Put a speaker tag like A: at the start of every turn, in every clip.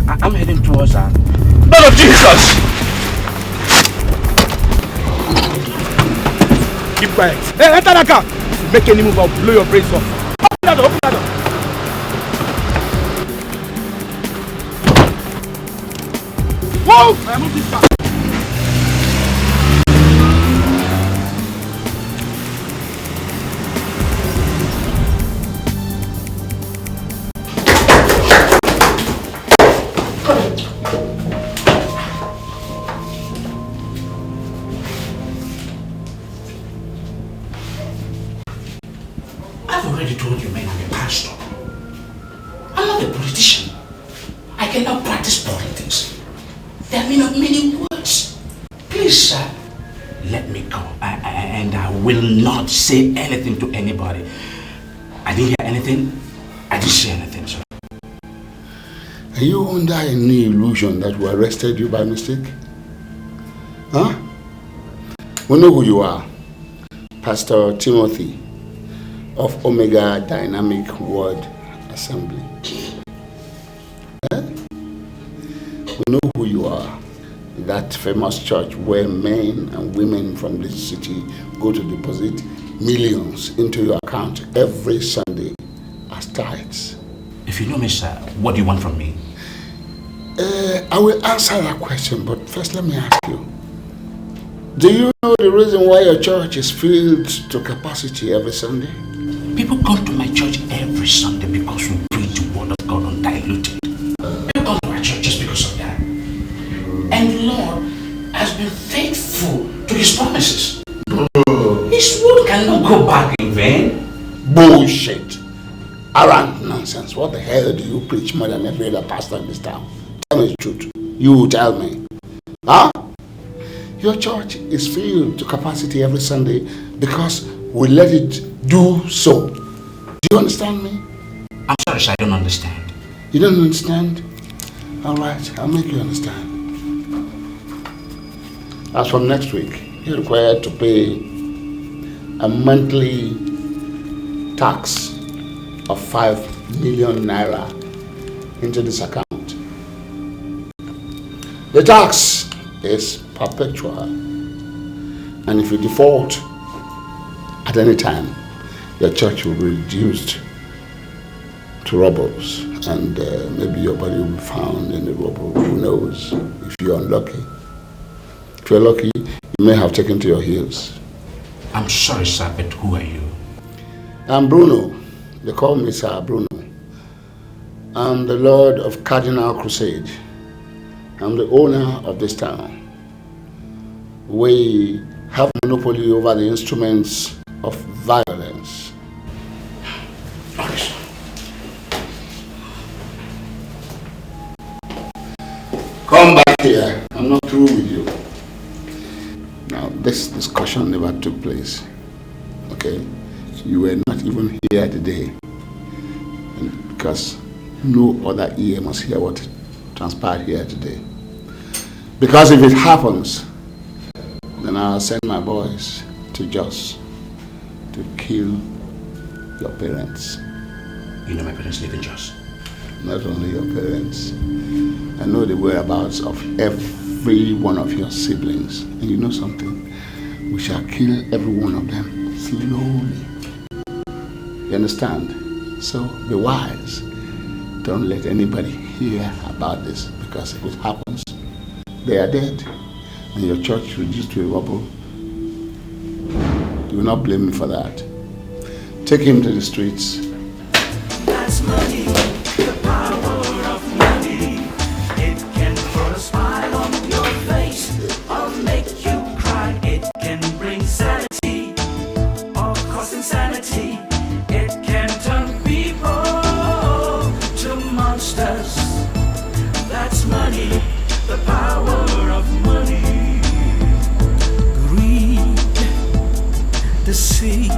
A: I'm heading towards her. Blood of Jesus! Keep quiet. Hey, enter that car! Make any move, I'll blow your brains off. Open that door, open that door. Whoa! I move this back.
B: I've already told you, man, I'm a pastor. I'm not a politician. I cannot practice politics. There are many words. Please, sir, let me go. And I will not say anything to anybody. I didn't hear anything. I didn't say anything, sir.
C: Are you under any illusion that we arrested you by mistake? Huh? We know who you are. Pastor Timothy of Omega Dynamic Word Assembly. We know who you are. That famous church where men and women from this city go to deposit millions into your account every Sunday as tithes.
B: If you know me, sir, what do you want from me?
C: I will answer that question, but first let me ask you. Do you know the reason why your church is filled to capacity every Sunday?
B: People come to my church every Sunday because we preach the word of God undiluted. People come to my church just because of that. And the Lord has been faithful to his promises. His word cannot go back in vain.
C: Bullshit. Arrant nonsense. What the hell do you preach more than every other pastor in this town? Tell me the truth. You tell me. Huh? Your church is filled to capacity every Sunday because we let it do so. Do you understand me?
B: I'm sorry, sir, I don't understand.
C: You don't understand? Alright, I'll make you understand. As from next week, you're required to pay a monthly tax of 5 million naira into this account. The tax is perpetual, and if you default at any time, your church will be reduced to rubbles, and maybe your body will be found in the rubble. Who knows? If you're unlucky. If you're lucky, you may have taken to your heels.
B: I'm sorry, sir, but who are you?
C: I'm Bruno. They call me Sir Bruno. I'm the Lord of Cardinal Crusade. I'm the owner of this town. We have monopoly over the instruments of violence. Come back here. I'm not through with you. Now, this discussion never took place. Okay? You were not even here today. And because no other ear must hear what transpired here today. Because if it happens, then I'll send my boys to Jos to kill your parents.
B: You know my parents live in Jos.
C: Not only your parents. I know the whereabouts of every one of your siblings. And you know something? We shall kill every one of them slowly. You understand? So be wise. Don't let anybody hear about this, because if it happens, they are dead. And your church reduced to a rubble. You will not blame me for that. Take him to the streets.
D: That's money, the power of money. It can put a smile on your face or make you cry. It can bring sanity or cause insanity. It can turn people to monsters. That's money, the power of money. Greed, deceit,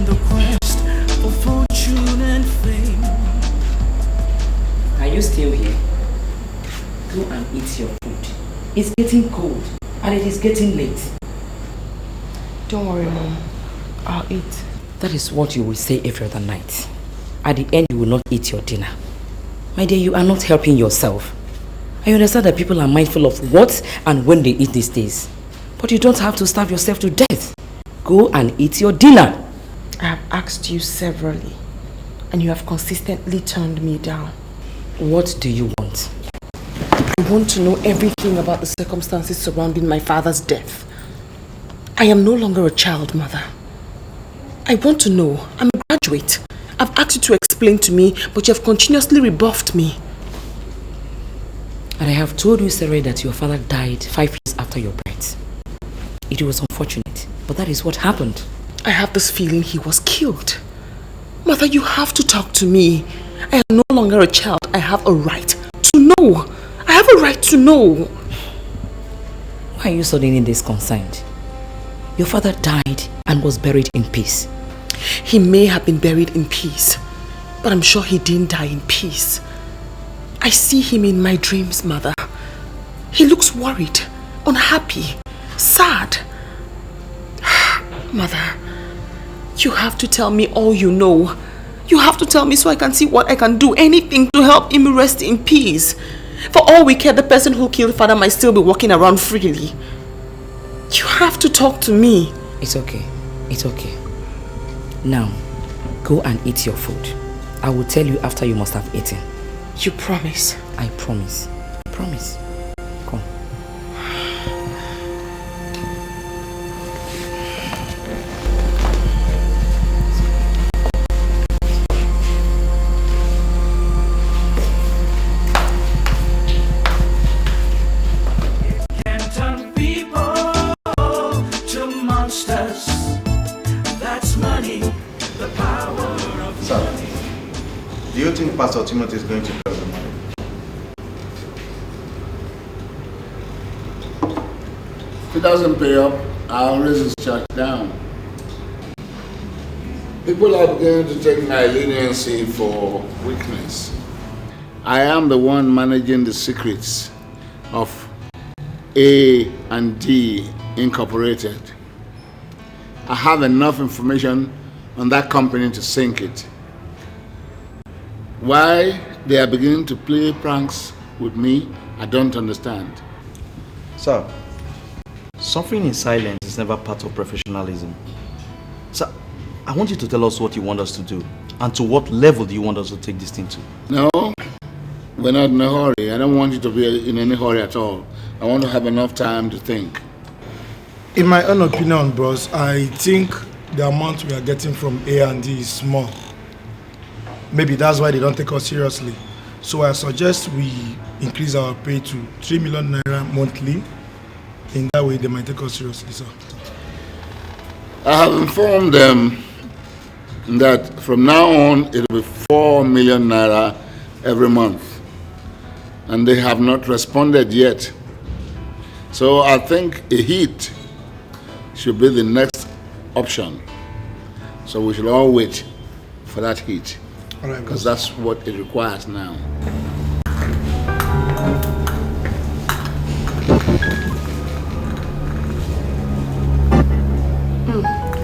D: the quest for fortune and fame.
E: Are you still here? Go and eat your food. It's getting cold and it is getting late.
F: Don't worry, Mom. I'll eat.
E: That is what you will say every other night. At the end, you will not eat your dinner. My dear, you are not helping yourself. I understand that people are mindful of what and when they eat these days. But you don't have to starve yourself to death. Go and eat your dinner.
F: I have asked you severally, and you have consistently turned me down.
E: What do you want?
F: I want to know everything about the circumstances surrounding my father's death. I am no longer a child, Mother. I want to know. I'm a graduate. I've asked you to explain to me, but you have continuously rebuffed me.
E: And I have told you, Sarah, that your father died 5 years after your birth. It was unfortunate, but that is what happened.
F: I have this feeling he was killed. Mother, you have to talk to me. I am no longer a child. I have a right to know. I have a right to know.
E: Why are you suddenly disconcerted? Your father died and was buried in peace.
F: He may have been buried in peace, but I'm sure he didn't die in peace. I see him in my dreams, Mother. He looks worried, unhappy, sad. Mother, you have to tell me all you know. You have to tell me so I can see what I can do. Anything to help him rest in peace. For all we care, the person who killed Father might still be walking around freely. You have to talk to me.
E: It's okay. It's okay. Now, go and eat your food. I will tell you after you must have eaten.
F: You promise?
E: I promise. I promise. Come.
D: Can turn people to monsters. That's money, the power of money.
G: Do you think Pastor Timothy is going to pay the money?
C: If he doesn't pay up, I'll raise his church down. People are beginning to take my leniency for weakness. I am the one managing the secrets of A&D Incorporated. I have enough information on that company to sink it. Why they are beginning to play pranks with me, I don't understand.
G: Sir, suffering in silence is never part of professionalism. Sir, I want you to tell us what you want us to do and to what level do you want us to take this thing to?
C: No, we're not in a hurry. I don't want you to be in any hurry at all. I want to have enough time to think.
A: In my own opinion, bros, I think the amount we are getting from A&D is small. Maybe that's why they don't take us seriously. So I suggest we increase our pay to 3 million naira monthly. In that way, they might take us seriously, sir.
C: I have informed them that from now on, it will be 4 million naira every month. And they have not responded yet. So I think a hit should be the next option. So we should all wait for that hit. Because that's what it requires now.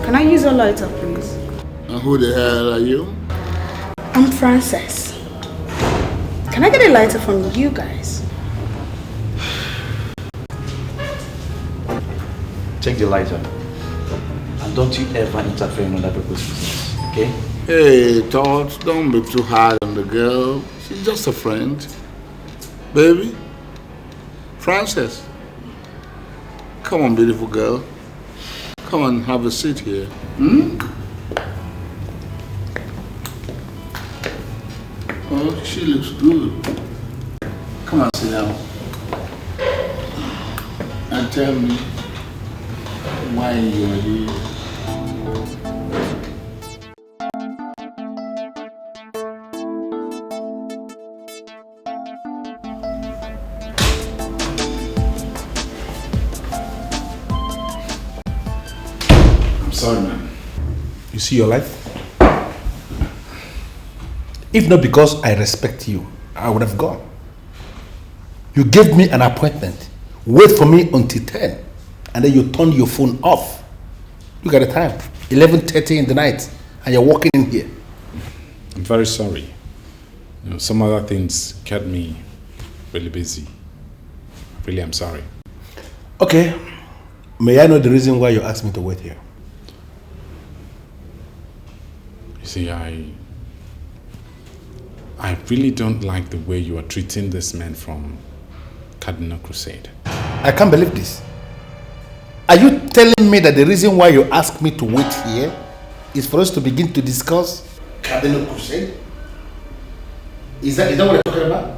H: Can I use a lighter, please?
C: And who the hell are you?
H: I'm Frances. Can I get a lighter from you guys?
G: Take the lighter. And don't you ever interfere in other people's business, okay?
C: Hey, Todd, don't be too hard on the girl. She's just a friend. Baby, Frances, come on, beautiful girl. Come on, have a seat here. Oh, she looks good. Come on, sit down. And tell me why you are here. Sorry, man.
I: You see your life? If not because I respect you, I would have gone. You gave me an appointment. Wait for me until 10. And then you turn your phone off. Look at the time. 11:30 in the night. And you're walking in here.
J: I'm very sorry. You know, some other things kept me really busy. Really, I'm sorry.
I: Okay. May I know the reason why you asked me to wait here?
J: You see, I really don't like the way you are treating this man from Cardinal Crusade.
I: I can't believe this. Are you telling me that the reason why you asked me to wait here is for us to begin to discuss Cardinal Crusade? Is that what you're talking about?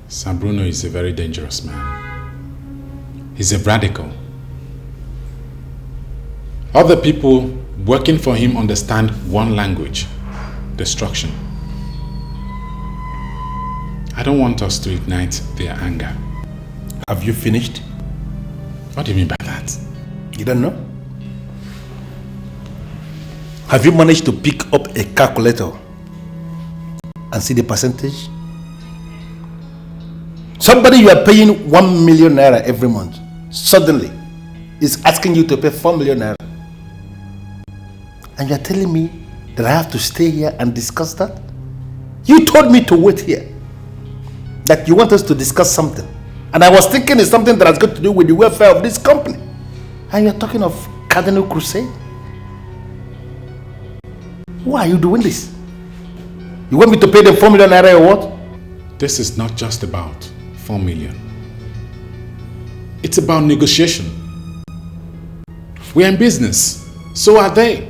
J: Sir Bruno is a very dangerous man. He's a radical. Other people working for him understand one language: destruction. I don't want us to ignite their anger.
I: Have you finished?
J: What do you mean by that?
I: You don't know? Have you managed to pick up a calculator and see the percentage? Somebody you are paying 1 million naira every month suddenly is asking you to pay 4 million naira. And you are telling me that I have to stay here and discuss that? You told me to wait here. That you want us to discuss something. And I was thinking it's something that has got to do with the welfare of this company. And you're talking of Cardinal Crusade? Why are you doing this? You want me to pay them 4 million naira or what?
J: This is not just about 4 million. It's about negotiation. We're in business. So are they.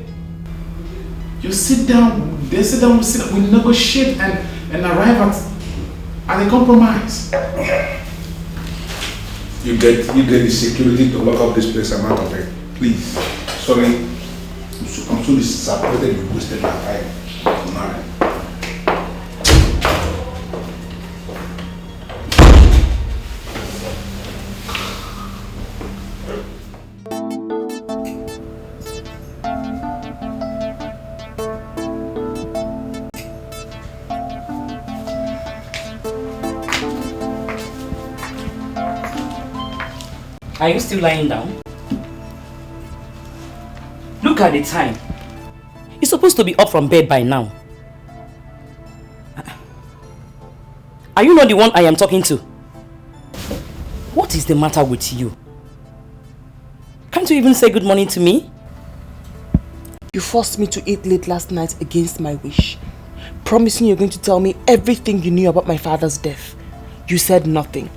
J: You sit down, they sit down, we negotiate and arrive at a compromise.
I: You get the security to lock up this place. I'm out of it. Please. Sorry. I'm so disappointed you wasted my time. Alright.
E: Are you still lying down? Look at the time. You're supposed to be up from bed by now. Are you not the one I am talking to? What is the matter with you? Can't you even say good morning to me?
F: You forced me to eat late last night against my wish, promising you're going to tell me everything you knew about my father's death. You said nothing.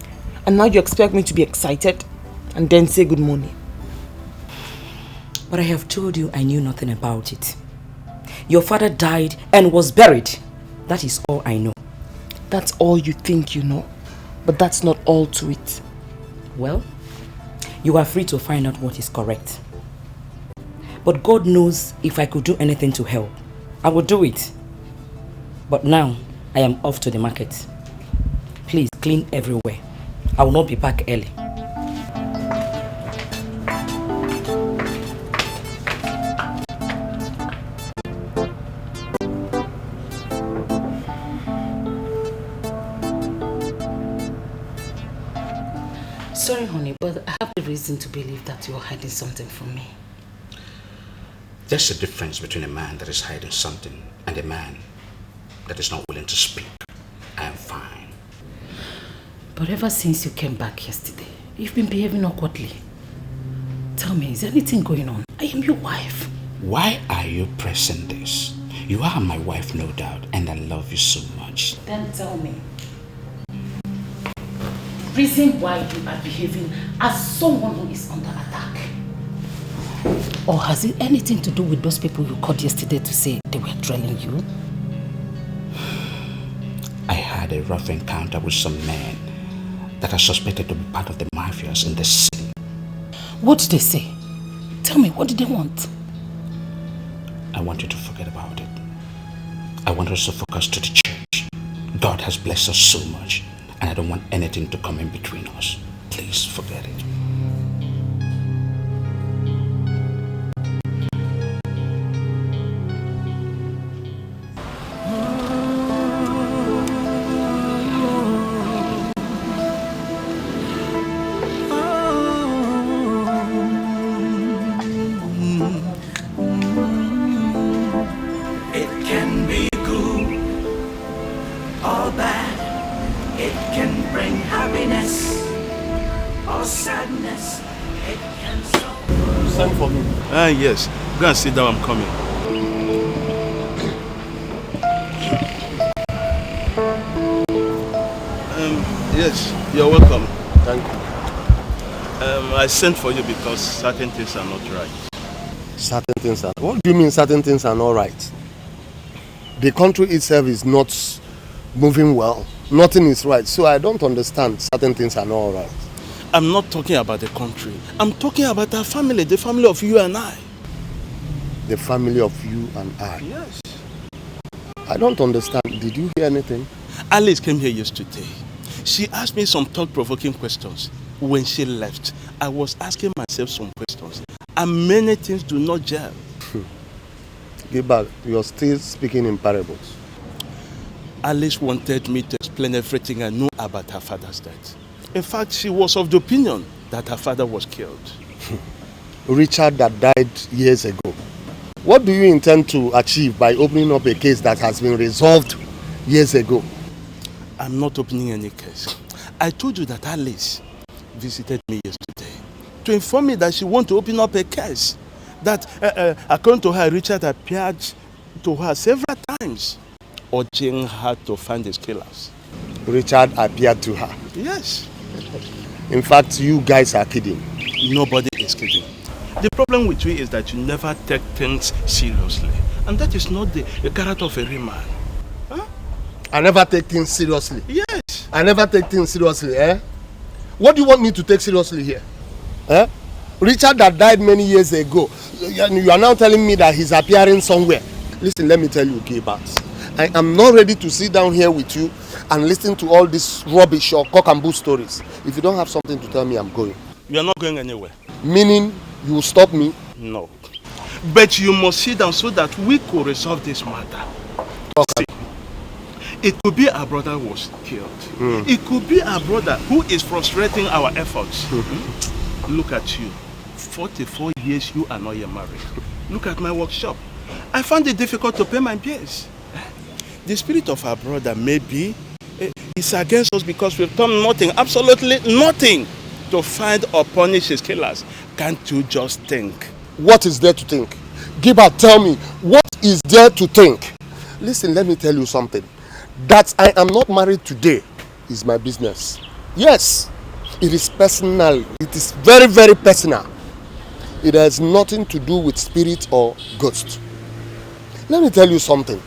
F: And now you expect me to be excited and then say good morning.
E: But I have told you I knew nothing about it. Your father died and was buried. That is all I know.
F: That's all you think you know. But that's not all to it.
E: Well, you are free to find out what is correct. But God knows if I could do anything to help, I would do it. But now, I am off to the market. Please clean everywhere. I will not be back early.
B: Sorry, honey, but I have the reason to believe that you're hiding something from me.
K: There's a difference between a man that is hiding something and a man that is not willing to speak. I am fine.
B: But ever since you came back yesterday, you've been behaving awkwardly. Tell me, is anything going on? I am your wife.
K: Why are you pressing this? You are my wife, no doubt, and I love you so much.
B: Then tell me. Reason why you are behaving as someone who is under attack. Or has it anything to do with those people you called yesterday to say they were trailing you?
K: I had a rough encounter with some men that are suspected to be part of the mafias in the city.
B: What did they say? Tell me, what did they want?
K: I want you to forget about it. I want us to focus to the church. God has blessed us so much, and I don't want anything to come in between us. Please forget it.
D: can bring happiness or sadness. It can suffer.
G: Send for me. Yes. Go and sit down, I'm coming. Yes, you're welcome.
L: Thank you.
G: I sent for you because certain things are not right.
L: Certain things are... What do you mean certain things are not right? The country itself is not moving well. Nothing is right. So I don't understand certain things are not right.
G: I'm not talking about the country. I'm talking about our family, the family of you and I.
L: The family of you and I?
G: Yes.
L: I don't understand. Did you hear anything?
G: Alice came here yesterday. She asked me some thought-provoking questions. When she left, I was asking myself some questions. And many things do not gel.
L: Gilbert, you're still speaking in parables.
G: Alice wanted me to explain everything I knew about her father's death. In fact, she was of the opinion that her father was killed.
L: Richard that died years ago. What do you intend to achieve by opening up a case that has been resolved years ago?
G: I'm not opening any case. I told you that Alice visited me yesterday to inform me that she wants to open up a case. That, according to her, Richard appeared to her several times, urging her to find his killers.
L: Richard appeared to her?
G: Yes.
L: In fact, you guys are kidding.
G: Nobody is kidding. The problem with you is that you never take things seriously. And that is not the character of a real man. Huh?
L: I never take things seriously?
G: Yes.
L: I never take things seriously, eh? What do you want me to take seriously here? Eh? Richard that died many years ago, you are now telling me that he's appearing somewhere. Listen, let me tell you, Gilbert. I am not ready to sit down here with you and listen to all this rubbish or cock and bull stories. If you don't have something to tell me, I'm going.
G: You are not going anywhere.
L: Meaning, you will stop me?
G: No. But you must sit down so that we could resolve this matter. See, it could be our brother was killed. It could be our brother who is frustrating our efforts. Look at you. 44 years you are not yet married. Look at my workshop. I found it difficult to pay my bills. The spirit of our brother maybe is against us because we've done nothing, absolutely nothing, to find or punish his killers. Can't you just think?
L: What is there to think? Gilbert, tell me, what is there to think? Listen, let me tell you something. That I am not married today is my business. Yes, it is personal. It is very, very personal. It has nothing to do with spirit or ghost. Let me tell you something.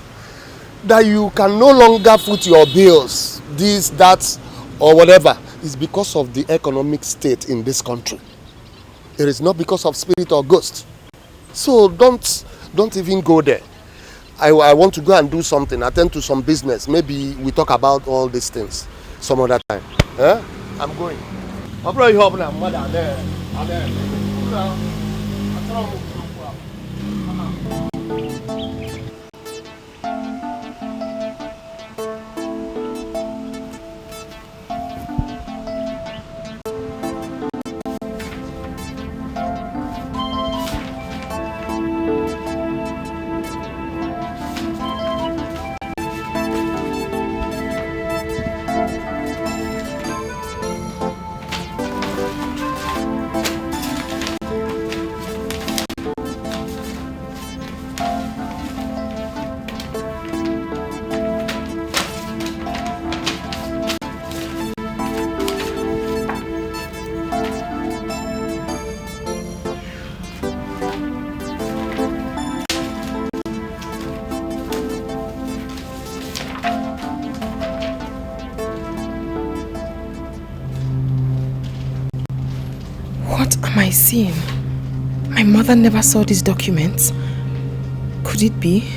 L: That you can no longer foot your bills, this, that, or whatever, is because of the economic state in this country. It is not because of spirit or ghost. So don't even go there. I want to go and do something, attend to some business. Maybe we talk about all these things some other time. Eh? I'm going.
F: What am I seeing? My mother never saw these documents. Could it be?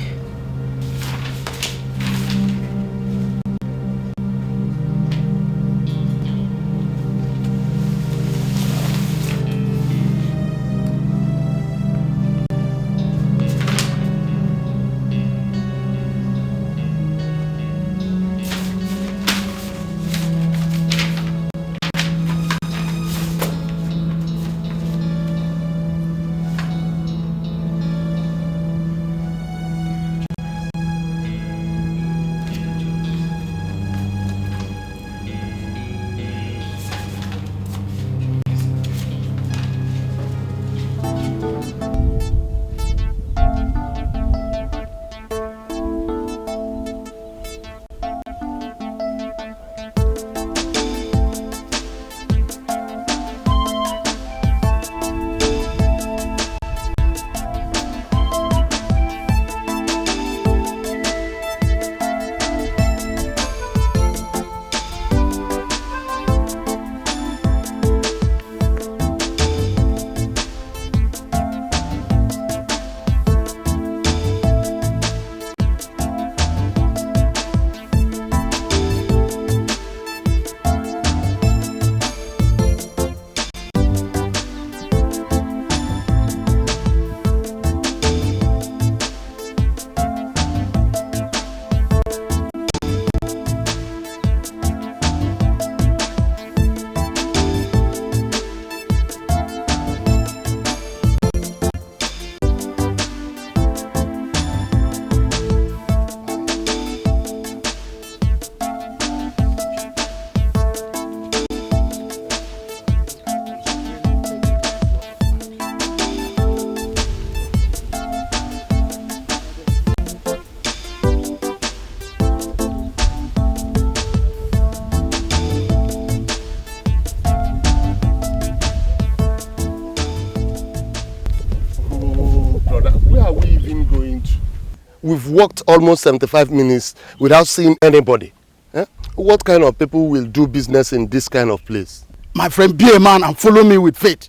L: we've walked almost 75 minutes without seeing anybody. Eh? What kind of people will do business in this kind of place?
M: My friend, be a man and follow me with faith.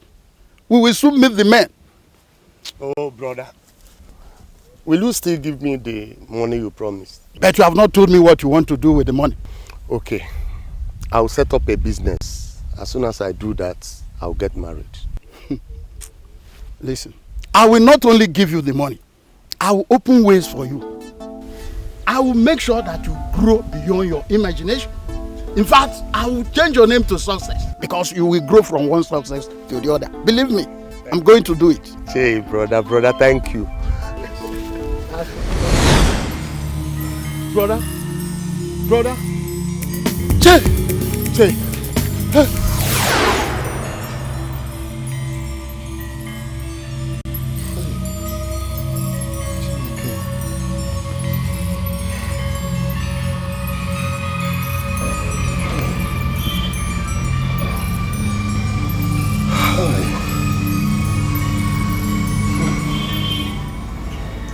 M: We will soon meet the men.
L: Oh, brother. Will you still give me the money you promised?
M: But you have not told me what you want to do with the money.
L: Okay. I'll set up a business. As soon as I do that, I'll get married.
M: Listen, I will not only give you the money, I will open ways for you. I will make sure that you grow beyond your imagination. In fact, I will change your name to Success because you will grow from one success to the other. Believe me, I'm going to do it.
L: Hey, brother, thank you. Brother. Say.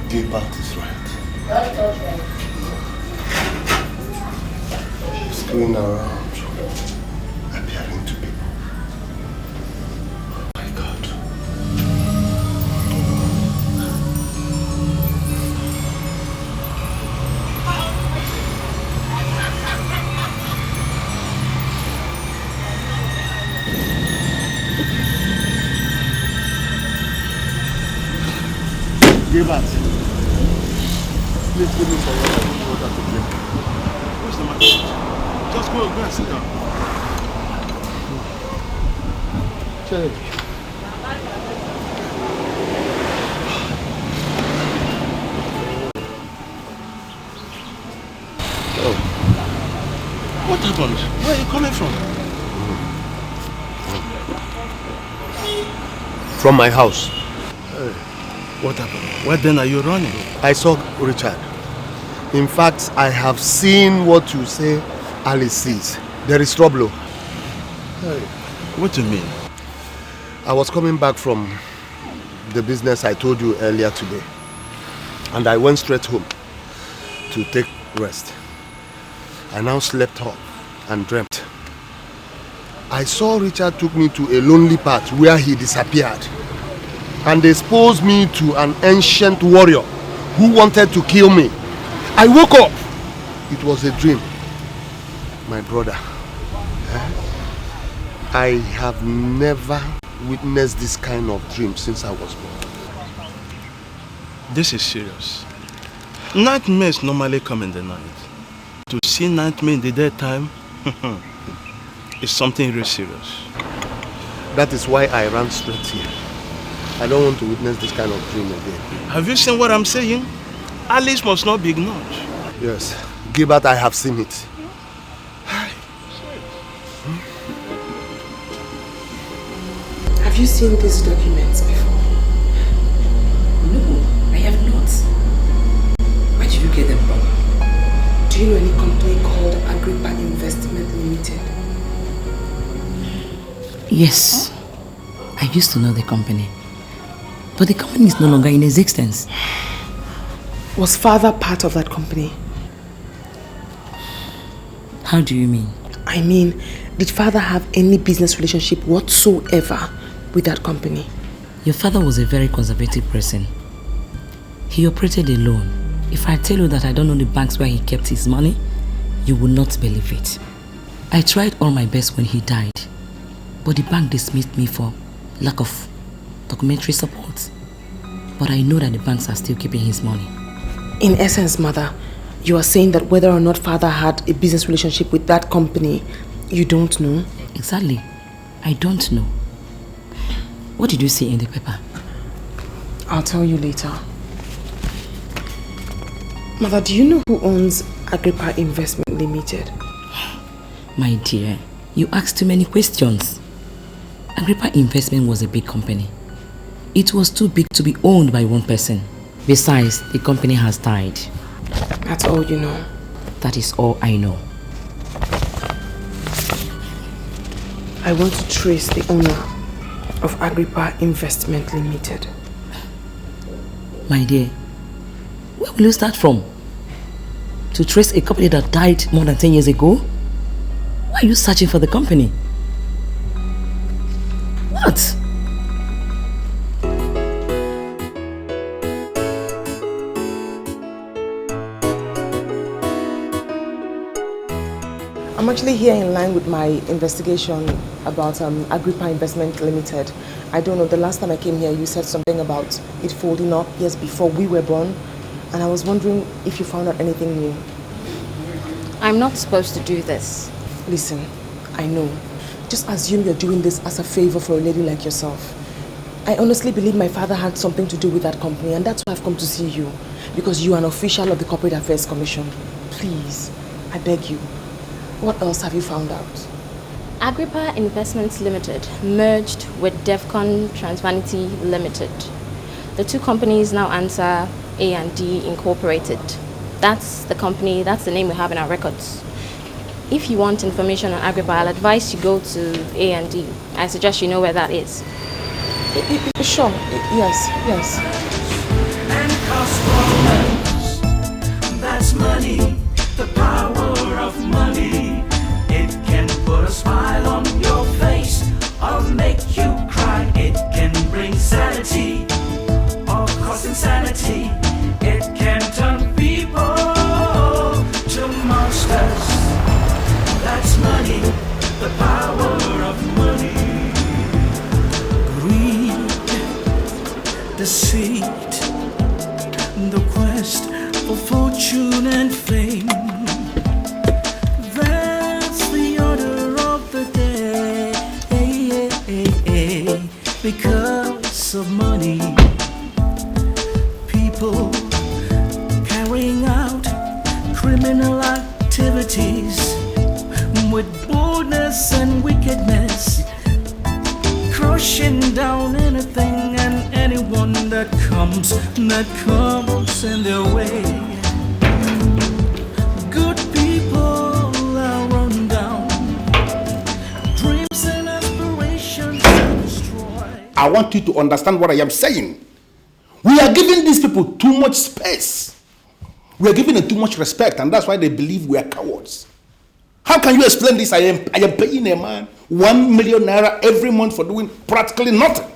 C: Gilbert is right. She's going around appearing to people. Oh my God.
M: Gilbert.
L: Please give me some water to drink.
G: What's the matter? Just go and sit down.
L: Check.
G: Oh. What happened? Where are you coming from?
L: From my house.
G: What happened? Where then are you running?
L: I saw Richard. In fact, I have seen what you say Alice sees. There is trouble.
G: Hey. What do you mean?
L: I was coming back from the business I told you earlier today. And I went straight home to take rest. I now slept off and dreamt. I saw Richard took me to a lonely path where he disappeared and exposed me to an ancient warrior who wanted to kill me. I woke up. It was a dream. My brother, I have never witnessed this kind of dream since I was born.
G: This is serious. Nightmares normally come in the night. To see nightmare in the daytime is something really serious.
L: That is why I ran straight here. I don't want to witness this kind of dream again.
G: Have you seen what I'm saying? Alice must not be ignored.
L: Yes, Gilbert, I have seen it.
F: Have you seen these documents before?
E: No, I have not. Where did you get them from?
F: Do you know any company called Agrippa Investment Limited?
E: Yes, I used to know the company. But the company is no longer in existence.
F: Was father part of that company?
E: How do you mean?
F: I mean, did father have any business relationship whatsoever with that company?
E: Your father was a very conservative person. He operated alone. If I tell you that I don't know the banks where he kept his money, you will not believe it. I tried all my best when he died, but the bank dismissed me for lack of documentary support. But I know that the banks are still keeping his money.
F: In essence, mother, you are saying that whether or not father had a business relationship with that company, you don't know?
E: Exactly. I don't know. What did you see in the paper?
F: I'll tell you later. Mother, do you know who owns Agrippa Investment Limited?
E: My dear, you asked too many questions. Agrippa Investment was a big company. It was too big to be owned by one person. Besides, the company has died.
F: That's all you know?
E: That is all I know.
F: I want to trace the owner of Agrippa Investment Limited.
E: My dear, where will you start from? To trace a company that died more than 10 years ago? Why are you searching for the company? What?
F: I'm actually here in line with my investigation about Agrippa Investment Limited. I don't know, the last time I came here you said something about it folding up years before we were born, and I was wondering if you found out anything new.
N: I'm not supposed to do this.
F: Listen, I know. Just assume you're doing this as a favor for a lady like yourself. I honestly believe my father had something to do with that company, and that's why I've come to see you, because you are an official of the Corporate Affairs Commission. Please, I beg you. What else have you found out?
N: Agrippa Investments Limited merged with Defcon Transvanity Limited. The two companies now answer A&D Incorporated. That's the company, that's the name we have in our records. If you want information on Agrippa, I'll advise you go to A&D. I suggest you know where that is.
F: Sure, yes.
D: And cost that's money, the power of money. It can put a smile on your face or make you cry. It can bring sanity or cause insanity. It can turn people to monsters. That's money, the power of money. Greed, deceit, the quest for fortune and fame. That's the order of the day. Because of money, people carrying out criminal activities with boldness and wickedness, crushing down anything and anyone that comes in their way. Good people are run down, dreams and aspirations are destroyed.
I: I want you to understand what I am saying. We are giving these people too much space. We are giving them too much respect, and that's why they believe we are cowards. How can you explain this? I am paying a man 1 million naira every month for doing practically nothing.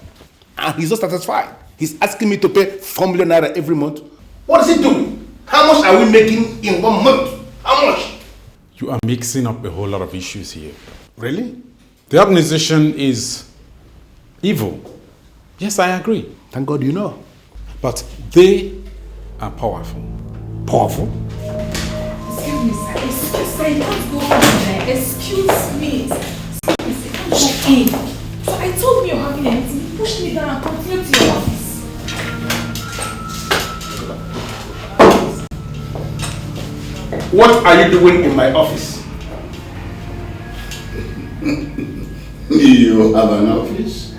I: And he's not satisfied. He's asking me to pay 4 million naira every month. What is he doing? How much are we making in 1 month? How much?
J: You are mixing up a whole lot of issues here.
I: Really?
J: The organization is evil. Yes, I agree.
I: Thank God you know.
J: But they are powerful.
I: Powerful?
H: Excuse me, sir. Excuse me, don't go in there. Excuse me. Excuse me, don't go in. So I told him you're having a meeting. He pushed me down and continued to your office.
I: What are you doing in my office?
C: You have an office?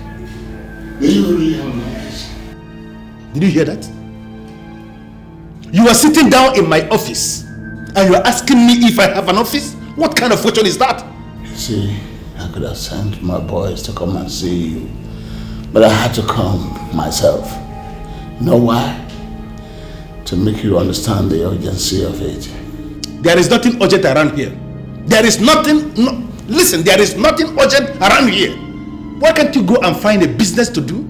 C: Do you really have an office?
I: Did you hear that? You are sitting down in my office and you are asking me if I have an office? What kind of question is that?
C: See, I could have sent my boys to come and see you, but I had to come myself. You know why? To make you understand the urgency of it.
I: There is nothing urgent around here. There is nothing, listen, there is nothing urgent around here. Why can't you go and find a business to do?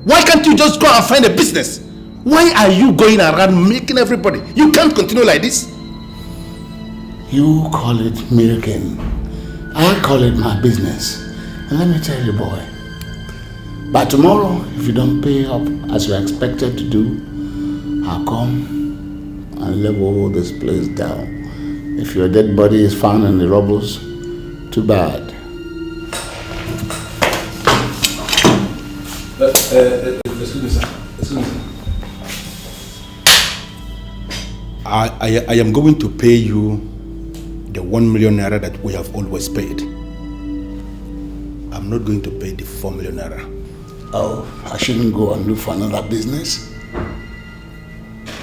I: Why can't you just go and find a business? Why are you going around making everybody? You can't continue like this.
C: You call it milking. I call it my business. And let me tell you, boy, by tomorrow, if you don't pay up as you're expected to do, I'll come and level this place down. If your dead body is found in the rubbles, too bad.
I: Excuse me, sir. Excuse me. I am going to pay you the 1 million naira that we have always paid. I'm not going to pay the 4 million naira.
C: Oh, I shouldn't go and look for another business?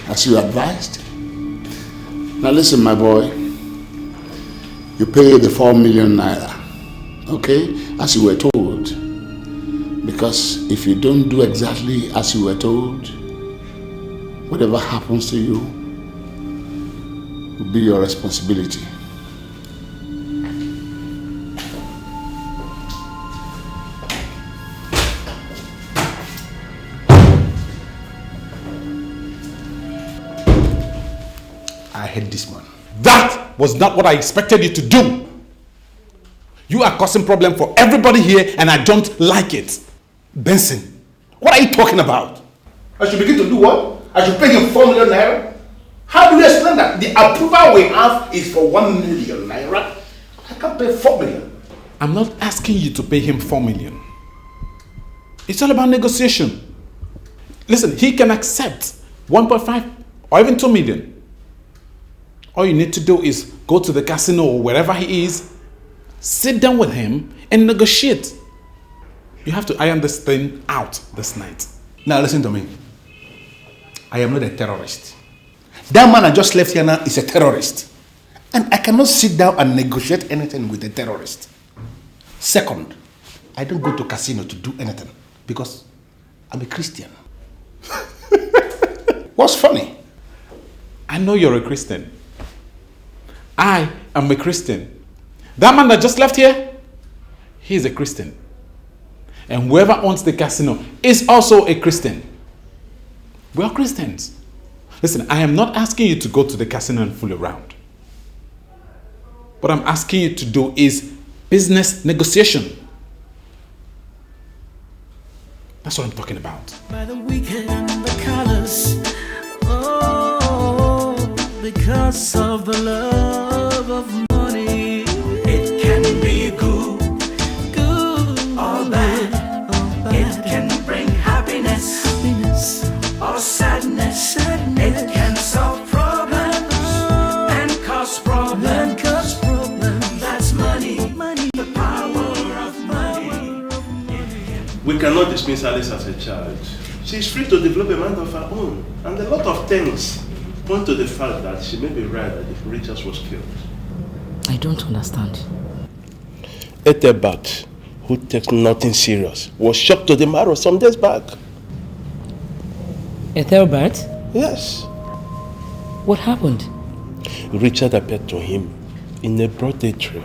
C: As you advised? Now listen, my boy. You pay the 4 million naira, okay? As you were told. Because if you don't do exactly as you were told, whatever happens to you will be your responsibility.
I: I hate this man. That was not what I expected you to do. You are causing problem for everybody here and I don't like it. Benson, what are you talking about? I should begin to do what? I should pay him 4 million naira? How do you explain that? The approval we have is for 1 million naira. I can't pay 4 million. I'm not asking you to pay him 4 million. It's all about negotiation. Listen, he can accept 1.5 or even 2 million. All you need to do is go to the casino or wherever he is, sit down with him and negotiate. You have to iron this thing out this night. Now listen to me. I am not a terrorist. That man I just left here now is a terrorist. And I cannot sit down and negotiate anything with a terrorist. Second, I don't go to casino to do anything because I'm a Christian. What's funny? I know you're a Christian. I am a Christian. That man that just left here, he's a Christian. And whoever owns the casino is also a Christian. We are Christians. Listen, I am not asking you to go to the casino and fool around. What I'm asking you to do is business negotiation. That's what I'm talking about.
D: By the weekend and the colors, oh, because of the love of money, it can be good, or bad. It can bring happiness, or sadness. It can solve problems and cause problems. That's money, the power of money.
G: We cannot dismiss Alice as a child. She's free to develop a mind of her own. And a lot of things point to the fact that she may be right that if Richards was killed.
E: I don't understand.
L: Ethelbert, who takes nothing serious, was shocked to the marrow some days back.
E: Ethelbert?
L: Yes.
E: What happened?
L: Richard appeared to him in a broad daydream.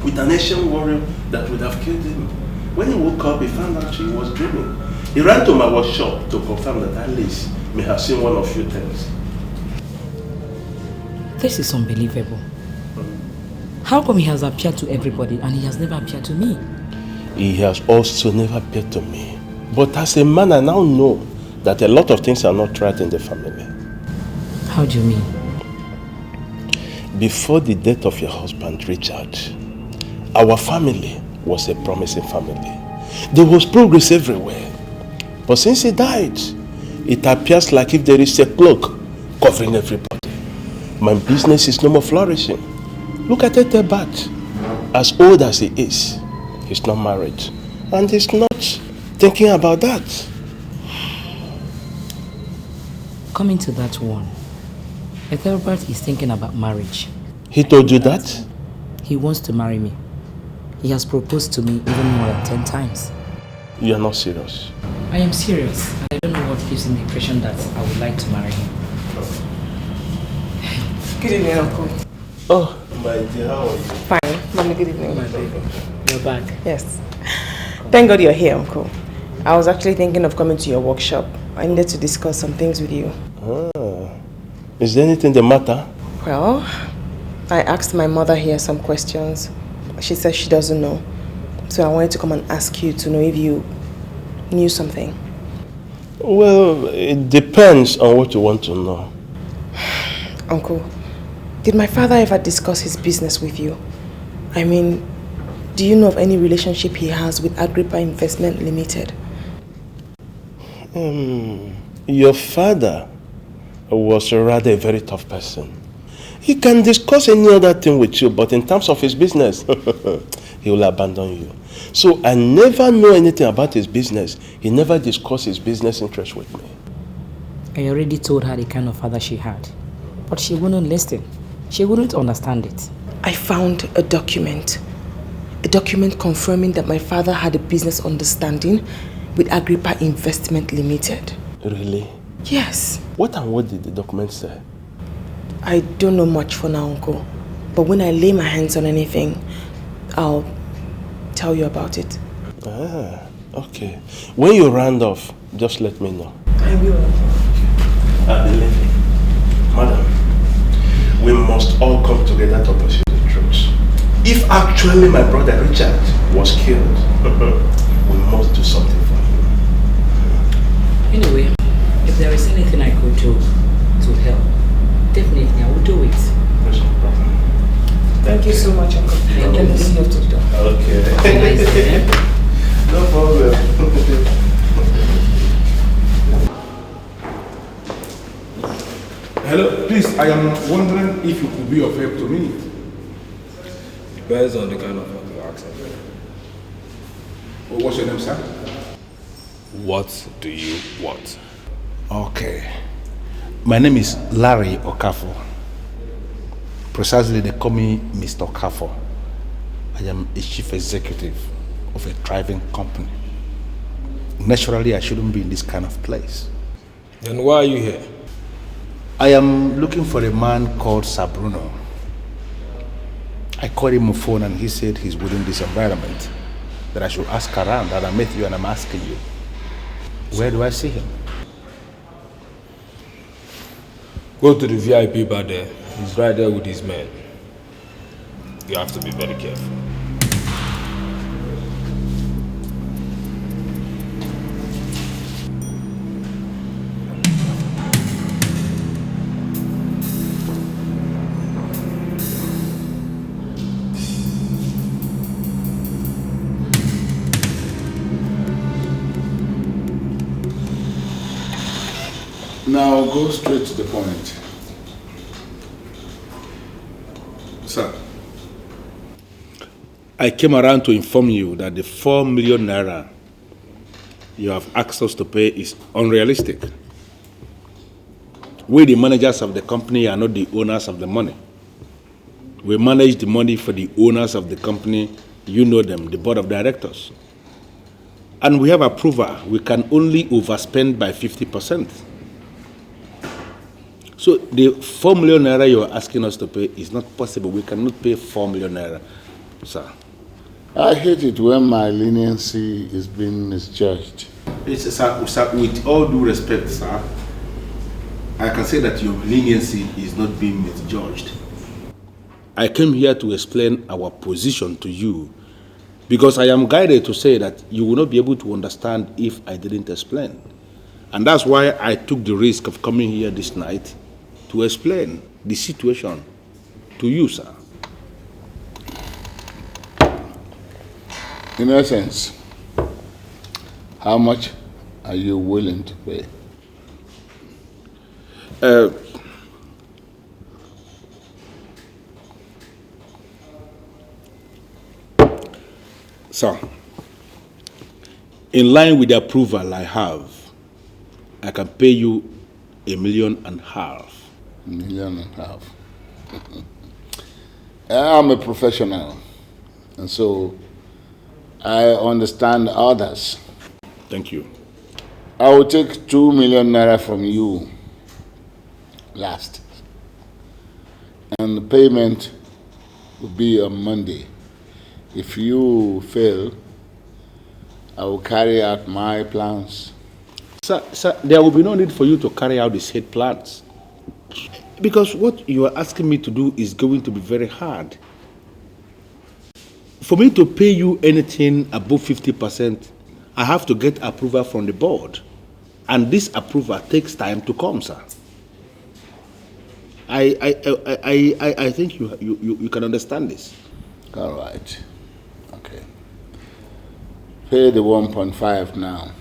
G: With an Asian warrior that would have killed him. When he woke up, he found out he was dreaming. He ran to my workshop to confirm that Alice may have seen one of few things.
E: This is unbelievable. How come he has appeared to everybody and he has never appeared to me?
L: He has also never appeared to me. But as a man, I now know that a lot of things are not right in the family.
E: How do you mean?
L: Before the death of your husband, Richard, our family was a promising family. There was progress everywhere. But since he died, it appears like if there is a cloak covering everybody. My business is no more flourishing. Look at Ethelbert. As old as he is, he's not married. And he's not thinking about that.
E: Coming to that one, Ethelbert is thinking about marriage.
L: He told you that?
E: He wants to marry me. He has proposed to me even more than 10 times.
L: You are not serious.
E: I am serious, and I don't know what gives him the impression that I would like to marry him.
F: Good evening, Uncle.
L: Oh, my dear, how are you?
F: Fine. Mommy, good evening.
E: My baby, you're back.
F: Yes. Thank God you're here, Uncle. I was actually thinking of coming to your workshop. I needed to discuss some things with you.
L: Ah. Is there anything the matter?
F: Well, I asked my mother here some questions. She says she doesn't know. So I wanted to come and ask you to know if you knew something.
L: Well, it depends on what you want to know.
F: Uncle, did my father ever discuss his business with you? I mean, do you know of any relationship he has with Agrippa Investment Limited?
L: Your father was rather a very tough person. He can discuss any other thing with you, but in terms of his business, he will abandon you. So I never know anything about his business. He never discussed his business interests with me.
E: I already told her the kind of father she had, but she wouldn't listen. She wouldn't understand it.
F: I found a document confirming that my father had a business understanding with Agrippa Investment Limited.
L: Really?
F: Yes.
L: What and what did the document say?
F: I don't know much for now, Uncle. But when I lay my hands on anything, I'll tell you about it.
O: Ah, okay. When you round off, just let me know.
F: I will.
O: Believe me, madam, we must all come together to pursue the truth. If actually my brother Richard was killed, we must do something for him.
E: Anyway, if there is anything I could do to help, definitely I will do it.
O: There's no problem.
F: Thank you so much, Uncle. Let me see you to the door.
O: Okay.
E: Nice day.
O: No problem.
I: Hello, please, I am wondering if you could be of help to me.
P: Depends on the kind of help you ask me.
I: What's your name, sir?
P: What do you want?
I: Okay. My name is Larry Okafor. Precisely, they call me Mr. Okafor. I am a chief executive of a thriving company. Naturally, I shouldn't be in this kind of place.
P: Then why are you here?
I: I am looking for a man called Sir Bruno. I called him on the phone and he said he's within this environment. That I should ask around, that I met you and I'm asking you. Where do I see him?
P: Go to the VIP bar there. He's right there with his men. You have to be very careful.
C: Now go straight to the point.
I: Sir, I came around to inform you that the 4 million naira you have asked us to pay is unrealistic. We, the managers of the company, are not the owners of the money. We manage the money for the owners of the company. You know them, the board of directors. And we have approval. We can only overspend by 50%. So the 4 million naira you are asking us to pay is not possible. We cannot pay 4 million naira, sir.
C: I hate it when my leniency is being misjudged.
I: It's, sir, with all due respect, sir, I can say that your leniency is not being misjudged. I came here to explain our position to you because I am guided to say that you will not be able to understand if I didn't explain. And that's why I took the risk of coming here this night to explain the situation to you, sir.
C: In essence, how much are you willing to pay?
I: Sir, in line with the approval I have, I can pay you 1.5 million.
C: 1.5 million. I'm a professional, and so I understand others.
I: Thank you.
C: I will take 2 million naira from you last, and the payment will be on Monday. If you fail, I will carry out my plans.
I: Sir, there will be no need for you to carry out the said plans. Because what you are asking me to do is going to be very hard. For me to pay you anything above 50%, I have to get approval from the board. And this approval takes time to come, sir. I think you can understand this.
C: All right. Okay. Pay the 1.5 now.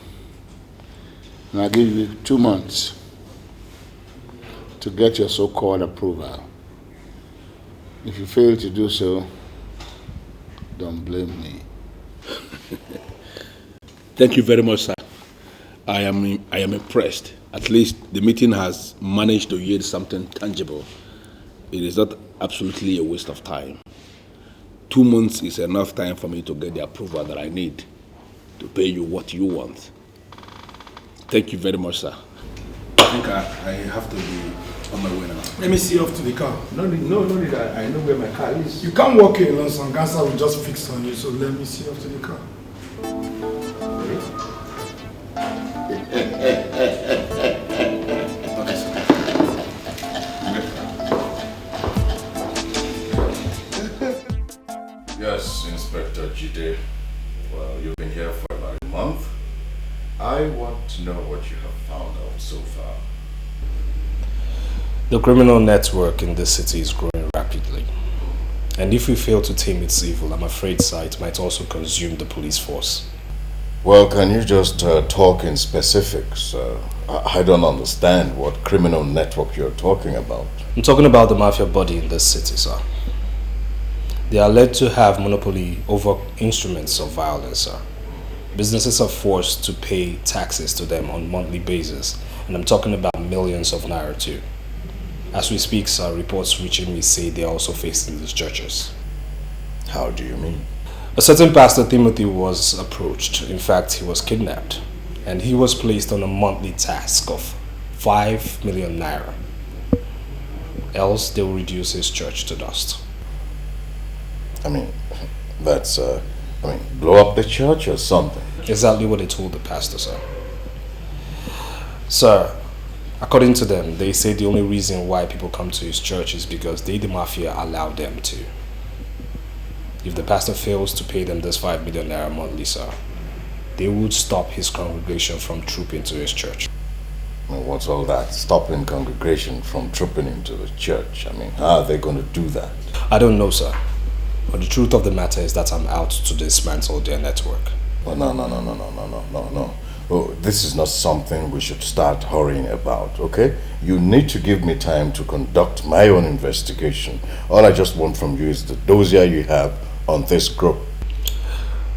C: And I'll give you 2 months to get your so-called approval. If you fail to do so, don't blame me.
I: Thank you very much, sir. I am impressed. At least the meeting has managed to yield something tangible. It is not absolutely a waste of time. 2 months is enough time for me to get the approval that I need to pay you what you want. Thank you very much, sir. I think I have to be On my way now.
A: Let me see you off to the car.
I: No need. I know where my car is.
A: You can't walk here alone, some cancer will just fix on you, so let me see you off to the car.
Q: Yes, Inspector Jide. Well, you've been here for about a month. I want to know what you have found out so far.
P: The criminal network in this city is growing rapidly. And if we fail to tame its evil, I'm afraid, sir, it might also consume the police force.
Q: Well, can you just talk in specifics? I don't understand what criminal network you're talking about.
P: I'm talking about the mafia body in this city, sir. They are led to have monopoly over instruments of violence, sir. Businesses are forced to pay taxes to them on a monthly basis, and I'm talking about millions of naira too. As we speak, sir, reports reaching me say they are also facing these churches.
Q: How do you mean?
P: A certain Pastor Timothy was approached. In fact, he was kidnapped, and he was placed on a monthly task of 5 million naira. Else, they will reduce his church to dust.
Q: I mean, that's, blow up the church or something.
P: Exactly what they told the pastor, sir. Sir, according to them, they say the only reason why people come to his church is because they, the mafia, allow them to. If the pastor fails to pay them this 5 million naira monthly, sir, they would stop his congregation from trooping to his church.
Q: Well, what's all that? Stopping congregation from trooping into the church? I mean, how are they going to do that?
P: I don't know, sir. But the truth of the matter is that I'm out to dismantle their network.
Q: Well, no. Oh, this is not something we should start hurrying about, okay? You need to give me time to conduct my own investigation. All I just want from you is the dossier you have on this group.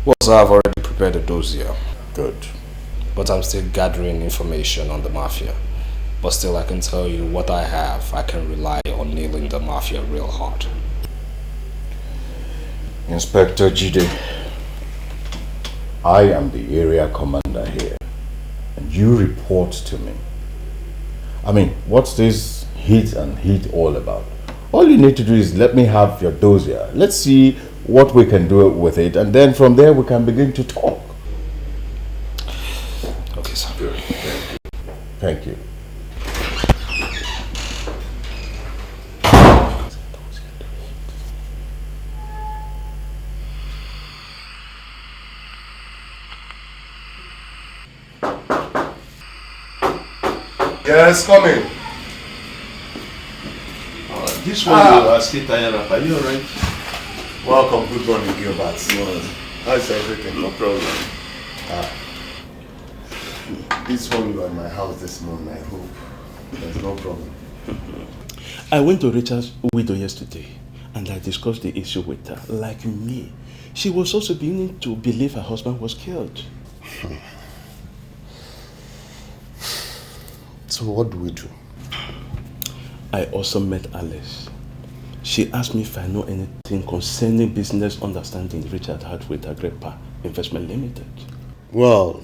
P: Well, sir, I've already prepared a dossier.
Q: Good.
P: But I'm still gathering information on the mafia. But still, I can tell you what I have. I can rely on nailing the mafia real hard.
Q: Inspector Jide, I am the area commander here, and you report to me. I mean, what's this hit and hit all about? All you need to do is let me have your dossier. Let's see what we can do with it, and then from there we can begin to talk.
P: Okay, sir.
Q: Good. Thank you. Yes, come in.
G: This one you are still tired of. Are you alright?
L: Welcome, good morning, Gilbert. How's everything?
G: No problem.
L: This one you are in my house this morning, I hope. There's no problem.
O: I went to Richard's widow yesterday and I discussed the issue with her. Like me, she was also beginning to believe her husband was killed.
L: So what do we do?
O: I also met Alice. She asked me if I know anything concerning business understanding Richard had with Agrippa Investment Limited.
L: Well,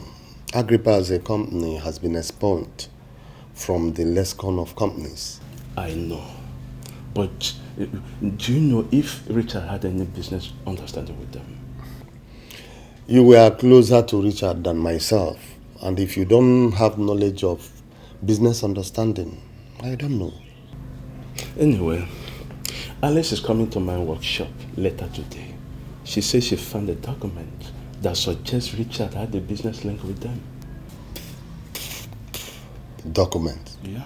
L: Agrippa as a company has been expunged from the lexicon of companies.
O: I know. But do you know if Richard had any business understanding with them?
L: You were closer to Richard than myself. And if you don't have knowledge of business understanding, I don't know.
O: Anyway, Alice is coming to my workshop later today. She says she found a document that suggests Richard had a business link with them.
L: Document?
O: Yeah.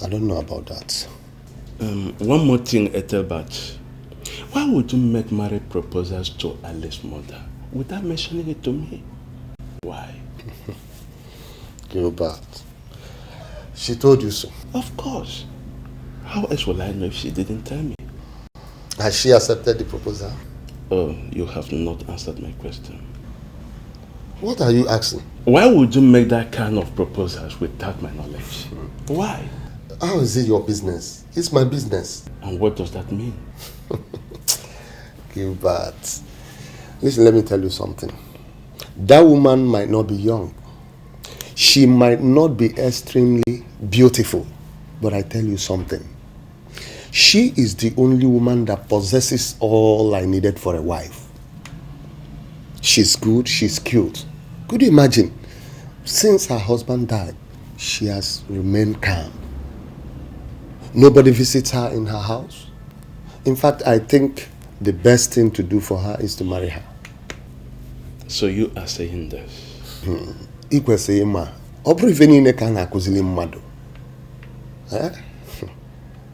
L: I don't know about that.
O: One more thing, Ethelbert. Why would you make marriage proposals to Alice's mother without mentioning it to me? Why?
L: Gilbert, she told you so.
O: Of course. How else will I know if she didn't tell me?
L: Has she accepted the proposal?
O: Oh, you have not answered my question.
L: What are you asking?
O: Why would you make that kind of proposals without my knowledge? Why?
L: How is it your business? It's my business.
O: And what does that mean?
L: Gilbert, listen, let me tell you something. That woman might not be young. She might not be extremely beautiful, but I tell you something. She is the only woman that possesses all I needed for a wife. She's good, she's cute. Could you imagine? Since her husband died, she has remained calm. Nobody visits her in her house. In fact, I think the best thing to do for her is to marry her.
K: So you are saying this?
L: Ikwe say ma. Obrive niile ka na-akuzili mmadu.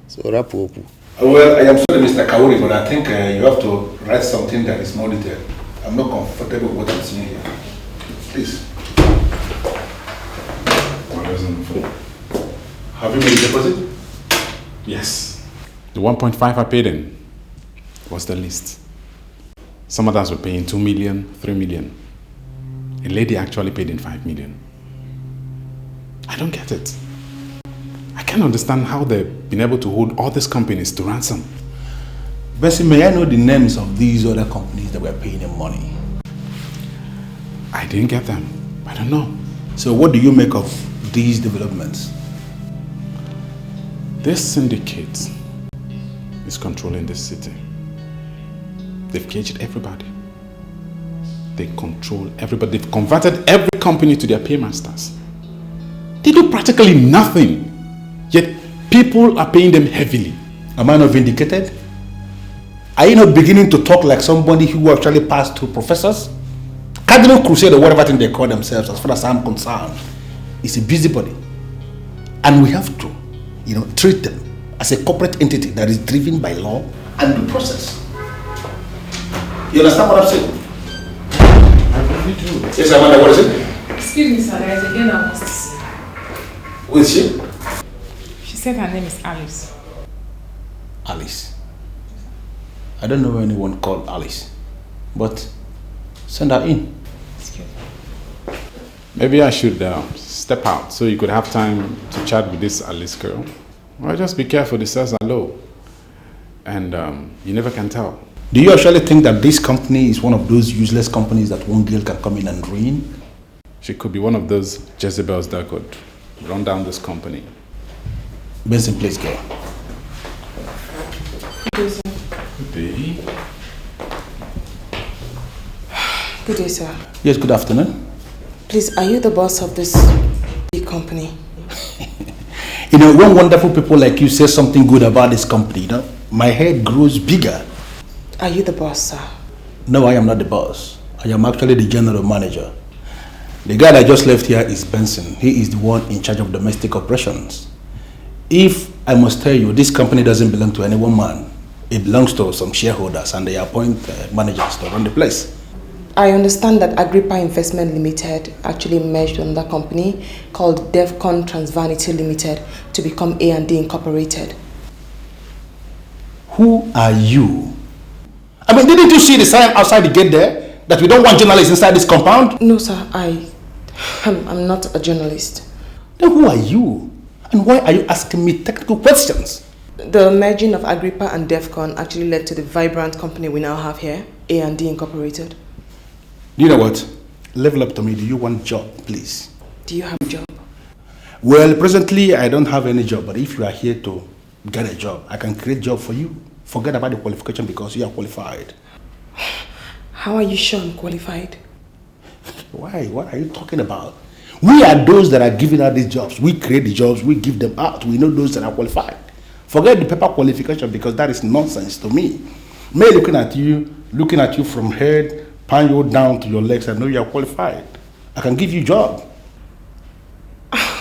L: So rapu opu.
I: Well, I am sorry, Mr. Kauri, but I think you have to write something that is more detailed. I'm not comfortable with what I'm seeing here. Please.
J: Have you made a deposit? Yes. The 1.5 I paid in was the least. Some others were paying 2 million, 3 million. A lady actually paid in 5 million. I don't get it. I can't understand how they've been able to hold all these companies to ransom.
I: Bessie, may I know the names of these other companies that were paying them money?
J: I didn't get them. I don't know.
I: So what do you make of these developments?
J: This syndicate is controlling this city. They've caged everybody. They control everybody. They've converted every company to their paymasters. They do practically nothing. Yet people are paying them heavily.
I: Am I not vindicated? Are you not beginning to talk like somebody who actually passed through professors? Cardinal Crusade or whatever thing they call themselves, as far as I'm concerned, is a busybody. And we have to, treat them as a corporate entity that is driven by law and due process. You understand what I'm saying?
J: I really do.
I: Yes, Amanda, what is it?
H: Excuse me, sir, there is a girl I must see.
I: Who is she?
H: She said her name is Alice.
I: Alice. I don't know anyone called Alice, but send her in.
J: Maybe I should step out so you could have time to chat with this Alice girl. Well, just be careful, the stairs are low. And you never can tell.
I: Do you actually think that this company is one of those useless companies that one girl can come in and ruin?
J: She could be one of those Jezebels that could run down this company.
I: Benson, please go.
H: Good day, sir.
J: Good day.
F: Good day, sir.
I: Yes, good afternoon.
F: Please, are you the boss of this big company?
I: When wonderful people like you say something good about this company, my head grows bigger.
F: Are you the boss, sir?
I: No, I am not the boss. I am actually the general manager. The guy that just left here is Benson. He is the one in charge of domestic operations. If I must tell you, this company doesn't belong to any one man. It belongs to some shareholders and they appoint managers to run the place.
F: I understand that Agrippa Investment Limited actually merged with another company called Devcon Transvanity Limited to become A&D Incorporated.
I: Who are you? I mean, didn't you see the sign outside the gate there that we don't want journalists inside this compound?
F: No, sir. I'm not a journalist.
I: Then who are you? And why are you asking me technical questions?
F: The merging of Agrippa and Devcon actually led to the vibrant company we now have here, A&D Incorporated.
I: You know what? Level up to me. Do you want a job, please?
F: Do you have a job?
I: Well, presently I don't have any job, but if you are here to get a job, I can create a job for you. Forget about the qualification because you are qualified.
F: How are you sure I'm qualified?
I: Why? What are you talking about? We are those that are giving out these jobs. We create the jobs, we give them out. We know those that are qualified. Forget the paper qualification because that is nonsense to me. Me looking at you from head, pan you down to your legs, I know you are qualified. I can give you a job.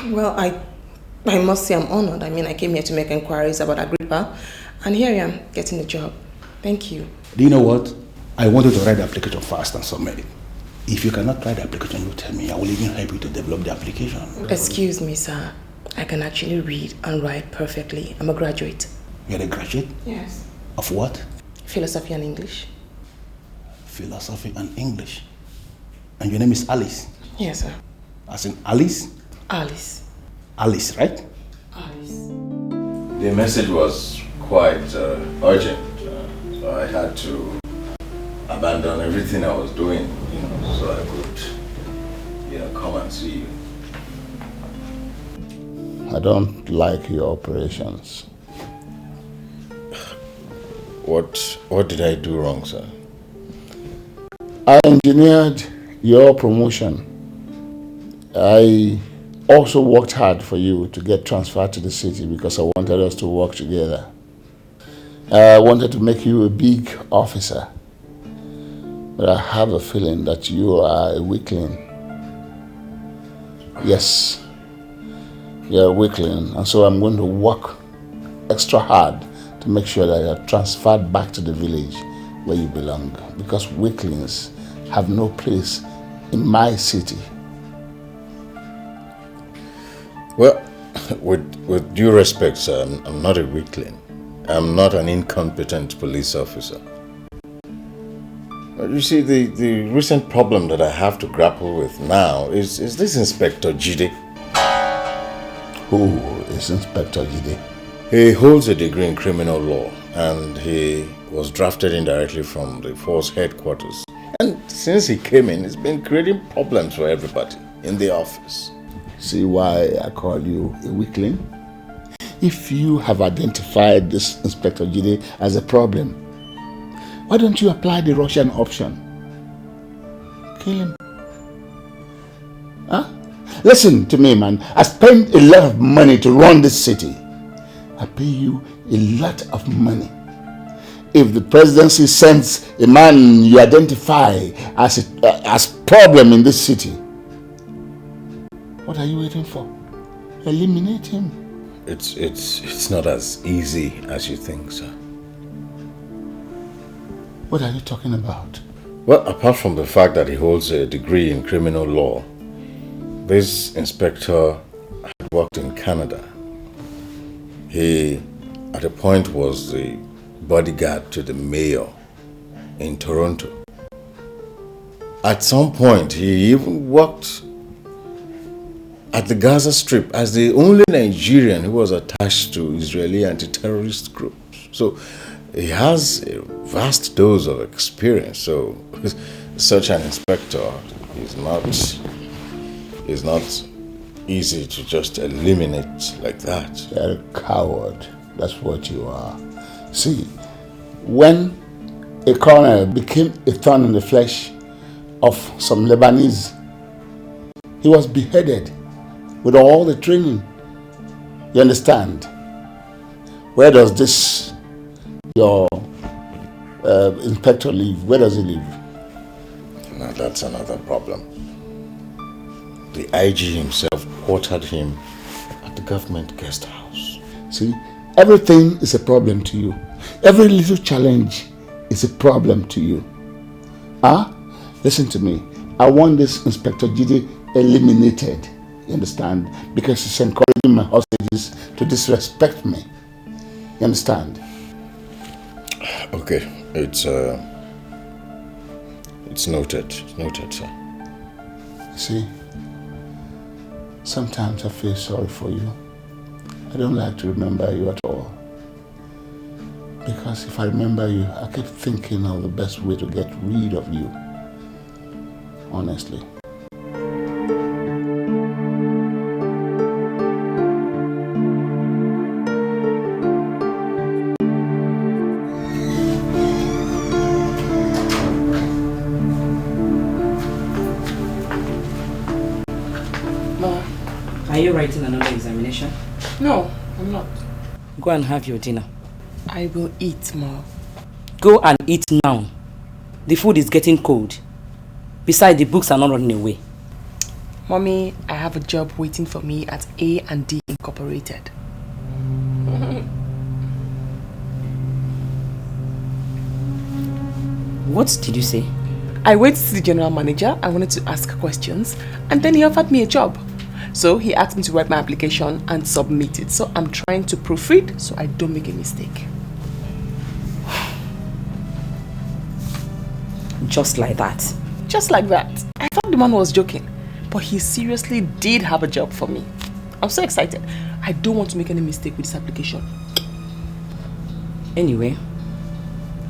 F: Well, I must say I'm honored. I mean, I came here to make inquiries about Agrippa, and here I am getting the job. Thank you.
I: Do you know what? I wanted to write the application fast and submit it. If you cannot write the application, you tell me. I will even help you to develop the application.
F: Excuse me, sir. I can actually read and write perfectly. I'm a graduate.
I: You're a graduate?
F: Yes.
I: Of what?
F: Philosophy and English.
I: Philosophy and English. And your name is Alice?
F: Yes, sir.
I: As in Alice?
F: Alice.
I: Alice, right?
F: Alice.
Q: The message was quite urgent, so I had to abandon everything I was doing, so I could, come and see you.
C: I don't like your operations.
Q: What did I do wrong, sir?
C: I engineered your promotion. I also worked hard for you to get transferred to the city because I wanted us to work together. I wanted to make you a big officer. But I have a feeling that you are a weakling. Yes, you're a weakling, and so I'm going to work extra hard to make sure that you're transferred back to the village where you belong, because weaklings have no place in my city.
Q: Well, with due respect, sir, I'm not a weakling. I'm not an incompetent police officer. You see, the recent problem that I have to grapple with now is this Inspector Jide.
C: Who is Inspector Jide?
Q: He holds a degree in criminal law, and he was drafted indirectly from the force headquarters. And since he came in, he's been creating problems for everybody in the office.
C: See why I call you a weakling? If you have identified this Inspector Jide as a problem, why don't you apply the Russian option? Kill him. Huh? Listen to me, man. I spent a lot of money to run this city. I pay you a lot of money. If the presidency sends a man you identify as problem in this city, what are you waiting for? Eliminate him.
Q: It's not as easy as you think, sir.
C: What are you talking about?
Q: Well, apart from the fact that he holds a degree in criminal law, this inspector had worked in Canada. He, at a point, was the bodyguard to the mayor in Toronto. At some point, he even worked at the Gaza Strip as the only Nigerian who was attached to Israeli anti-terrorist groups. So he has a vast dose of experience. So such an inspector is not easy to just eliminate like that.
C: You're a coward. That's what you are. See, when a colonel became a thorn in the flesh of some Lebanese, he was beheaded with all the training. You understand? Where does this, your inspector live? Where does he live?
Q: Now that's another problem. The IG himself quartered him at the government guest house.
C: See, everything is a problem to you. Every little challenge is a problem to you. Listen to me. I want this Inspector Jide eliminated. You understand? Because he's encouraging my hostages to disrespect me. You understand?
Q: Okay, it's noted. It's noted, sir.
C: See, sometimes I feel sorry for you. I don't like to remember you at all. Because if I remember you, I keep thinking of the best way to get rid of you. Honestly.
E: Are you writing another examination?
F: No, I'm not.
E: Go and have your dinner.
F: I will eat, Ma.
E: Go and eat now. The food is getting cold. Besides, the books are not running away.
F: Mommy, I have a job waiting for me at A&D Incorporated.
E: What did you say?
F: I went to see the general manager. I wanted to ask questions, and then he offered me a job. So he asked me to write my application and submit it. So I'm trying to proofread so I don't make a mistake.
E: Just like that?
F: Just like that. I thought the man was joking, but he seriously did have a job for me. I'm so excited. I don't want to make any mistake with this application.
E: Anyway,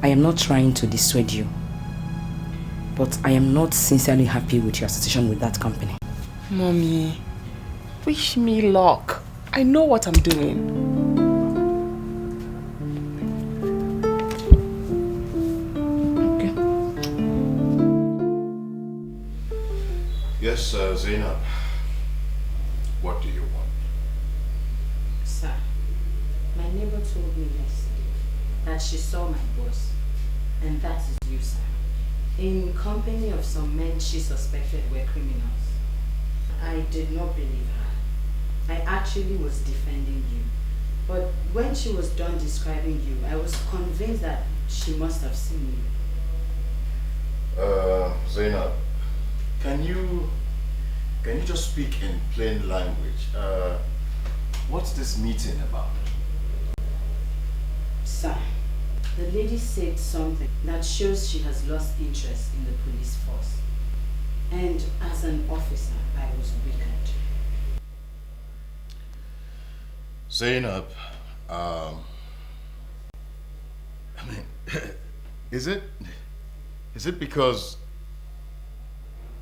E: I am not trying to dissuade you, but I am not sincerely happy with your association with that company.
F: Mommy, wish me luck. I know what I'm doing.
Q: Okay. Yes, Zainab. What do you want?
E: Sir, my neighbor told me yesterday that she saw my boss, and that is you, sir, in company of some men she suspected were criminals. I did not believe her. I actually was defending you. But when she was done describing you, I was convinced that she must have seen you.
Q: Zainab, can you just speak in plain language? What's this meeting about?
E: Sir, the lady said something that shows she has lost interest in the police force. And as an officer, I was weakened.
Q: Zainab, I mean, is it because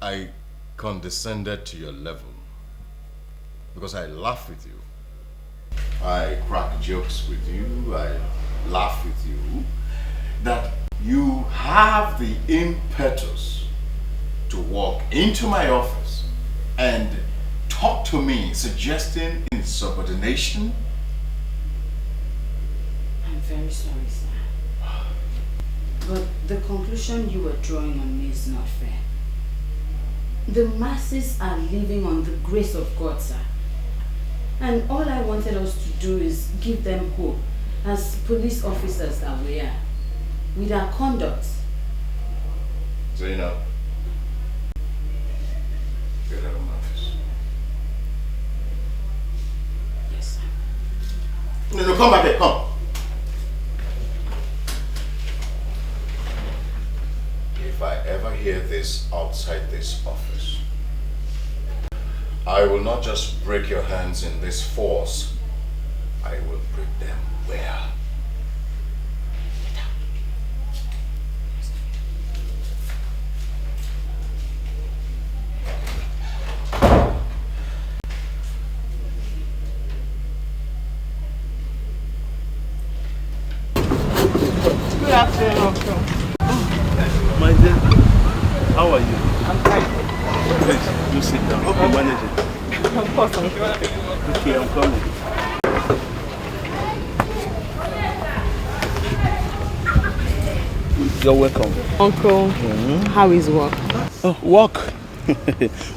Q: I condescended to your level? Because I laugh with you, I crack jokes with you, I laugh with you, that you have the impetus to walk into my office and talk to me suggesting insubordination?
E: I'm very sorry, sir. But the conclusion you were drawing on me is not fair. The masses are living on the grace of God, sir. And all I wanted us to do is give them hope as police officers that we are, with our conduct.
Q: Zainab, get out of my office.
E: Yes, sir.
Q: No, come back here, come. If I ever hear this outside this office, I will not just break your hands in this force, I will break them where?
F: Good afternoon, Uncle.
G: My dear, how are you?
F: I'm fine.
G: Please, do sit down. Hope you manage it.
F: Of course, Uncle.
G: Okay, I'm coming. You're welcome.
F: Uncle, how is work?
G: Oh, work.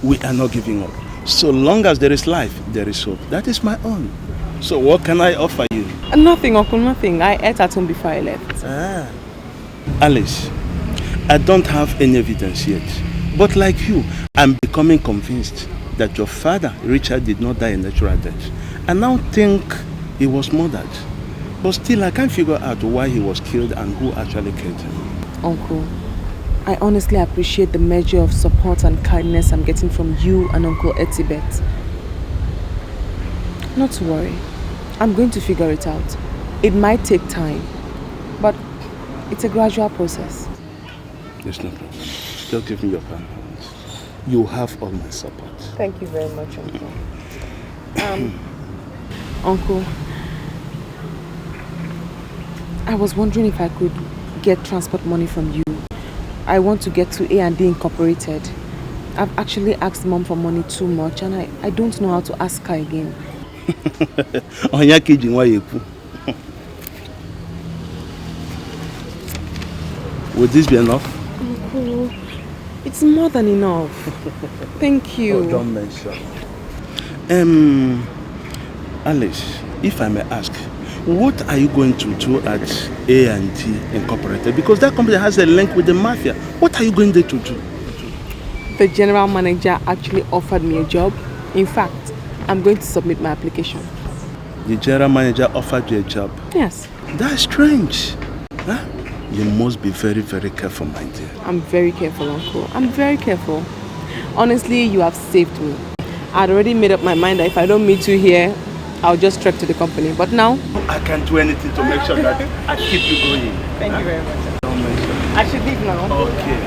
G: We are not giving up. So long as there is life, there is hope. That is my own. So what can I offer you?
F: Nothing, Uncle, nothing. I ate at home before I left.
G: Alice, I don't have any evidence yet. But like you, I'm becoming convinced that your father, Richard, did not die a natural death. I now think he was murdered. But still, I can't figure out why he was killed and who actually killed him.
F: Uncle, I honestly appreciate the measure of support and kindness I'm getting from you and Uncle Etibet. Not to worry. I'm going to figure it out. It might take time, but it's a gradual process.
G: There's no problem. Just give me your palm. You have all my support.
F: Thank you very much, Uncle. Uncle, I was wondering if I could get transport money from you. I want to get to A&D Incorporated. I've actually asked Mom for money too much and I don't know how to ask her again.
G: Would this be enough?
F: Uncle, it's more than enough. Thank you.
G: Oh, don't mention. Alice, if I may ask, what are you going to do at A&D Incorporated? Because that company has a link with the Mafia. What are you going there to do?
F: The general manager actually offered me a job. In fact, I'm going to submit my application.
G: The general manager offered you a job?
F: Yes.
G: That's strange. Huh? You must be very, very careful, my dear.
F: I'm very careful, Uncle. I'm very careful. Honestly, you have saved me. I'd already made up my mind that if I don't meet you here, I'll just trek to the company. But now...
G: I can't do anything to make sure that I keep you going.
F: Thank you very much.
G: Don't mention.
F: I should leave now.
G: Okay.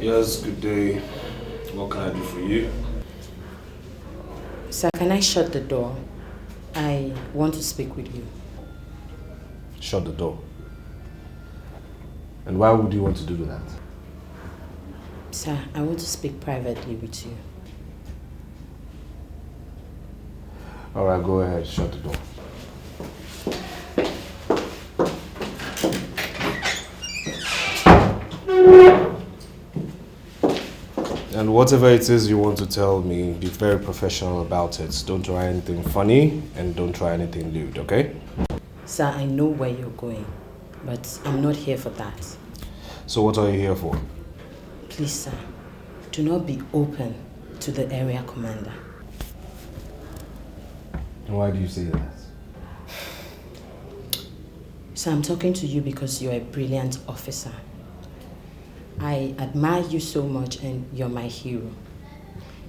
P: Yes, good day. What can I do for you?
E: Sir, can I shut the door? I want to speak with you.
P: Shut the door. And why would you want to do that?
E: Sir, I want to speak privately with you.
P: Alright, go ahead, shut the door. And whatever it is you want to tell me, be very professional about it. Don't try anything funny and don't try anything lewd, okay?
E: Sir, I know where you're going, but I'm not here for that.
P: So what are you here for?
E: Please, sir, do not be open to the area commander.
P: And why do you say that?
E: Sir, I'm talking to you because you're a brilliant officer. I admire you so much and you're my hero.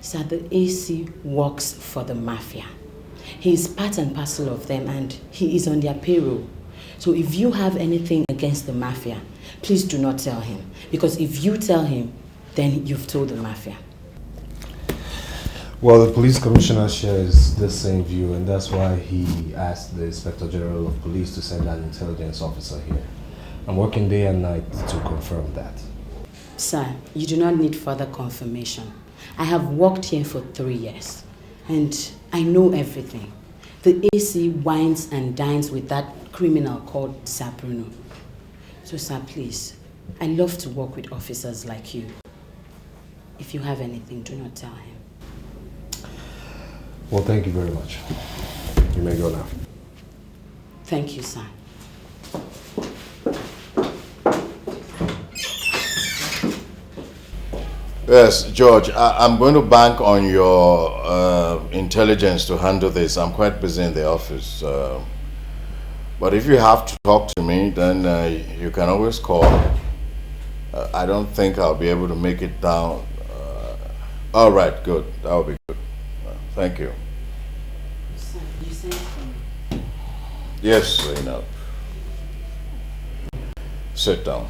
E: Sir, the AC works for the Mafia. He is part and parcel of them and he is on their payroll. So if you have anything against the Mafia, please do not tell him. Because if you tell him, then you've told the Mafia.
P: Well, the police commissioner shares the same view, and that's why he asked the Inspector General of Police to send an intelligence officer here. I'm working day and night to confirm that.
E: Sir, you do not need further confirmation. I have worked here for 3 years, and I know everything. The AC wines and dines with that criminal called Sir Bruno. So, sir, please, I love to work with officers like you. If you have anything, do not tell him.
P: Well, thank you very much. You may go now.
E: Thank you, sir.
Q: Yes, George, I'm going to bank on your intelligence to handle this. I'm quite busy in the office. But if you have to talk to me, then you can always call. I don't think I'll be able to make it down. All right, good. That will be good. Thank you.
E: Sir, you sent for me?
Q: Yes, Zainab. Sit down.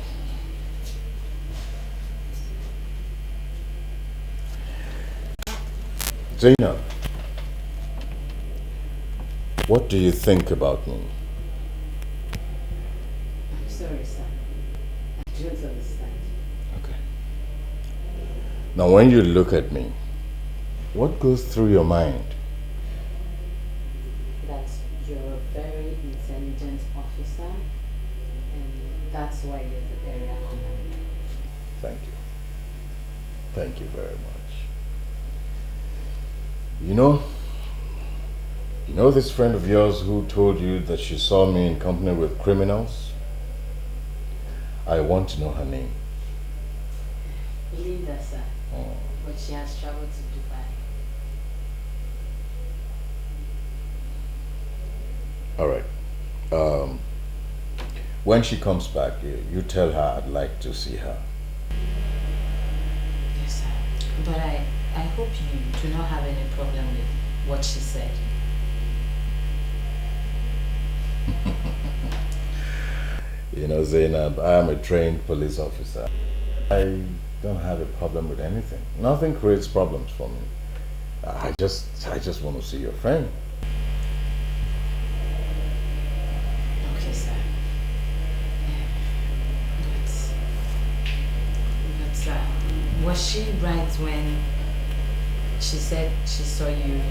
Q: Zainab, what do you think about me?
E: I'm sorry, sir. I don't understand.
Q: Okay. Now, when you look at me, what goes through your mind?
E: That you're a very intelligent officer, and that's why you're the area commander.
Q: Thank you. Thank you very much. You know this friend of yours who told you that she saw me in company with criminals? I want to know her name.
E: Linda, sir.
Q: Oh.
E: But she has traveled to Dubai.
Q: All right. When she comes back, you tell her I'd like to see her.
E: Yes, sir. But I hope you do not have any problem with what she said.
Q: You know, Zainab, I am a trained police officer. I don't have a problem with anything. Nothing creates problems for me. I just want to see your friend.
E: Okay, sir. But was she right when she said she saw you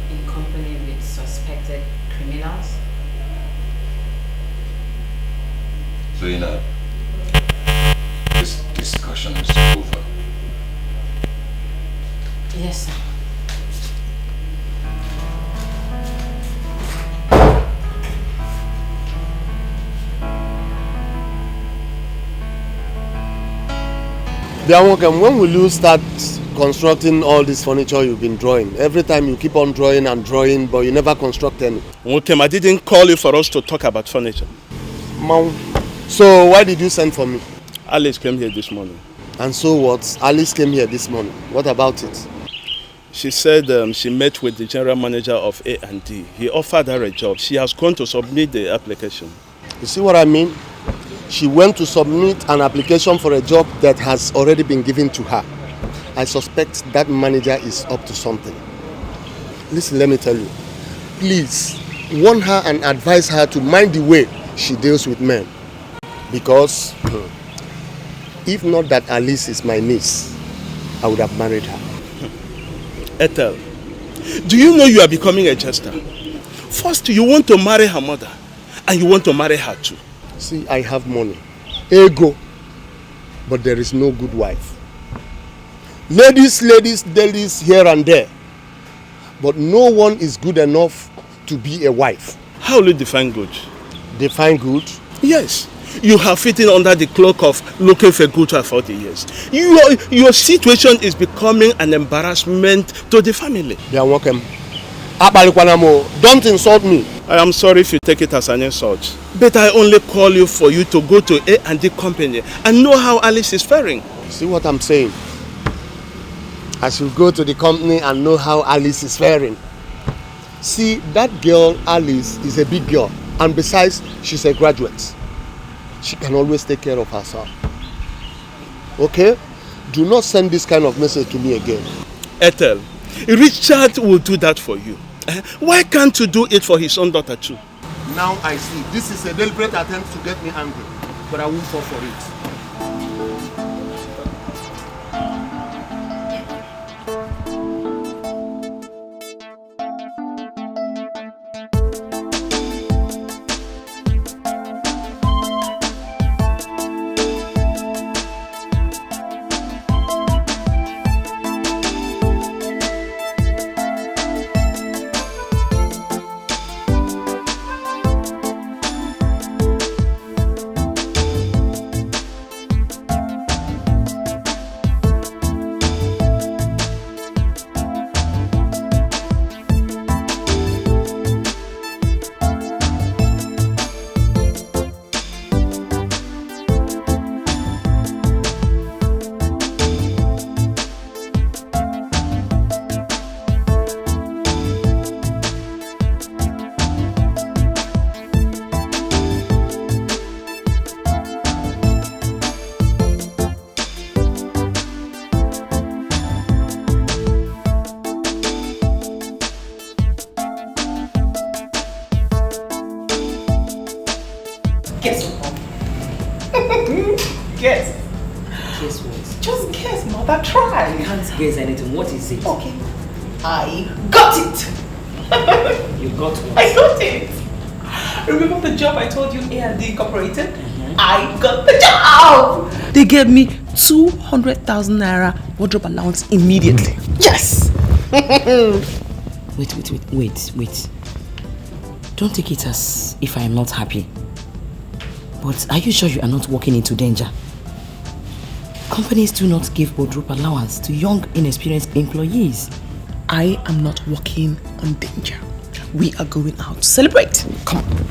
E: in company with suspected criminals?
Q: Zainab, this discussion is over.
E: Yes, sir.
L: When will you start constructing all this furniture you've been drawing? Every time you keep on drawing and drawing, but you never construct any.
G: Okay, I didn't call you for us to talk about furniture.
L: Mom, so why did you send for me?
G: Alice came here this morning.
L: And so what? Alice came here this morning. What about it?
G: She said she met with the general manager of A&D. He offered her a job. She has gone to submit the application.
L: You see what I mean? She went to submit an application for a job that has already been given to her. I suspect that manager is up to something. Listen, let me tell you. Please, warn her and advise her to mind the way she deals with men. Because if not that Alice is my niece, I would have married her.
G: Ethel, do you know you are becoming a jester? First, you want to marry her mother, and you want to marry her too.
L: See, I have money, ego, but there is no good wife. Ladies, here and there, but no one is good enough to be a wife.
G: How will you define good?
L: Define good?
G: Yes. You have fitting under the cloak of looking for good for 40 years. Your situation is becoming an embarrassment to the family.
L: They are welcome. Don't insult me.
G: I am sorry if you take it as an insult. But I only call you for you to go to A&D company and know how Alice is faring.
L: See what I'm saying? I should go to the company and know how Alice is faring. See, that girl, Alice, is a big girl. And besides, she's a graduate. She can always take care of herself. Okay? Do not send this kind of message to me again.
G: Ethel, Richard will do that for you. Why can't you do it for his own daughter too?
L: Now I see. This is a deliberate attempt to get me angry. But I won't fall for it.
E: Guess anything. What is it?
F: Okay. I got it.
E: You got what?
F: I got it. Remember the job I told you A&D Incorporated? I got the job. They gave me 200,000 naira wardrobe allowance immediately. Yes.
E: Wait. Don't take it as if I am not happy. But are you sure you are not walking into danger? Companies do not give wardrobe allowance to young, inexperienced employees.
F: I am not walking on danger. We are going out to celebrate. Come on.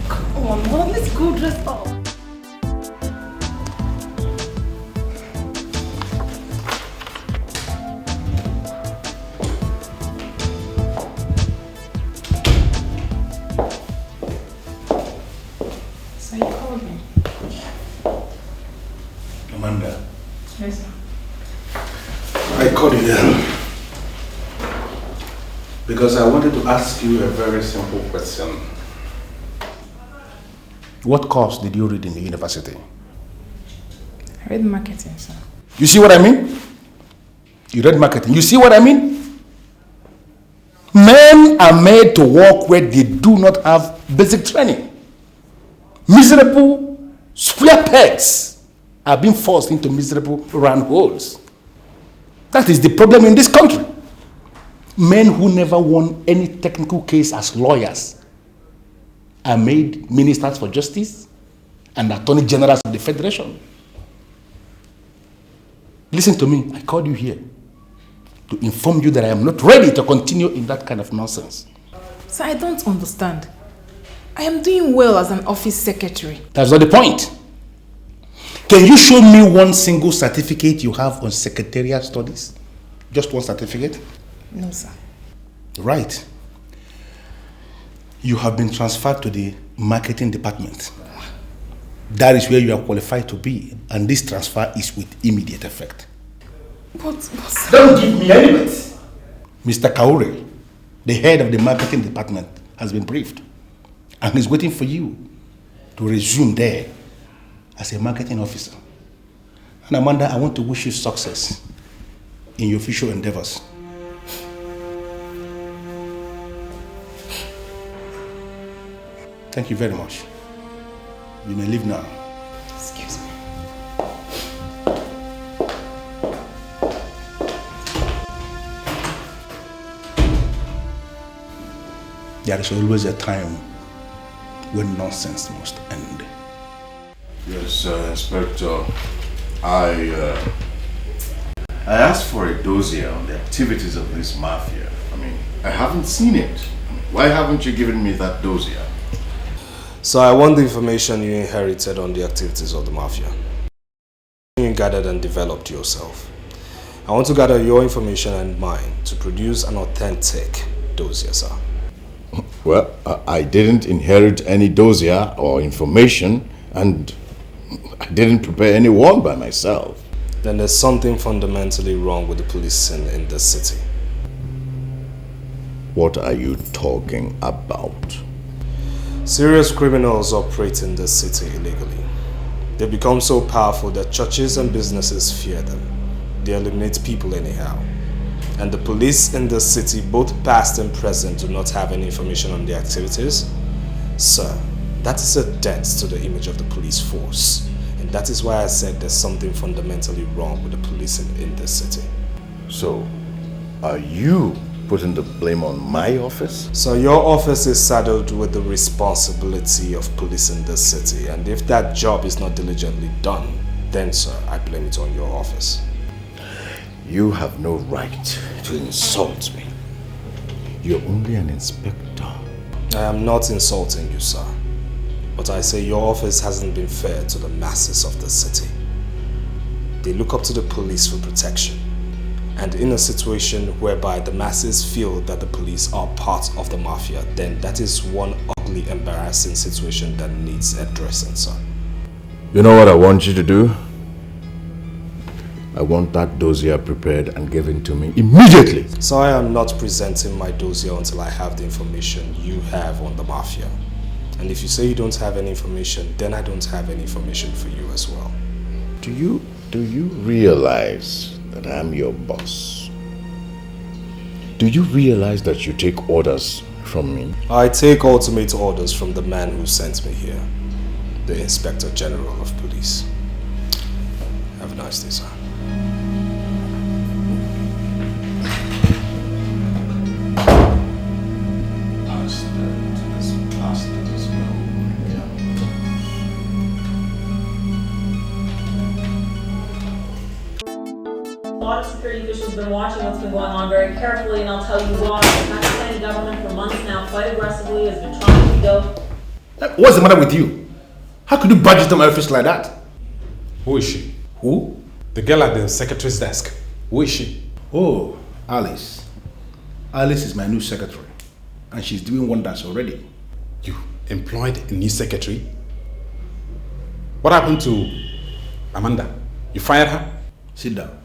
F: Come on, Mom. Let's go dress up.
H: So you called me?
I: Amanda.
H: Yes, sir.
I: I called you here because I wanted to ask you a very simple question. What course did you read in the university?
H: I read marketing, sir.
I: You see what I mean? You read marketing. You see what I mean? Men are made to work where they do not have basic training. Miserable square pegs are being forced into miserable round holes. That is the problem in this country. Men who never won any technical case as lawyers are made ministers for justice and attorney generals of the federation. Listen to me, I called you here to inform you that I am not ready to continue in that kind of nonsense.
H: Sir, I don't understand. I am doing well as an office secretary.
I: That's not the point. Can you show me one single certificate you have on secretarial studies? Just one certificate?
H: No, sir.
I: Right. You have been transferred to the marketing department. That is where you are qualified to be, and this transfer is with immediate effect.
F: But
I: don't give me any bit. Mr. Kaure, the head of the marketing department, has been briefed, and he's waiting for you to resume there as a marketing officer. And Amanda, I want to wish you success in your future endeavors. Thank you very much. You may leave now.
F: Excuse me.
I: There is always a time when nonsense must end.
Q: Yes, Inspector. I asked for a dossier on the activities of this mafia. I mean, I haven't seen it. Why haven't you given me that dossier?
P: So I want the information you inherited on the activities of the mafia. You gathered and developed yourself. I want to gather your information and mine to produce an authentic dossier, sir.
Q: Well, I didn't inherit any dossier or information, and I didn't prepare any one by myself.
P: Then there's something fundamentally wrong with the policing in this city.
Q: What are you talking about?
P: Serious criminals operate in this city illegally. They become so powerful that churches and businesses fear them. They eliminate people anyhow. And the police in this city, both past and present, do not have any information on their activities. Sir, that is a dent to the image of the police force. And that is why I said there's something fundamentally wrong with the policing in this city.
Q: So, are you putting the blame on my office?
P: So your office is saddled with the responsibility of policing this city, and if that job is not diligently done, then sir, I blame it on your office.
Q: You have no right to insult me. You're only an inspector.
P: I am not insulting you, sir. But I say your office hasn't been fair to the masses of the city. They look up to the police for protection. And in a situation whereby the masses feel that the police are part of the mafia, then that is one ugly, embarrassing situation that needs addressing, sir.
Q: You know what I want you to do? I want that dossier prepared and given to me immediately.
P: So I am not presenting my dossier until I have the information you have on the mafia. And if you say you don't have any information, then I don't have any information for you as well.
Q: Do you realize that I'm your boss? Do you realize that you take orders from me?
P: I take ultimate orders from the man who sent me here, the Inspector General of Police. Have a nice day, sir.
R: A lot of security officials have been watching what's been going on very carefully, and I'll tell you why. The Pakistani government for months now, quite aggressively, has been trying to go.
I: What's the matter with you? How could you budget on my office like that?
J: Who is she?
I: Who?
J: The girl at the secretary's desk. Who is she?
I: Oh, Alice. Alice is my new secretary, and she's doing wonders already.
J: You employed a new secretary? What happened to Amanda? You fired her?
I: Sit down.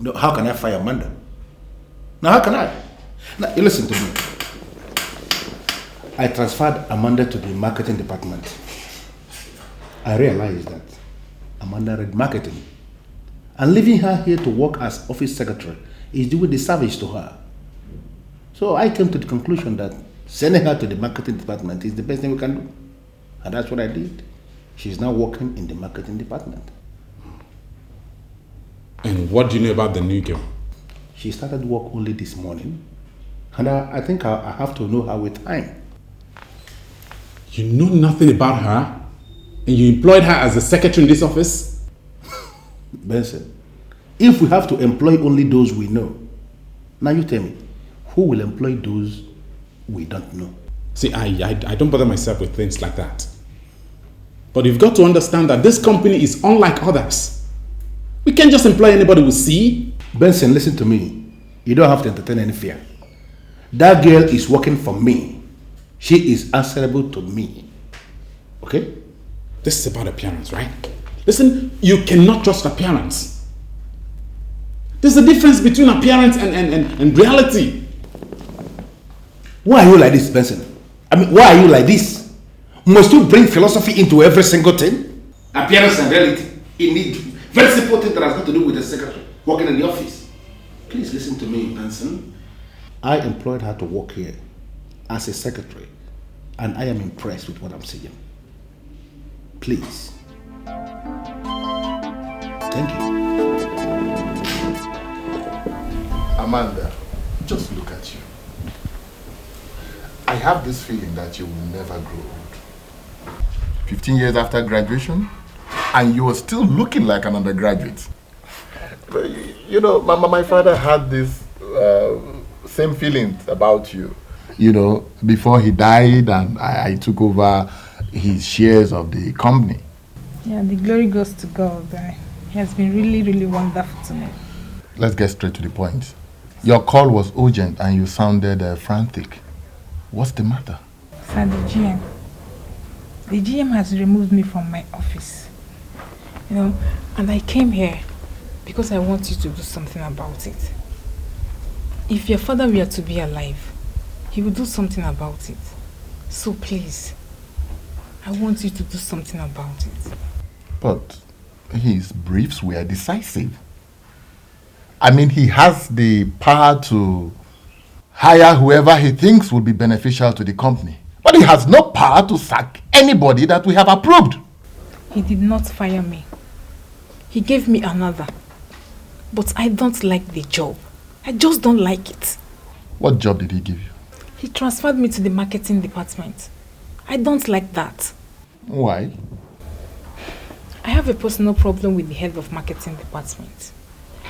I: No, how can I fire Amanda? Now, how can I? Now, you listen to me. I transferred Amanda to the marketing department. I realized that Amanda read marketing, and leaving her here to work as office secretary is doing disservice to her. So I came to the conclusion that sending her to the marketing department is the best thing we can do. And that's what I did. She's now working in the marketing department.
J: And what do you know about the new girl?
I: She started work only this morning, and I think I have to know her with time.
J: You know nothing about her? And you employed her as a secretary in this office?
I: Benson, if we have to employ only those we know, now you tell me, who will employ those we don't know?
J: See, I don't bother myself with things like that. But you've got to understand that this company is unlike others. We can't just employ anybody we see.
I: Benson, listen to me. You don't have to entertain any fear. That girl is working for me. She is answerable to me. Okay?
J: This is about appearance, right? Listen, you cannot trust appearance. There's a difference between appearance and reality.
I: Why are you like this, Benson? I mean, why are you like this? Must you bring philosophy into every single thing? Appearance and reality. Indeed. Very simple thing that has got to do with the secretary working in the office. Please listen to me, Benson. I employed her to work here as a secretary, and I am impressed with what I'm seeing. Please. Thank you.
L: Amanda, just look at you. I have this feeling that you will never grow old. 15 years after graduation, and you are still looking like an undergraduate. But, you know, my father had this same feelings about you. You know, before he died and I took over his shares of the company.
H: Yeah, the glory goes to God. He has been really, really wonderful to me.
L: Let's get straight to the point. Your call was urgent and you sounded frantic. What's the matter?
H: Sir, the GM. The GM has removed me from my office. You know, and I came here because I want you to do something about it. If your father were to be alive, he would do something about it. So please, I want you to do something about it.
L: But his briefs were decisive. I mean, he has the power to hire whoever he thinks will be beneficial to the company. But he has no power to sack anybody that we have approved.
H: He did not fire me. He gave me another. But I don't like the job. I just don't like it.
L: What job did he give you?
H: He transferred me to the marketing department. I don't like that.
L: Why?
H: I have a personal problem with the head of marketing department.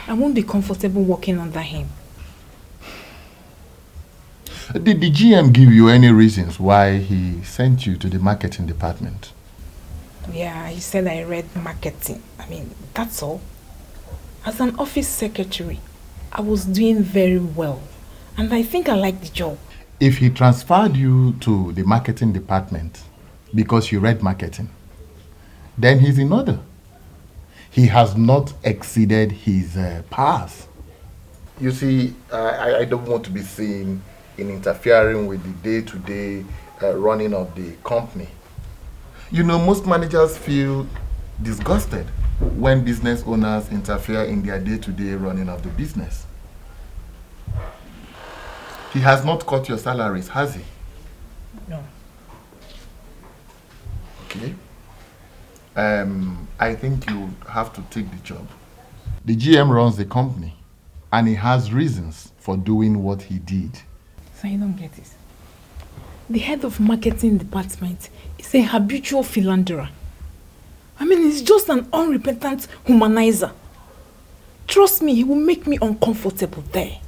H: I won't be comfortable working under him.
L: Did the GM give you any reasons why he sent you to the marketing department?
H: Yeah, he said I read marketing. I mean, that's all. As an office secretary, I was doing very well. And I think I like the job.
L: If he transferred you to the marketing department because you read marketing, then he's in order. He has not exceeded his powers. You see, I don't want to be seen in interfering with the day-to-day running of the company. You know, most managers feel disgusted when business owners interfere in their day-to-day running of the business. He has not cut your salaries, has he?
H: No.
L: Okay. I think you have to take the job. The GM runs the company, and he has reasons for doing what he did.
H: So you don't get it. The head of marketing department is a habitual philanderer. I mean, he's just an unrepentant humanizer. Trust me, he will make me uncomfortable there.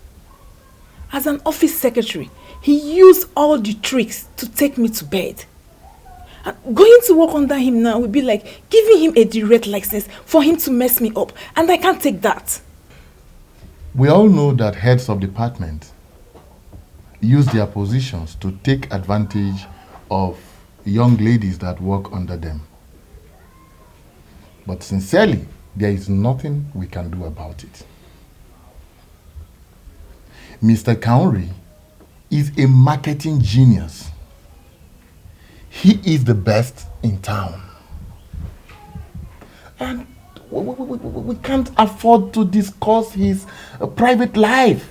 H: As an office secretary, he used all the tricks to take me to bed. And going to work under him now would be like giving him a direct license for him to mess me up, and I can't take that.
L: We all know that heads of department use their positions to take advantage of young ladies that work under them. But sincerely, there is nothing we can do about it. Mr. Kauri is a marketing genius. He is the best in town. And we can't afford to discuss his private life.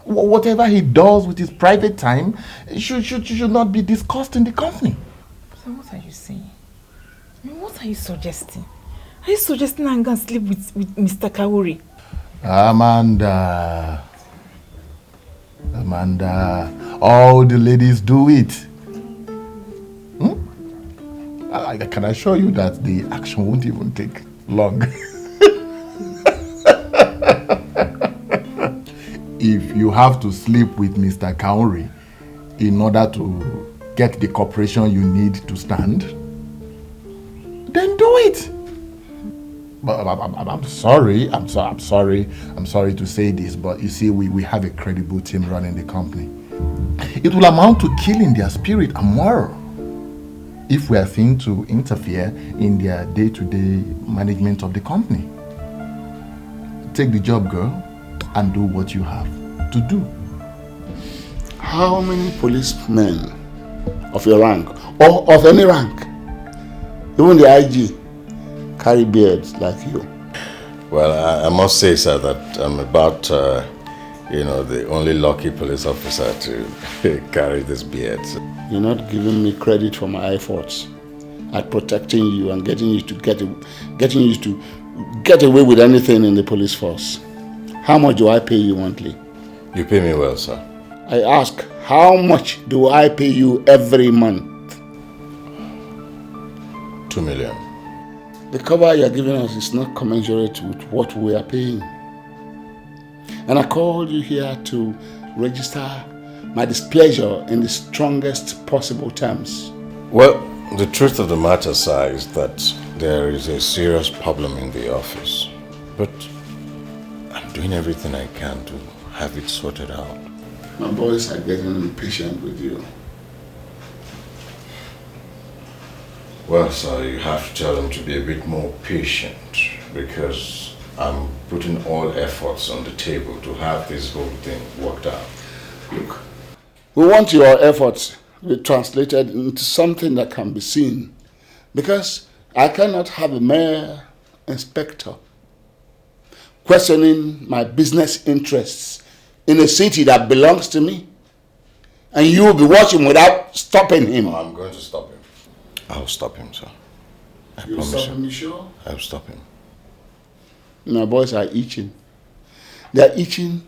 L: Whatever he does with his private time should not be discussed in the company.
H: So what are you saying? I mean, what are you suggesting? Are you suggesting I'm going to sleep with Mr. Kauri?
L: Amanda, all the ladies do it. I can assure you that the action won't even take long. If you have to sleep with Mr. Kauri in order to get the cooperation you need to stand, then do it. But I'm sorry to say this, but you see, we have a credible team running the company. It will amount to killing their spirit and moral
Q: if we are seen to interfere in their day-to-day management of the company. Take the job, girl, and do what you have to do.
C: How many policemen of your rank, or of any rank, even the IG, carry beards like you?
Q: Well, I must say, sir, that I'm about, the only lucky police officer to carry this beard.
C: You're not giving me credit for my efforts at protecting you and getting you to get away with anything in the police force. How much do I pay you monthly?
Q: You pay me well, sir.
C: I ask, how much do I pay you every month?
Q: 2 million.
C: The cover you're giving us is not commensurate with what we are paying. And I called you here to register my displeasure in the strongest possible terms.
Q: Well, the truth of the matter, sir, is that there is a serious problem in the office. But I'm doing everything I can to have it sorted out.
C: My boys are getting impatient with you.
Q: Well, sir, you have to tell them to be a bit more patient, because I'm putting all efforts on the table to have this whole thing worked out.
C: Look, we want your efforts to be translated into something that can be seen, because I cannot have a mere inspector questioning my business interests in a city that belongs to me, and you will be watching without stopping him.
Q: No, I'm going to stop him. I'll stop him, sir. I
C: You'll
Q: promise
C: stop him, you sure?
Q: I'll stop him.
C: My boys are itching. They're itching.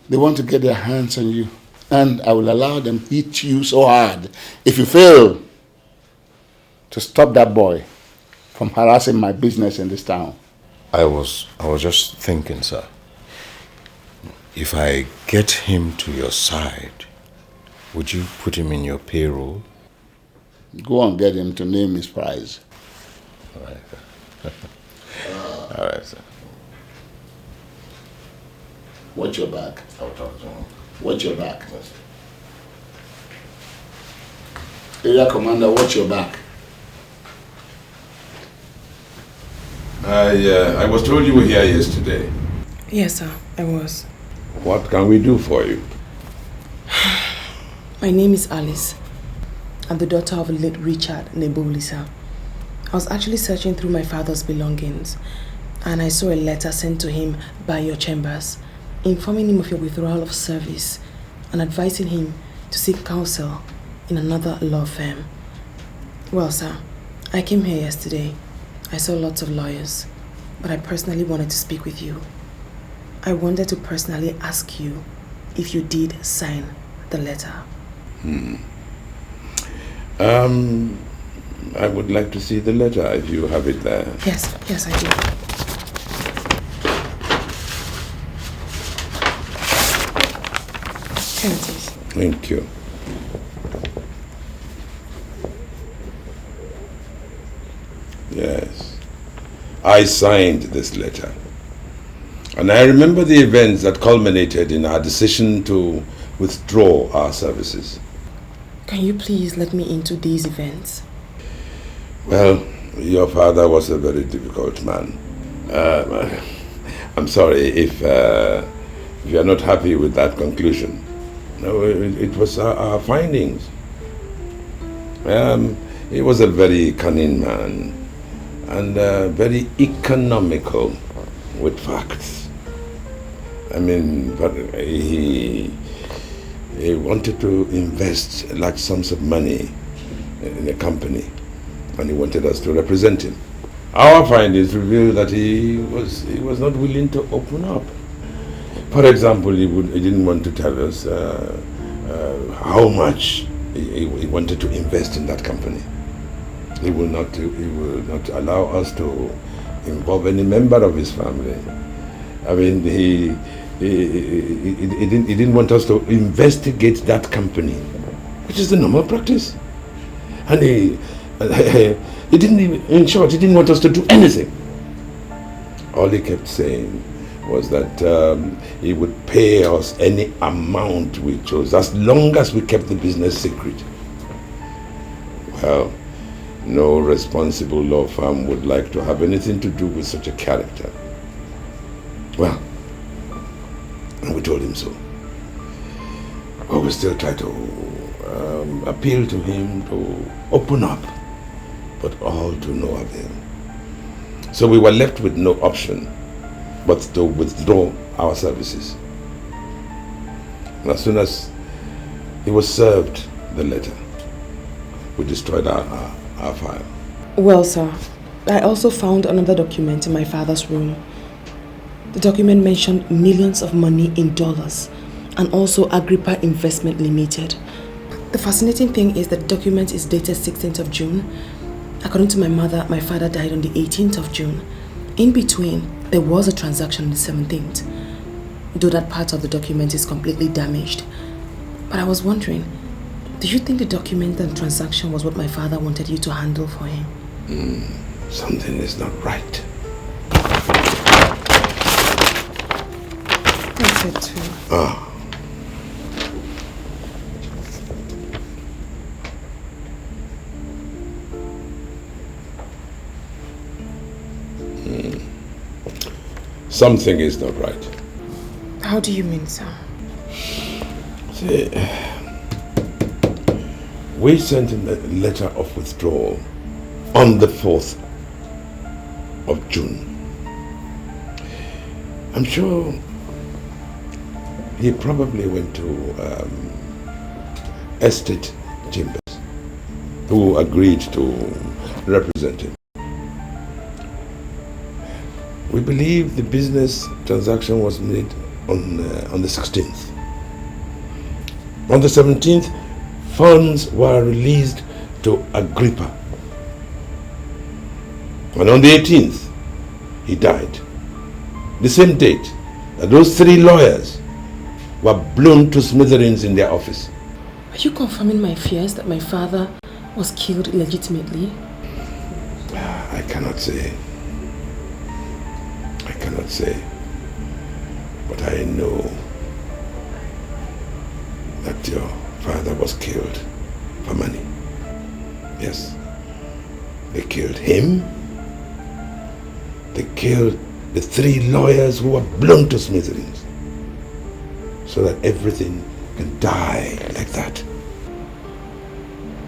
C: They want to get their hands on you. And I will allow them to hit you so hard if you fail to stop that boy from harassing my business in this town.
Q: I was just thinking, sir. If I get him to your side, would you put him in your payroll?
C: Go and get him to name his price.
Q: All right, sir. All right, sir.
C: Watch your back.
Q: I'll talk to him.
C: Watch your back. Area Commander, watch your back.
S: I was told you were here yesterday.
F: Yes, sir, I was.
S: What can we do for you?
F: My name is Alice. I'm the daughter of the late Richard Enebeli, sir. I was actually searching through my father's belongings, and I saw a letter sent to him by your chambers, informing him of your withdrawal of service and advising him to seek counsel in another law firm. Well, sir, I came here yesterday. I saw lots of lawyers, but I personally wanted to speak with you. I wanted to personally ask you if you did sign the letter.
S: I would like to see the letter if you have it there.
F: Yes, I do. Here it is.
S: Thank you. Yes. I signed this letter. And I remember the events that culminated in our decision to withdraw our services.
F: Can you please let me into these events?
S: Well, your father was a very difficult man. I'm sorry if you are not happy with that conclusion. No, it was our findings. He was a very cunning man and very economical with facts. I mean, but he wanted to invest large sums of money in a company, and he wanted us to represent him. Our findings revealed that he was not willing to open up. For example, he didn't want to tell us how much he wanted to invest in that company. He will not allow us to involve any member of his family. I mean, he didn't want us to investigate that company, which is the normal practice. And he didn't even, in short, he didn't want us to do anything. All he kept saying was that he would pay us any amount we chose, as long as we kept the business secret. Well, No responsible law firm would like to have anything to do with such a character. Well, and we told him so. But we still try to appeal to him to open up, but all to no avail. So we were left with no option but to withdraw our services. And as soon as he was served the letter, we destroyed our file.
F: Well, sir, I also found another document in my father's room. The document mentioned millions of money in dollars and also Agrippa Investment Limited. The fascinating thing is that the document is dated 16th of June. According to my mother, my father died on the 18th of June. In between, there was a transaction on the 17th, though that part of the document is completely damaged. But I was wondering, do you think the document and transaction was what my father wanted you to handle for him?
S: Something is not right.
F: That's it too.
S: Ah. Something is not right.
F: How do you mean, sir?
S: See, we sent him a letter of withdrawal on the 4th of June. I'm sure he probably went to estate chambers who agreed to represent him. We believe the business transaction was made on the 16th. On the 17th, funds were released to Agrippa. And on the 18th, he died. The same date that those 3 lawyers were blown to smithereens in their office.
F: Are you confirming my fears that my father was killed illegitimately?
S: I cannot say. But I know that your father was killed for money. Yes. They killed him. They killed the 3 lawyers who were blown to smithereens, so that everything can die like that.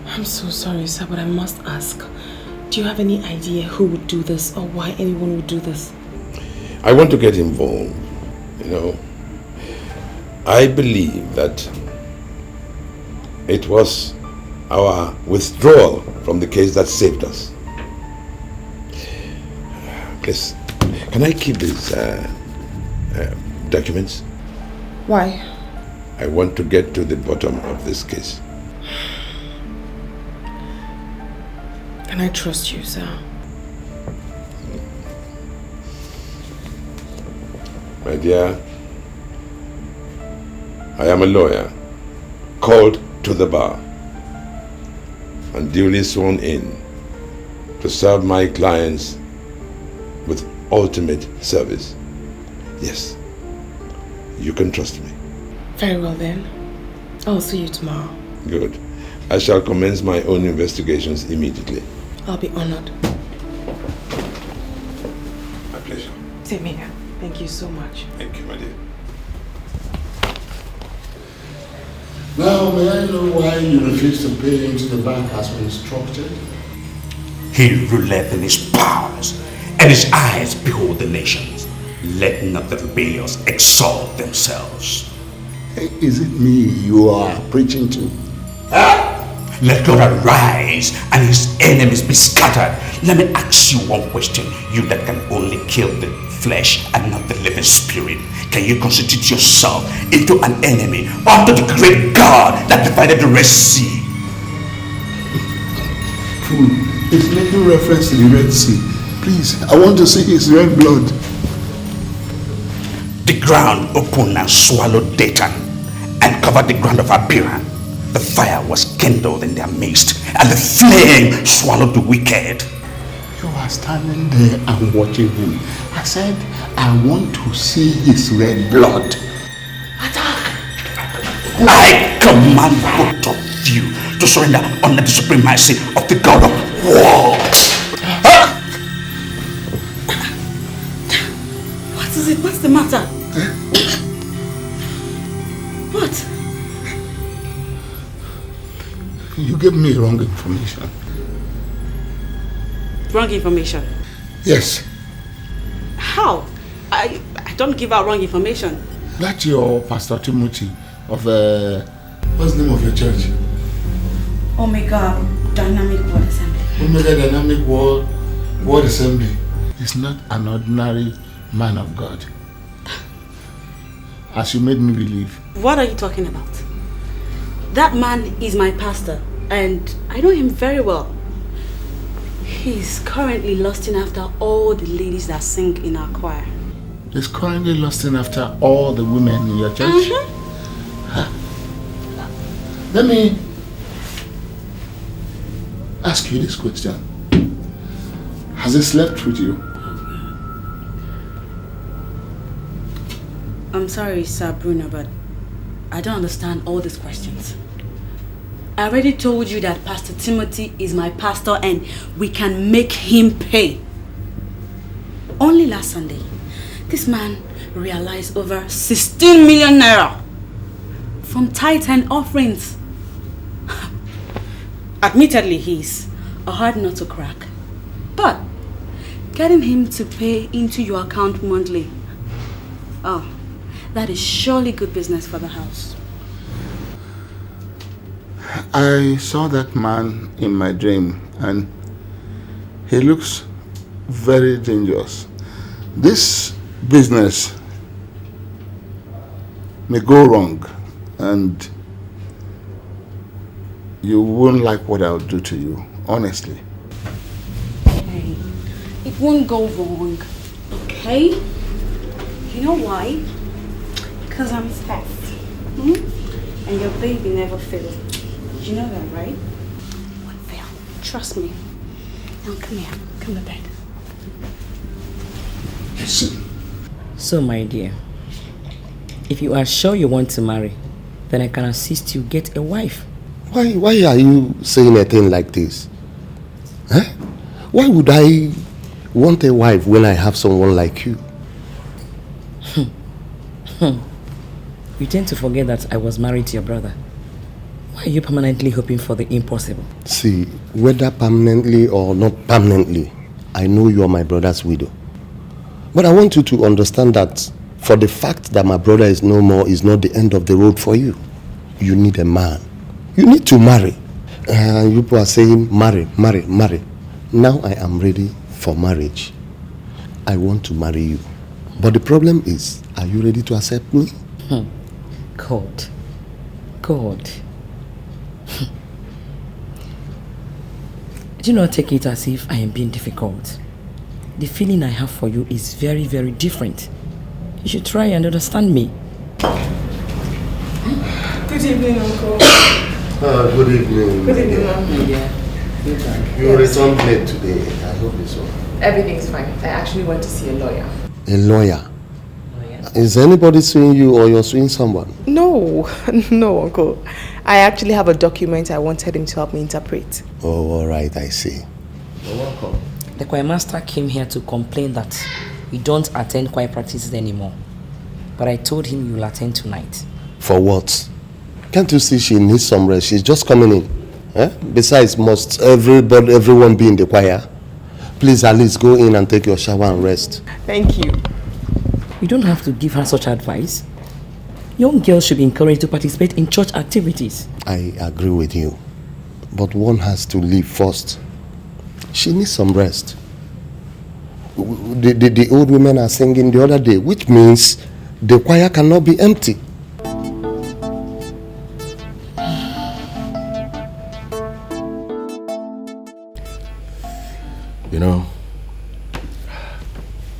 F: I'm so sorry, sir, but I must ask. Do you have any idea who would do this or why anyone would do this?
S: I want to get involved, you know. I believe that it was our withdrawal from the case that saved us. Please, can I keep these documents?
F: Why?
S: I want to get to the bottom of this case.
F: Can I trust you, sir?
S: My dear, I am a lawyer called to the bar and duly sworn in to serve my clients with ultimate service. Yes, you can trust me.
F: Very well then. I'll see you tomorrow.
S: Good. I shall commence my own investigations immediately.
F: I'll be honored.
S: My pleasure.
F: Same here. Thank you so much.
S: Thank you, my dear.
L: Now, may I know why you refused to pay him to the bank as instructed?
K: He ruleth in his powers, and his eyes behold the nations. Let not the rebellious exalt themselves.
L: Hey, is it me you are preaching to?
K: Let God arise and his enemies be scattered. Let me ask you one question, you that can only kill the flesh and not the living spirit. Can you constitute yourself into an enemy unto the great God that divided the Red Sea?
L: It's making reference to the Red Sea. Please, I want to see his red blood.
K: The ground opened and swallowed Dathan and covered the ground of Abiram. The fire was kindled in their midst, and the flame swallowed the wicked.
L: You are standing there and watching him. I said, I want to see his red blood.
K: I command both of you to surrender under the supremacy of the God of
F: What is it? What's the matter? What?
C: You gave me wrong information.
F: Wrong information?
C: Yes.
F: How? I don't give out wrong information.
C: That's your Pastor Timothy of what's the name of your church?
F: Omega Dynamic Word Assembly.
C: Omega Dynamic Word Assembly. He's not an ordinary man of God, as you made me believe.
F: What are you talking about? That man is my pastor, and I know him very well. He's currently lusting after all the ladies that sing in our choir.
C: He's currently lusting after all the women in your church? Let me ask you this question. Has he slept with you?
F: I'm sorry, Sir Bruno, but I don't understand all these questions. I already told you that Pastor Timothy is my pastor and we can make him pay. Only last Sunday, this man realized over 16 million naira from tithe and offerings. Admittedly, he's a hard nut to crack, but getting him to pay into your account monthly, oh, that is surely good business for the house.
C: I saw that man in my dream and he looks very dangerous. This business may go wrong and you won't like what I'll do to you, honestly.
F: Hey, it won't go wrong, okay? You know why? Because I'm fast. And your baby never fails. You know that, right? Won't fail. Trust me. Now come here. Come to bed.
C: Listen.
E: So, my dear, if you are sure you want to marry, then I can assist you get a wife.
L: Why are you saying a thing like this? Huh? Why would I want a wife when I have someone like you?
E: You tend to forget that I was married to your brother. Why are you permanently hoping for the impossible?
L: See, whether permanently or not permanently, I know you are my brother's widow. But I want you to understand that for the fact that my brother is no more is not the end of the road for you. You need a man. You need to marry. You people are saying marry, marry, marry. Now I am ready for marriage. I want to marry you. But the problem is, are you ready to accept me?
E: God. Do not take it as if I am being difficult. The feeling I have for you is very, very different. You should try and understand me.
F: Good evening, Uncle.
L: Good evening.
F: Good evening, Mom.
L: Yeah. You returned late today. I hope it's all.
F: Everything's fine. I actually went to see a lawyer.
L: A lawyer? Is anybody suing you or you're suing someone?
F: No, Uncle. I actually have a document I wanted him to help me interpret.
L: Oh, all right, I see.
E: You're welcome. The choir master came here to complain that we don't attend choir practices anymore. But I told him you'll attend tonight.
L: For what? Can't you see she needs some rest? She's just coming in. Eh? Besides, must everyone be in the choir? Please at least go in and take your shower and rest.
F: Thank you.
E: You don't have to give her such advice. Young girls should be encouraged to participate in church activities.
L: I agree with you. But one has to leave first. She needs some rest. The old women are singing the other day, which means the choir cannot be empty.
Q: You know,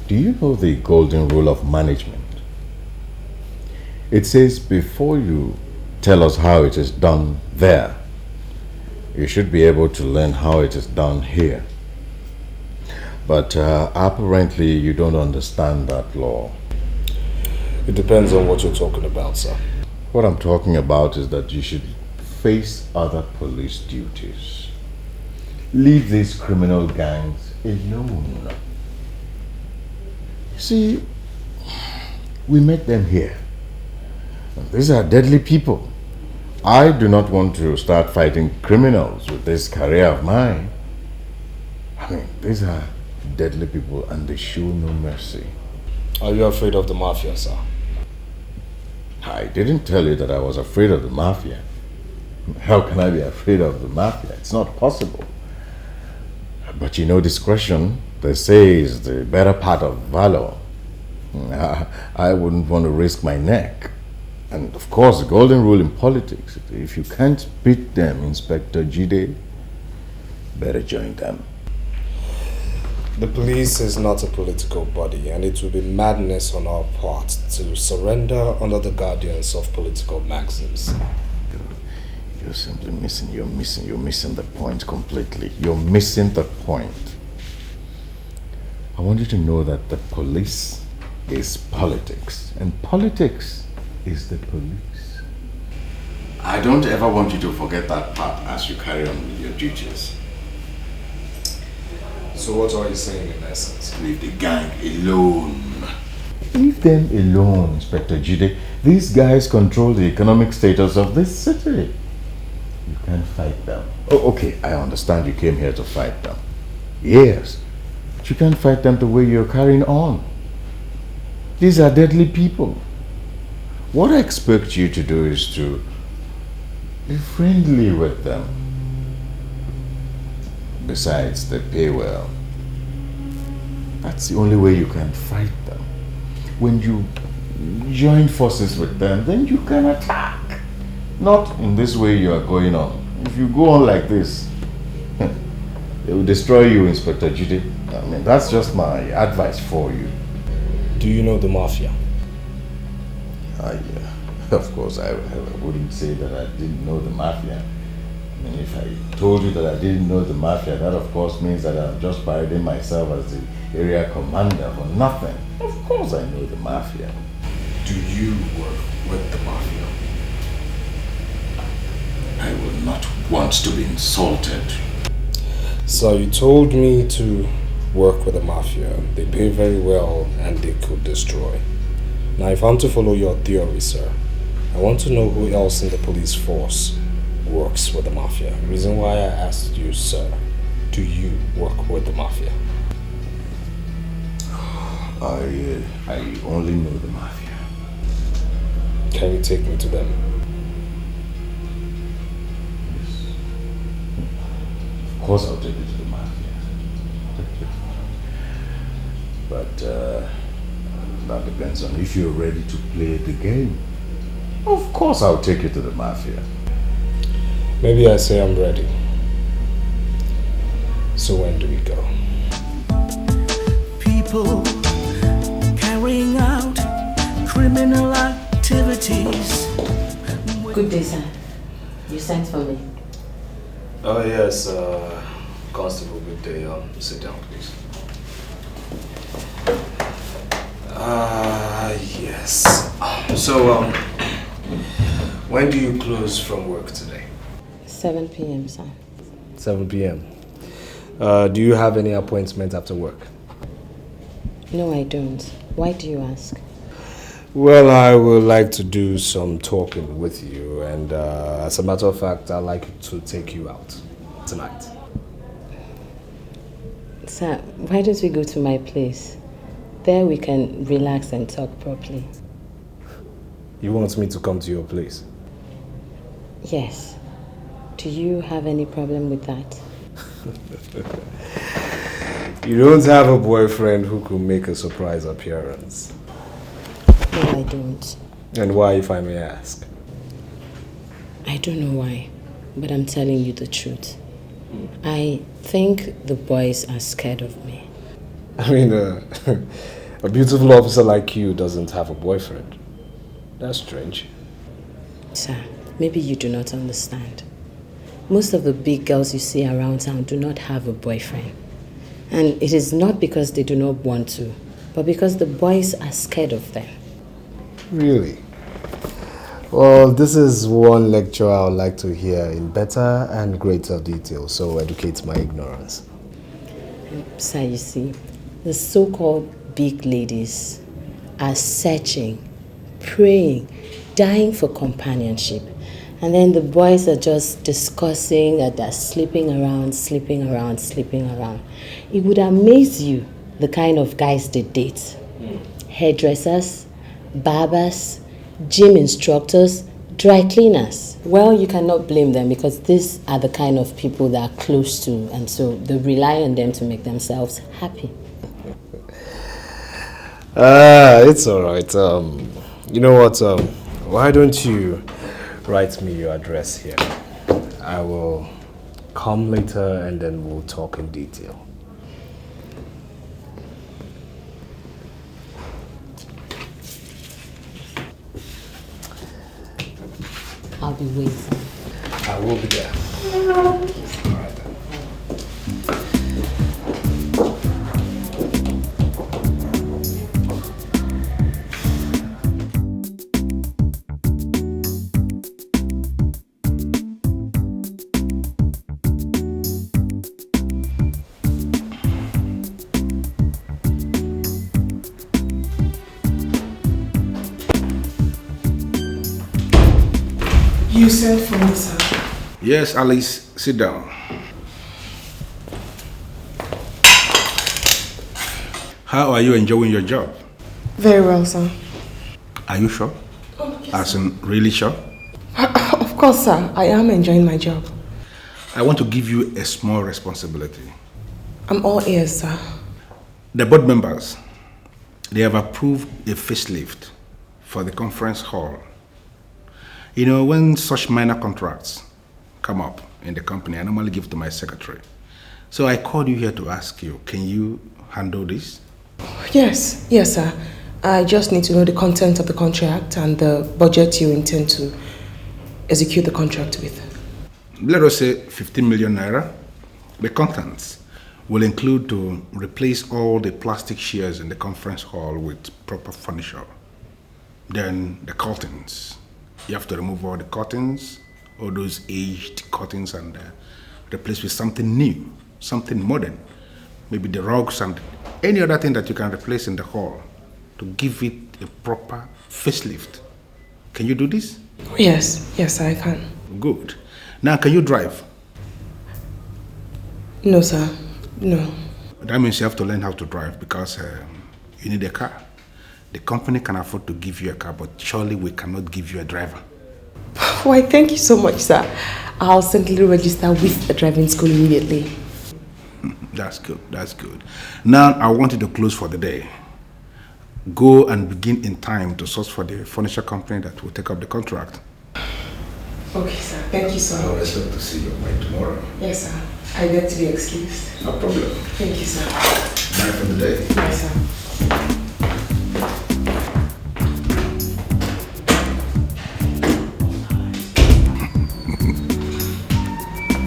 Q: do you know the golden rule of management? It says before you tell us how it is done there, you should be able to learn how it is done here. But apparently you don't understand that law.
P: It depends on what you're talking about, sir.
Q: What I'm talking about is that you should face other police duties. leave these criminal gangs alone. You see, we met them here. These are deadly people. I do not want to start fighting criminals with this career of mine. I mean, these are deadly people and they show no mercy.
P: Are you afraid of the Mafia, sir?
Q: I didn't tell you that I was afraid of the Mafia. How can I be afraid of the Mafia? It's not possible. But you know, discretion, they say, is the better part of valor. I wouldn't want to risk my neck. And of course, the golden rule in politics, if you can't beat them, Inspector Jide, better join them.
P: The police is not a political body, and it will be madness on our part to surrender under the guardians of political maxims.
Q: You're simply missing, you're missing the point completely. You're missing the point. I want you to know that the police is politics, and politics is the police. I don't ever want you to forget that part as you carry on with your duties.
P: So what are you saying in essence?
Q: Leave the gang alone. Leave them alone, Inspector Jide. These guys control the economic status of this city. You can't fight them. Oh, okay, I understand you came here to fight them. Yes, but you can't fight them the way you're carrying on. These are deadly people. What I expect you to do is to be friendly with them. Besides, they pay well. That's the only way you can fight them. When you join forces with them, then you can attack. Not in this way you are going on. If you go on like this, they will destroy you, Inspector Jide. I mean, that's just my advice for you.
P: Do you know the Mafia?
Q: Of course, I wouldn't say that I didn't know the Mafia. I mean, if I told you that I didn't know the Mafia, that of course means that I'm just parading myself as the area commander for nothing. Of course I know the Mafia.
I: Do you work with the Mafia?
Q: I will not want to be insulted.
P: So you told me to work with the Mafia. They pay very well and they could destroy. Now if I'm to follow your theory, sir, I want to know who else in the police force works with the Mafia. The reason why I asked you, sir, do you work with the Mafia?
Q: I only know the Mafia.
P: Can you take me to them?
Q: Yes. Of course I'll take you to the Mafia. But that depends on if you're ready to play the game. Of course I'll take you to the Mafia.
P: Maybe I say I'm ready. So when do we go?
D: People carrying out criminal activities.
E: Good day, sir. You sent for me.
P: Oh yes, Constable, good day. Sit down, please. Yes. So, when do you close from work today?
E: 7 p.m., sir.
P: 7 p.m. Do you have any appointment after work?
E: No, I don't. Why do you ask?
P: Well, I would like to do some talking with you, and as a matter of fact, I'd like to take you out tonight.
E: Sir, why don't we go to my place? There we can relax and talk properly.
P: You want me to come to your place?
E: Yes. Do you have any problem with that?
P: You don't have a boyfriend who could make a surprise appearance?
E: No, I don't.
P: And why, if I may ask?
E: I don't know why, but I'm telling you the truth. I think the boys are scared of me.
P: I mean, a beautiful officer like you doesn't have a boyfriend. That's strange.
E: Sir, maybe you do not understand. Most of the big girls you see around town do not have a boyfriend. And it is not because they do not want to, but because the boys are scared of them.
P: Really? Well, this is one lecture I would like to hear in better and greater detail, so educate my ignorance.
T: Sir, you see, the so-called big ladies are searching, praying, dying for companionship. And then the boys are just discussing that they're sleeping around. It would amaze you the kind of guys they date. Hairdressers, barbers, gym instructors, dry cleaners. Well, you cannot blame them because these are the kind of people they are close to, and so they rely on them to make themselves happy.
P: It's alright. You know what? Why don't you write me your address here? I will come later and then we'll talk in detail.
T: I'll be waiting.
P: I will be there. Alright then.
F: You sent for me, sir.
I: Yes, Alice, sit down. How are you enjoying your job?
F: Very well, sir.
I: Are you sure?
F: Oh, yes,
I: As in, really sure?
F: Of course, sir. I am enjoying my job.
I: I want to give you a small responsibility.
F: I'm all ears, sir.
I: The board members, they have approved a facelift for the conference hall. You know, when such minor contracts come up in the company, I normally give to my secretary. So I called you here to ask you, can you handle this?
F: Yes, sir. I just need to know the content of the contract and the budget you intend to execute the contract with.
I: Let us say 15 million naira. The contents will include to replace all the plastic chairs in the conference hall with proper furniture. Then the curtains. You have to remove all the curtains, all those aged curtains, and replace with something new, something modern. Maybe the rugs and any other thing that you can replace in the hall to give it a proper facelift. Can you do this?
F: Yes, I can.
I: Good. Now, can you drive?
F: No, sir. No.
I: That means you have to learn how to drive because you need a car. The company can afford to give you a car, but surely we cannot give you a driver.
F: Why, thank you so much, sir. I'll certainly register with the driving school immediately.
I: That's good. Now, I want you to close for the day. Go and begin in time to source for the furniture company that will take up the contract.
F: Okay, sir. Thank you so much.
I: I'll expect to see you by tomorrow.
F: Yes, sir. I beg to be excused.
I: No problem.
F: Thank you, sir.
I: Bye for the day.
F: Bye, sir.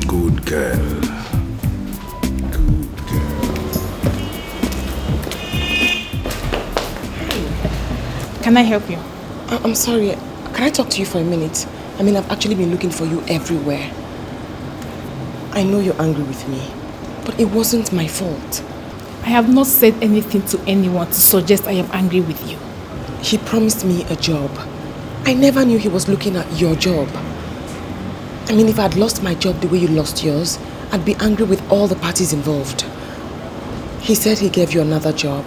I: Good girl.
H: Can I help you?
F: I'm sorry. Can I talk to you for a minute? I mean, I've actually been looking for you everywhere. I know you're angry with me, but it wasn't my fault.
H: I have not said anything to anyone to suggest I am angry with you.
F: He promised me a job. I never knew he was looking at your job. I mean, if I'd lost my job the way you lost yours, I'd be angry with all the parties involved. He said he gave you another job,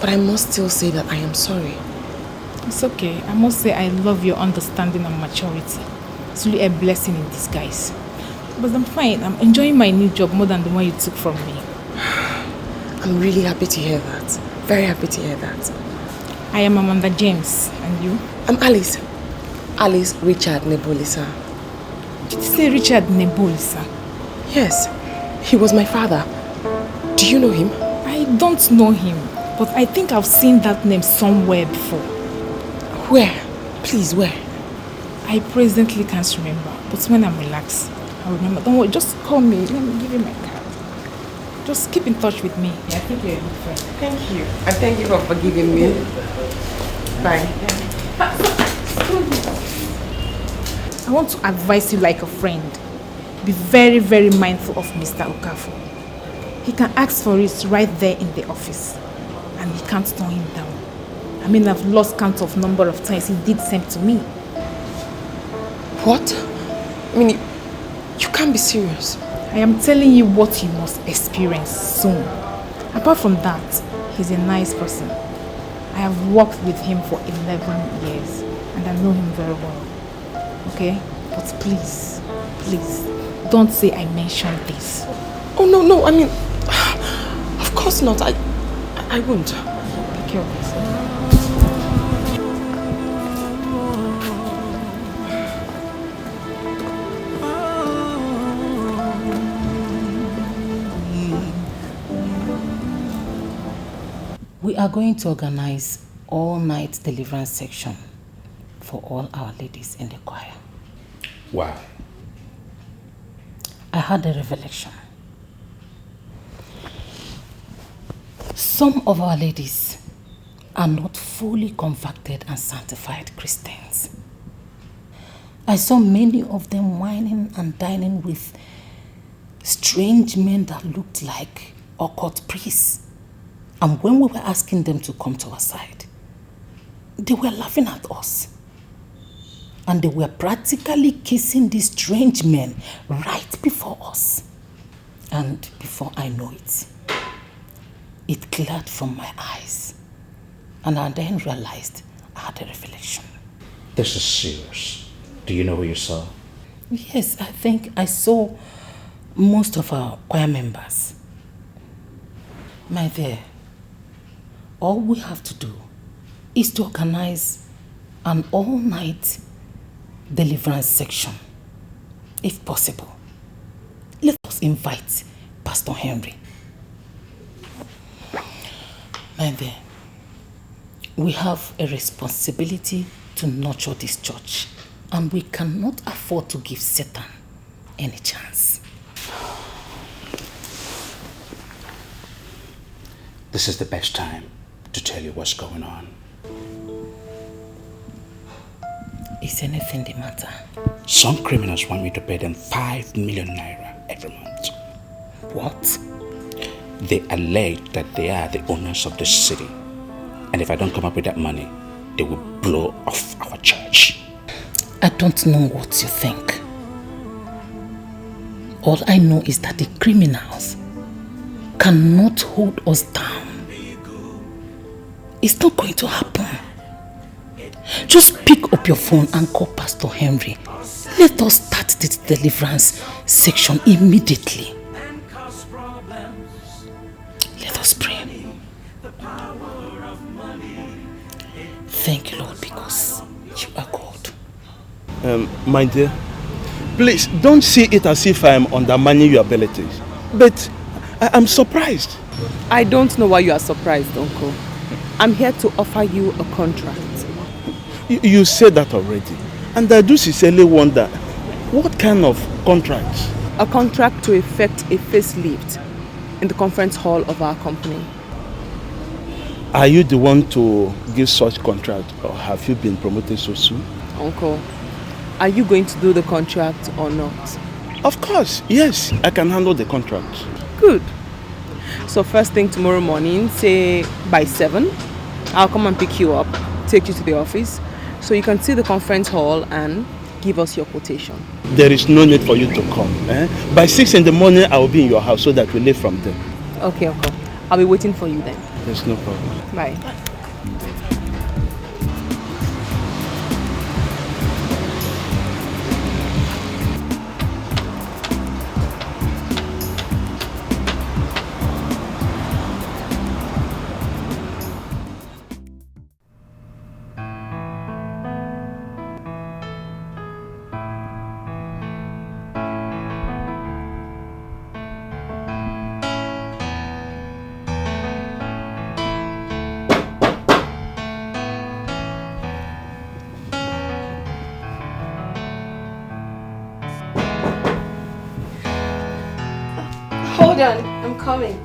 F: but I must still say that I am sorry.
H: It's okay. I must say I love your understanding and maturity. It's really a blessing in disguise. But I'm fine. I'm enjoying my new job more than the one you took from me.
F: I'm really happy to hear that. Very happy to hear that.
H: I am Amanda James. And you?
F: I'm Alice. Alice Richard Nebulisa.
H: Did you say Richard Nebulisa?
F: Yes. He was my father. Do you know him?
H: I don't know him, but I think I've seen that name somewhere before.
F: Where? Please, where?
H: I presently can't remember, but when I'm relaxed, I'll remember. Don't worry, just call me. Let me give you my card. Just keep in touch with me. Yeah, I think you're a good friend.
F: Thank you. And thank you for forgiving me. Bye.
H: I want to advise you like a friend. Be very, very mindful of Mr. Okafor. He can ask for it right there in the office. And he can't turn him down. I mean, I've lost count of number of times he did same to me.
F: What? I mean, you can't be serious.
H: I am telling you what you must experience soon. Apart from that, he's a nice person. I have worked with him for 11 years and I know him very well. Okay? But please, please, don't say I mentioned this.
F: Oh, no, I mean, of course not. I won't.
H: Take care of yourself.
E: We are going to organize all-night deliverance section for all our ladies in the choir.
K: Wow.
E: I had a revelation. Some of our ladies are not fully converted and sanctified Christians. I saw many of them whining and dining with strange men that looked like occult priests. And when we were asking them to come to our side, they were laughing at us. And they were practically kissing these strange men right before us. And before I know it, it cleared from my eyes. And I then realized I had a revelation.
K: This is serious. Do you know who you saw?
E: Yes, I think I saw most of our choir members. My dear, all we have to do is to organize an all-night deliverance section. If possible, let us invite Pastor Henry. My dear, we have a responsibility to nurture this church, and we cannot afford to give Satan any chance.
K: This is the best time to tell you what's going on.
E: Is anything the matter?
K: Some criminals want me to pay them 5 million naira every month.
E: What?
K: They allege that they are the owners of the city. And if I don't come up with that money, they will blow off our church.
E: I don't know what you think. All I know is that the criminals cannot hold us down. It's not going to happen. Just pick up your phone and call Pastor Henry. Let us start this deliverance section immediately. Let us pray. Thank you, Lord, because you are God.
G: My dear, please don't see it as if I am undermining your abilities. But I am surprised.
F: I don't know why you are surprised, Uncle. I'm here to offer you a contract.
G: You said that already. And I do sincerely wonder, what kind of contract?
F: A contract to effect a facelift in the conference hall of our company.
G: Are you the one to give such contract, or have you been promoted so soon?
F: Uncle, are you going to do the contract or not?
G: Of course, yes, I can handle the contract.
F: Good. So first thing tomorrow morning, say by 7, I'll come and pick you up, take you to the office, so you can see the conference hall and give us your quotation.
G: There is no need for you to come. By 6 in the morning, I will be in your house so that we leave from there.
F: Okay, Uncle. I'll be waiting for you then.
G: There's no problem.
F: Bye.
T: Hold on, I'm coming.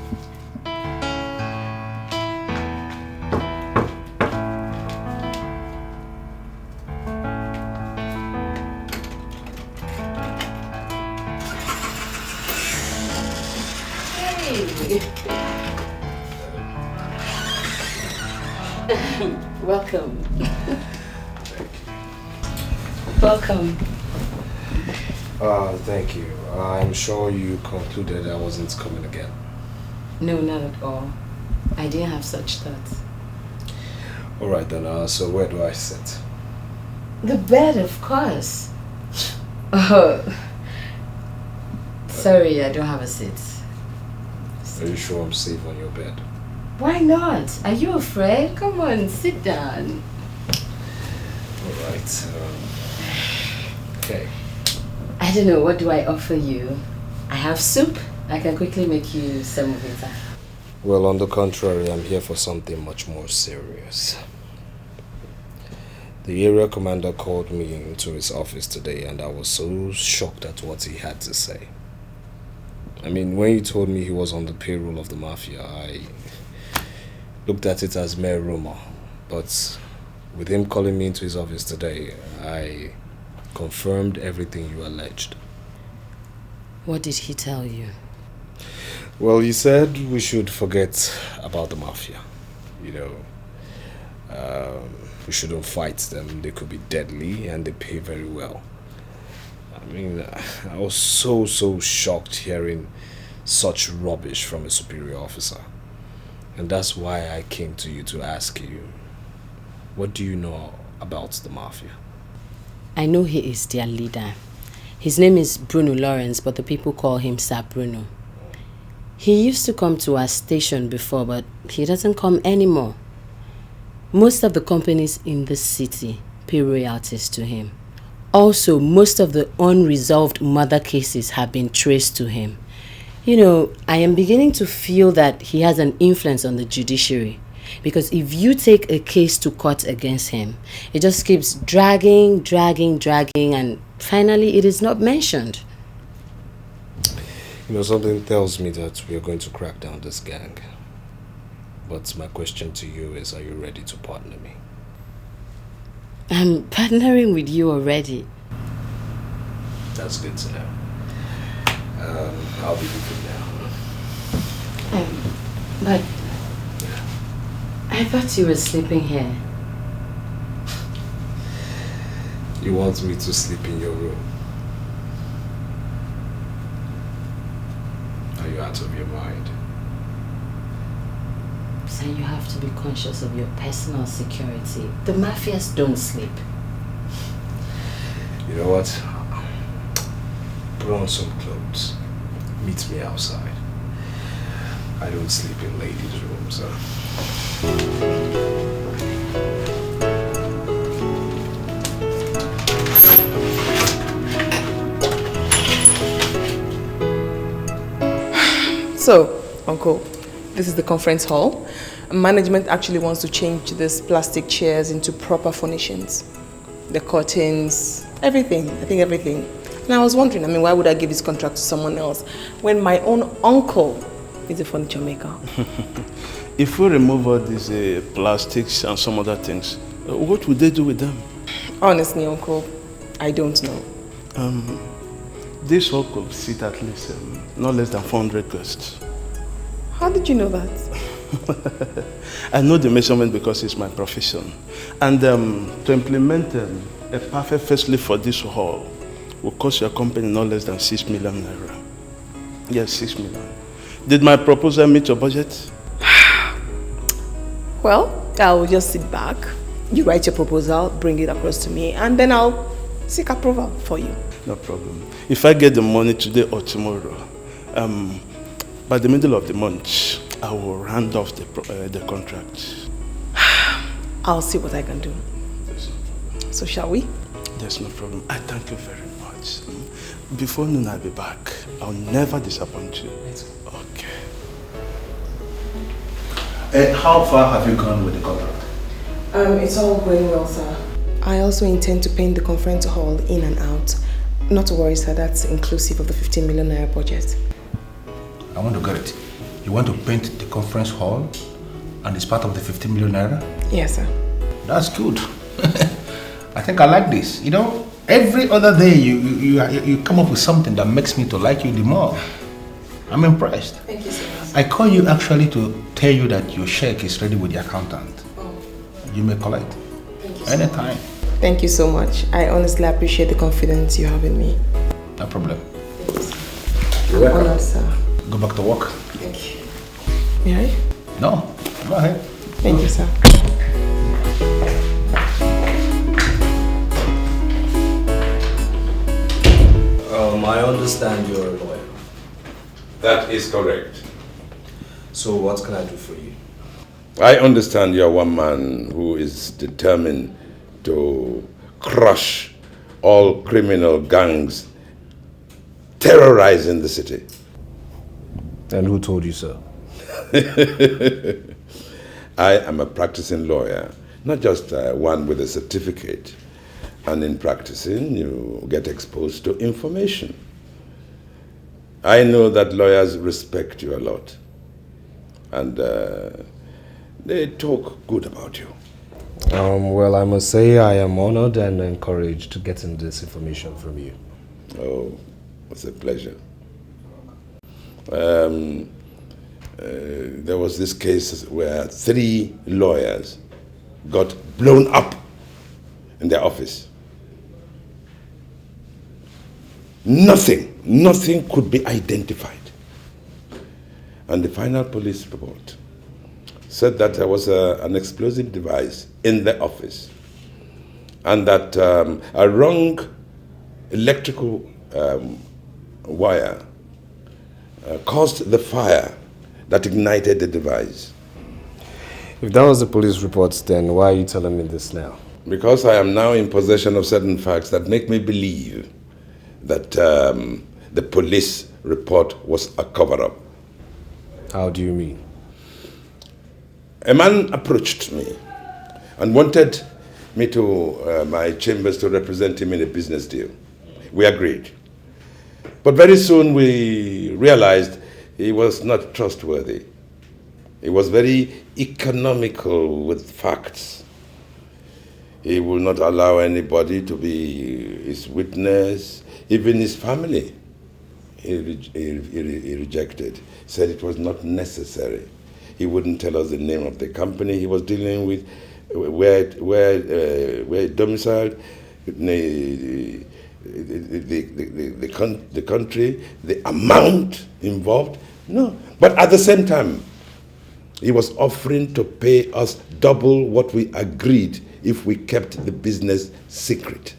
T: Hey! Welcome. Welcome.
P: Thank you. I'm sure you concluded I wasn't coming again.
T: No, not at all. I didn't have such thoughts.
P: Alright then, so where do I sit?
T: The bed, of course. Oh. Sorry, I don't have a seat.
P: Are you sure I'm safe on your bed?
T: Why not? Are you afraid? Come on, sit down.
P: Alright. Okay.
T: I don't know, what do I offer you? I have soup. I can quickly make you semovita.
P: Well, on the contrary, I'm here for something much more serious. The area commander called me into his office today and I was so shocked at what he had to say. I mean, when he told me he was on the payroll of the Mafia, I looked at it as mere rumor. But with him calling me into his office today, I confirmed everything you alleged.
T: What did he tell you?
P: Well, he said we should forget about the Mafia. You know, we shouldn't fight them. They could be deadly and they pay very well. I mean, I was so shocked hearing such rubbish from a superior officer. And that's why I came to you to ask you, what do you know about the Mafia?
T: I know he is their leader. His name is Bruno Lawrence, but the people call him Sir Bruno. He used to come to our station before, but he doesn't come anymore. Most of the companies in the city pay royalties to him. Also, most of the unresolved murder cases have been traced to him. You know, I am beginning to feel that he has an influence on the judiciary. Because if you take a case to court against him, it just keeps dragging, and finally it is not mentioned.
P: You know, something tells me that we are going to crack down this gang. But my question to you is, are you ready to partner me?
T: I'm partnering with you already.
P: That's good to know. I'll be with you now.
T: But I thought you were sleeping here.
P: You want me to sleep in your room? Are you out of your mind?
T: So you have to be conscious of your personal security. The mafias don't sleep.
P: You know what? Put on some clothes. Meet me outside. I don't sleep in ladies' rooms,
F: So, Uncle, this is the conference hall. Management actually wants to change these plastic chairs into proper furnishings. The curtains, everything, I think everything. And I was wondering, why would I give this contract to someone else when my own uncle is a furniture maker?
G: If we remove all these plastics and some other things, what would they do with them?
F: Honestly, Uncle, I don't know.
G: This hall could seat at least not less than 400 guests.
F: How did you know that?
G: I know the measurement because it's my profession. And to implement a perfect facelift for this hall will cost your company not less than 6 million naira. Yes, 6 million. Did my proposal meet your budget?
F: Well, I'll just sit back. You write your proposal, bring it across to me, and then I'll seek approval for you.
G: No problem. If I get the money today or tomorrow, by the middle of the month, I will hand off the contract.
F: I'll see what I can do. So shall we?
G: There's no problem. I thank you very much. Before noon, I'll be back. I'll never disappoint you. Okay.
I: How far have you gone with the contract?
F: It's all going well, sir. I also intend to paint the conference hall in and out. Not to worry, sir. That's inclusive of the 15 million naira budget.
I: I want to get it. You want to paint the conference hall and it's part of the 15 million naira?
F: Yes, sir.
I: That's good. I think I like this. You know, every other day you come up with something that makes me to like you the more. I'm impressed.
F: Thank you, sir.
I: I call you actually to tell you that your check is ready with the accountant. You may collect.
F: Thank you
I: anytime.
F: Thank you so much. I honestly appreciate the confidence you have in me.
I: No problem.
F: You're welcome. Honored, sir.
I: Go back to work.
F: Thank you. May I?
I: No, go ahead.
F: Thank you, sir.
P: I understand you're a lawyer.
S: That is correct.
P: So what can I do for you?
S: I understand you're one man who is determined to crush all criminal gangs terrorizing the city.
P: And who told you so?
S: I am a practicing lawyer, not just one with a certificate. And in practicing, you get exposed to information. I know that lawyers respect you a lot. And they talk good about you.
P: Well, I must say I am honored and encouraged to get this information from you.
S: Oh, it's a pleasure. There was this case where 3 lawyers got blown up in their office. Nothing could be identified. And the final police report said that there was an explosive device in the office and that a wrong electrical wire caused the fire that ignited the device.
P: If that was the police report, then why are you telling me this now?
S: Because I am now in possession of certain facts that make me believe that the police report was a cover-up.
P: How do you mean?
S: A man approached me and wanted me to my chambers to represent him in a business deal. We agreed. But very soon we realized he was not trustworthy. He was very economical with facts. He will not allow anybody to be his witness, even his family. He rejected, said it was not necessary. He wouldn't tell us the name of the company he was dealing with, where domiciled, the country, the amount involved. No, but at the same time, he was offering to pay us double what we agreed if we kept the business secret.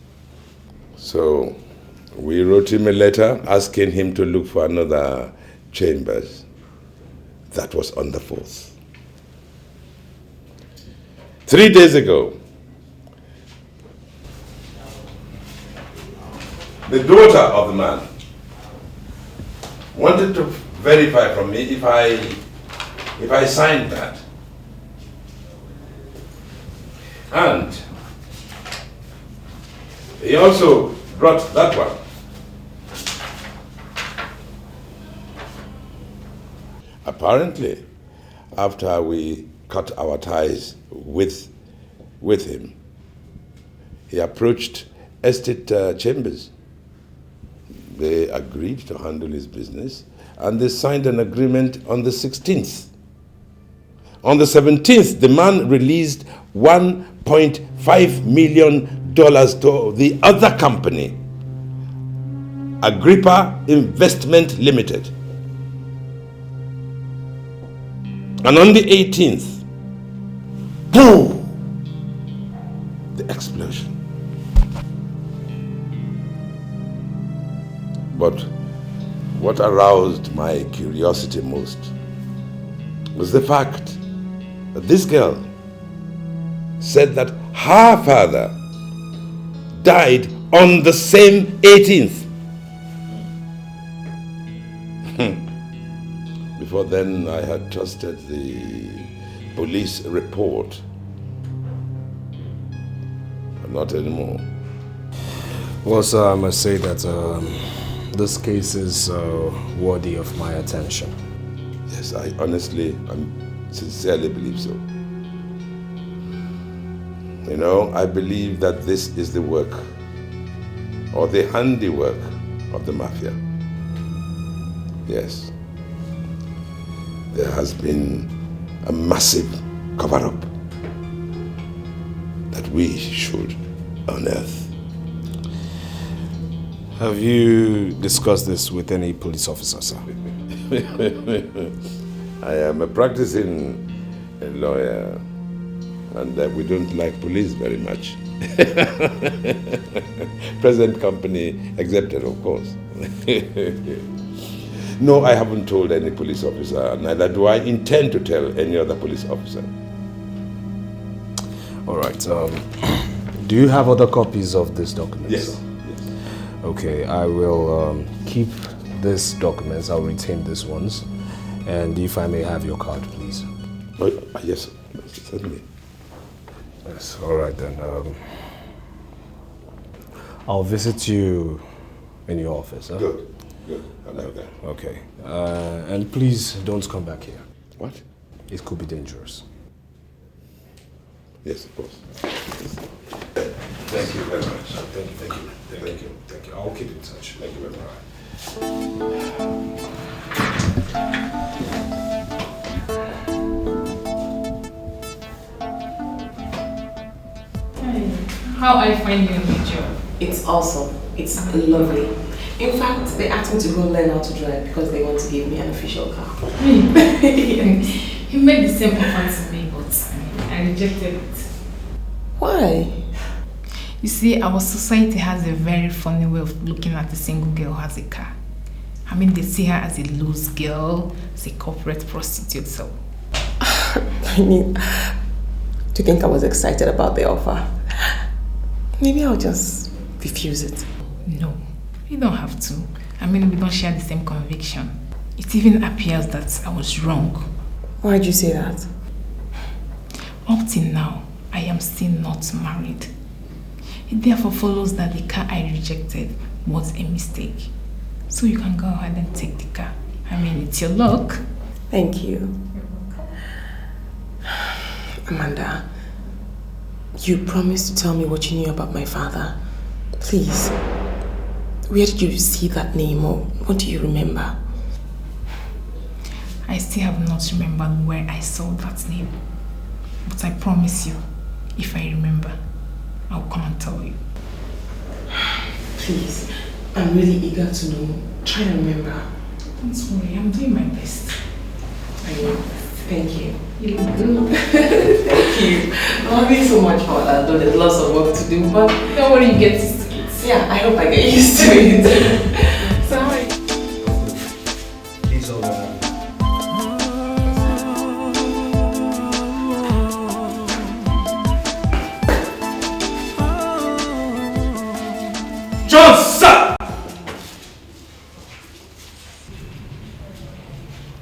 S: So we wrote him a letter asking him to look for another chambers. That was on the 4th. 3 days ago, the daughter of the man wanted to verify from me if I signed that. And he also brought that one. Apparently, after we cut our ties with him, he approached Estate Chambers. They agreed to handle his business, and they signed an agreement on the 16th. On the 17th, the man released $1.5 million to the other company, Agrippa Investment Limited. And on the 18th, boom, the explosion. But what aroused my curiosity most was the fact that this girl said that her father died on the same 18th. Before then, I had trusted the police report, but not anymore.
P: Well, sir, I must say that this case is worthy of my attention.
S: Yes, I honestly and sincerely believe so. You know, I believe that this is the work or the handiwork of the Mafia. Yes. there has been a massive cover-up that we should unearth.
P: Have you discussed this with any police officer, sir?
S: I am a practicing lawyer, and we don't like police very much. Present company accepted, of course. No, I haven't told any police officer, neither do I intend to tell any other police officer.
P: All right. Do you have other copies of this document?
S: Yes.
P: Okay, I will keep these documents. I'll retain these ones. And if I may have your card, please.
S: Oh, yes, certainly.
P: Yes, all right then. I'll visit you in your office. Huh?
S: Good. I like that.
P: Okay. And please don't come back here.
S: What?
P: It could be dangerous.
S: Yes, of course.
P: Thank you very much. Thank you. I'll keep in touch.
S: Thank you very much.
H: How I find you in the job?
F: It's awesome. It's lovely. In fact, they asked me to go learn how to drive because they want to give me an official car.
H: He made the same offer to me, but I rejected it.
F: Why?
H: You see, our society has a very funny way of looking at a single girl who has a car. I mean, they see her as a loose girl, as a corporate prostitute, so...
F: I mean, do you think I was excited about the offer? Maybe I'll just refuse it.
H: No, you don't have to. I mean, we don't share the same conviction. It even appears that I was wrong.
F: Why'd you say that?
H: Up till now, I am still not married. It therefore follows that the car I rejected was a mistake. So you can go ahead and take the car. I mean, it's your luck.
F: Thank you. Amanda, you promised to tell me what you knew about my father. Please, where did you see that name, or what do you remember?
H: I still have not remembered where I saw that name. But I promise you, if I remember, I'll come and tell you.
F: Please, I'm really eager to know. Try to remember.
H: Don't worry, I'm doing my best.
F: I know. Thank you.
H: You look good.
F: Thank you. I'm having so much fun. I know there's lots of work to do, but
H: don't worry, you get used to it.
F: Yeah, I hope I get used to it. Sorry.
P: Please hold on.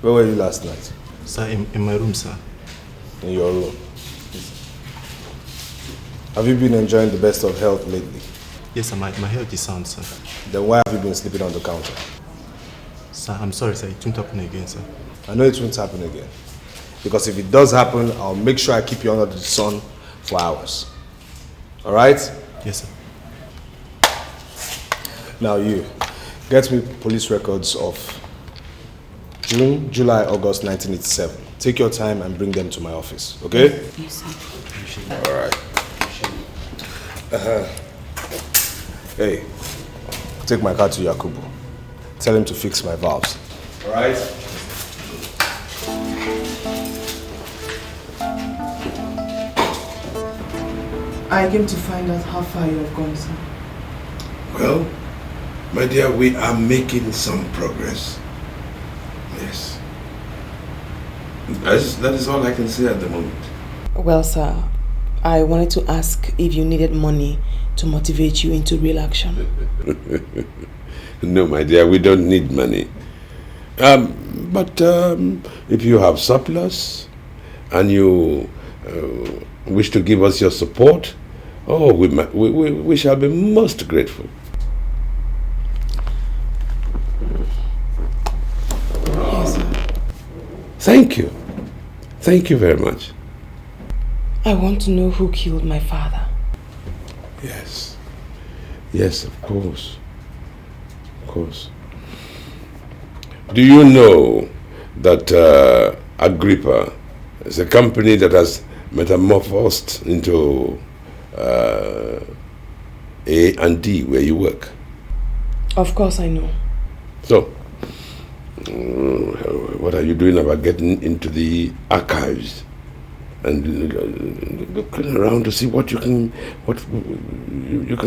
P: Where were you last night?
G: Sir, in my room, sir.
P: In your room? Have you been enjoying the best of health lately?
G: Yes, sir, my health is sound, sir.
P: Then why have you been sleeping on the counter?
G: Sir, I'm sorry, sir. It won't happen again, sir.
P: I know it won't happen again. Because if it does happen, I'll make sure I keep you under the sun for hours. Alright?
G: Yes, sir.
P: Now you, get me police records of June, July, August 1987. Take your time and bring them to my office, okay?
F: Yes, sir.
P: Alright. Hey, take my car to Yakubu. Tell him to fix my valves. Alright?
F: I came to find out how far you have gone, sir.
S: Well, my dear, we are making some progress. Yes. That is all I can say at the moment.
F: Well, sir, I wanted to ask if you needed money to motivate you into real action.
S: No, my dear, we don't need money. But if you have surplus and you wish to give us your support, oh, we shall be most grateful.
F: Yes, sir.
S: Thank you. Thank you very much.
F: I want to know who killed my father.
S: Yes. Yes, of course. Of course. Do you know that Agrippa is a company that has metamorphosed into A&D where you work.
F: Of course I know.
S: So, what are you doing about getting into the archives and looking around to see what you can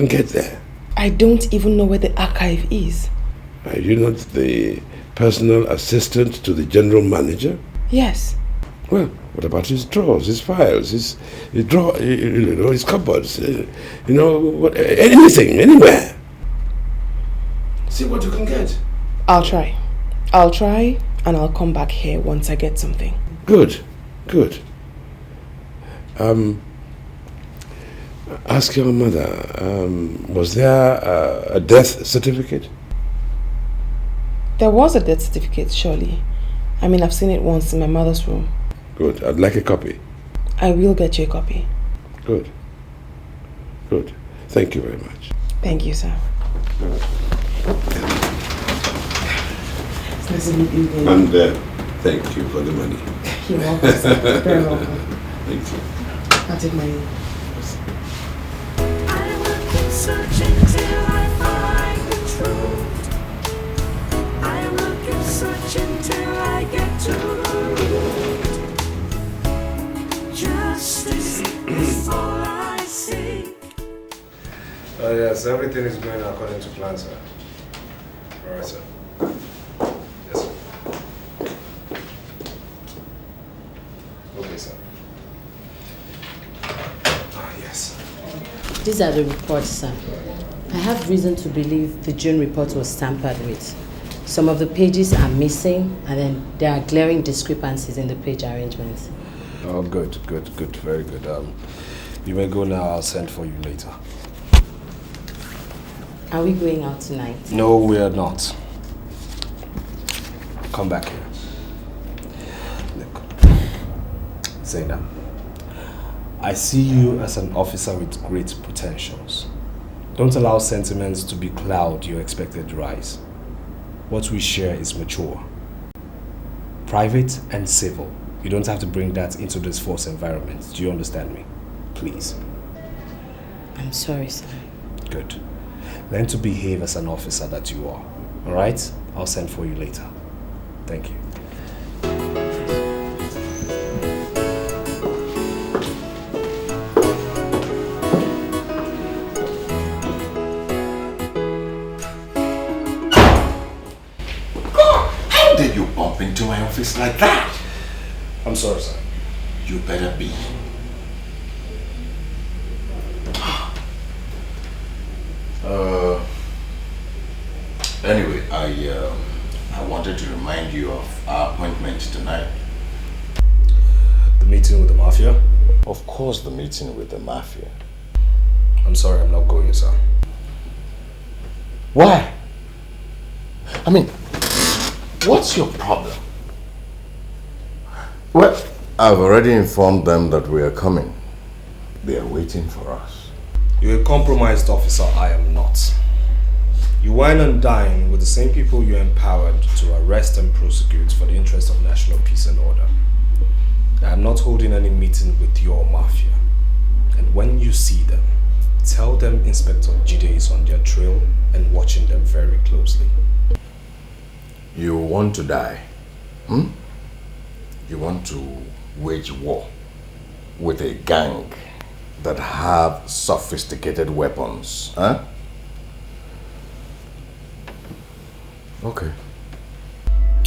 S: get there?
F: I don't even know where the archive is.
S: Are you not the personal assistant to the general manager?
F: Yes.
S: Well, what about his drawers, his files, his cupboards, anything, anywhere? See what you can get.
F: I'll try, and I'll come back here once I get something.
S: Good. Ask your mother, was there a death certificate?
F: There was a death certificate, surely. I mean, I've seen it once in my mother's room.
S: Good. I'd like a copy.
F: I will get you a copy.
S: Good. Thank you very much.
F: Thank you, sir. It's nice to meet you again.
S: And thank you for the money.
F: You're welcome, sir. Very welcome.
S: Thank you.
F: I'll take my leave.
D: Searching till I find the truth. I will keep searching till I get to the root. Justice is all I seek.
P: Yes, everything is going according to plan, sir. Alright, sir. Yes, sir. Okay, sir. Yes.
T: These are the reports, sir. I have reason to believe the June report was tampered with. Some of the pages are missing, and then there are glaring discrepancies in the page arrangements.
P: Oh, good. Very good. You may go now. I'll send for you later.
T: Are we going out tonight?
P: No, we are not. Come back here. Look. Zainab, I see you as an officer with great potentials. Don't allow sentiments to be cloud your expected rise. What we share is mature. Private and civil. You don't have to bring that into this force environment. Do you understand me? Please.
T: I'm sorry, sir.
P: Good. Learn to behave as an officer that you are. Alright? I'll send for you later. Thank you.
I: How did you bump into my office like that?
P: I'm sorry, sir.
I: You better be. Anyway, I wanted to remind you of our appointment tonight.
P: The meeting with the Mafia?
Q: Of course, the meeting with the Mafia.
P: I'm sorry, I'm not going, sir.
Q: Why? I mean, what's your problem? Well, I've already informed them that we are coming. They are waiting for us.
P: You're a compromised officer, I am not. You wine and dine with the same people you empowered to arrest and prosecute for the interest of national peace and order. I am not holding any meeting with your Mafia. And when you see them, tell them Inspector Jide is on their trail and watching them very closely.
Q: You want to die? You want to wage war with a gang that have sophisticated weapons, huh? Okay.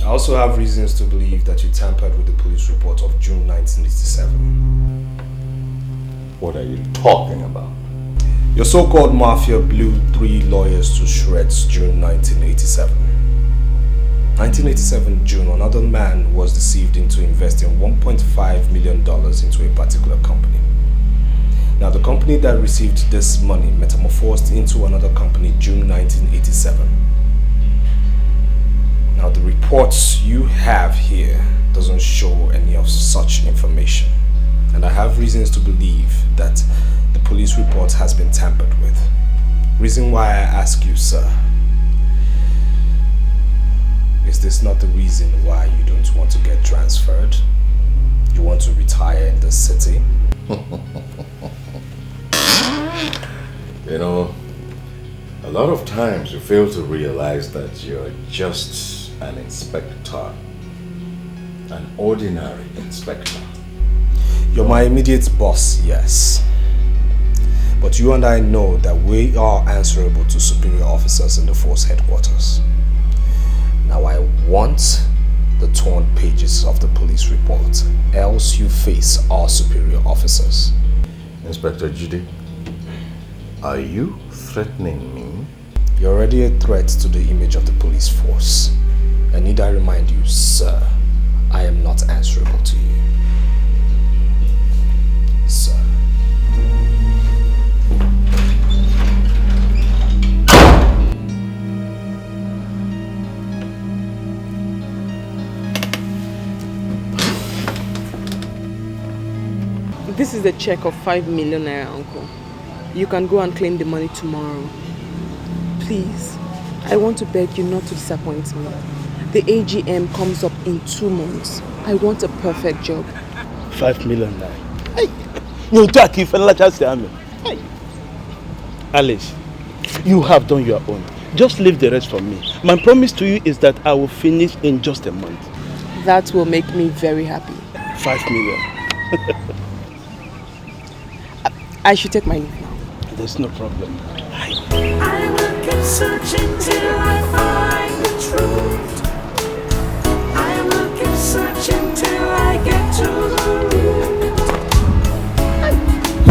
P: I also have reasons to believe that you tampered with the police report of June 1987.
Q: What are you talking about?
P: Your so-called Mafia blew 3 lawyers to shreds June 1987. 1987 June, another man was deceived into investing $1.5 million into a particular company. Now, the company that received this money metamorphosed into another company June 1987. Now, the reports you have here doesn't show any of such information. And I have reasons to believe that the police report has been tampered with. Reason why I ask you, sir, is this not the reason why you don't want to get transferred? transferred? You want to retire in the city?
Q: You know, a lot of times you fail to realize that you're just an inspector. An ordinary inspector.
P: You're my immediate boss, yes. But you and I know that we are answerable to superior officers in the force headquarters. Now I want the torn pages of the police report, else you face our superior officers.
Q: Inspector Jide, are you threatening me?
P: You're already a threat to the image of the police force. And need I remind you, sir, I am not answerable to you. Sir.
F: This is a check of 5 million naira, uncle. You can go and claim the money tomorrow. Please, I want to beg you not to disappoint me. The AGM comes up in 2 months. I want a perfect job.
M: 5 million naira. Hey, you talk if I just say hey. Alice, you have done your own. Just leave the rest for me. My promise to you is that I will finish in just a month.
F: That will make me very happy.
M: 5 million.
F: I should take my leave now.
M: There's no problem.
D: I will keep searching till I find the truth. I will keep searching till I get to the root.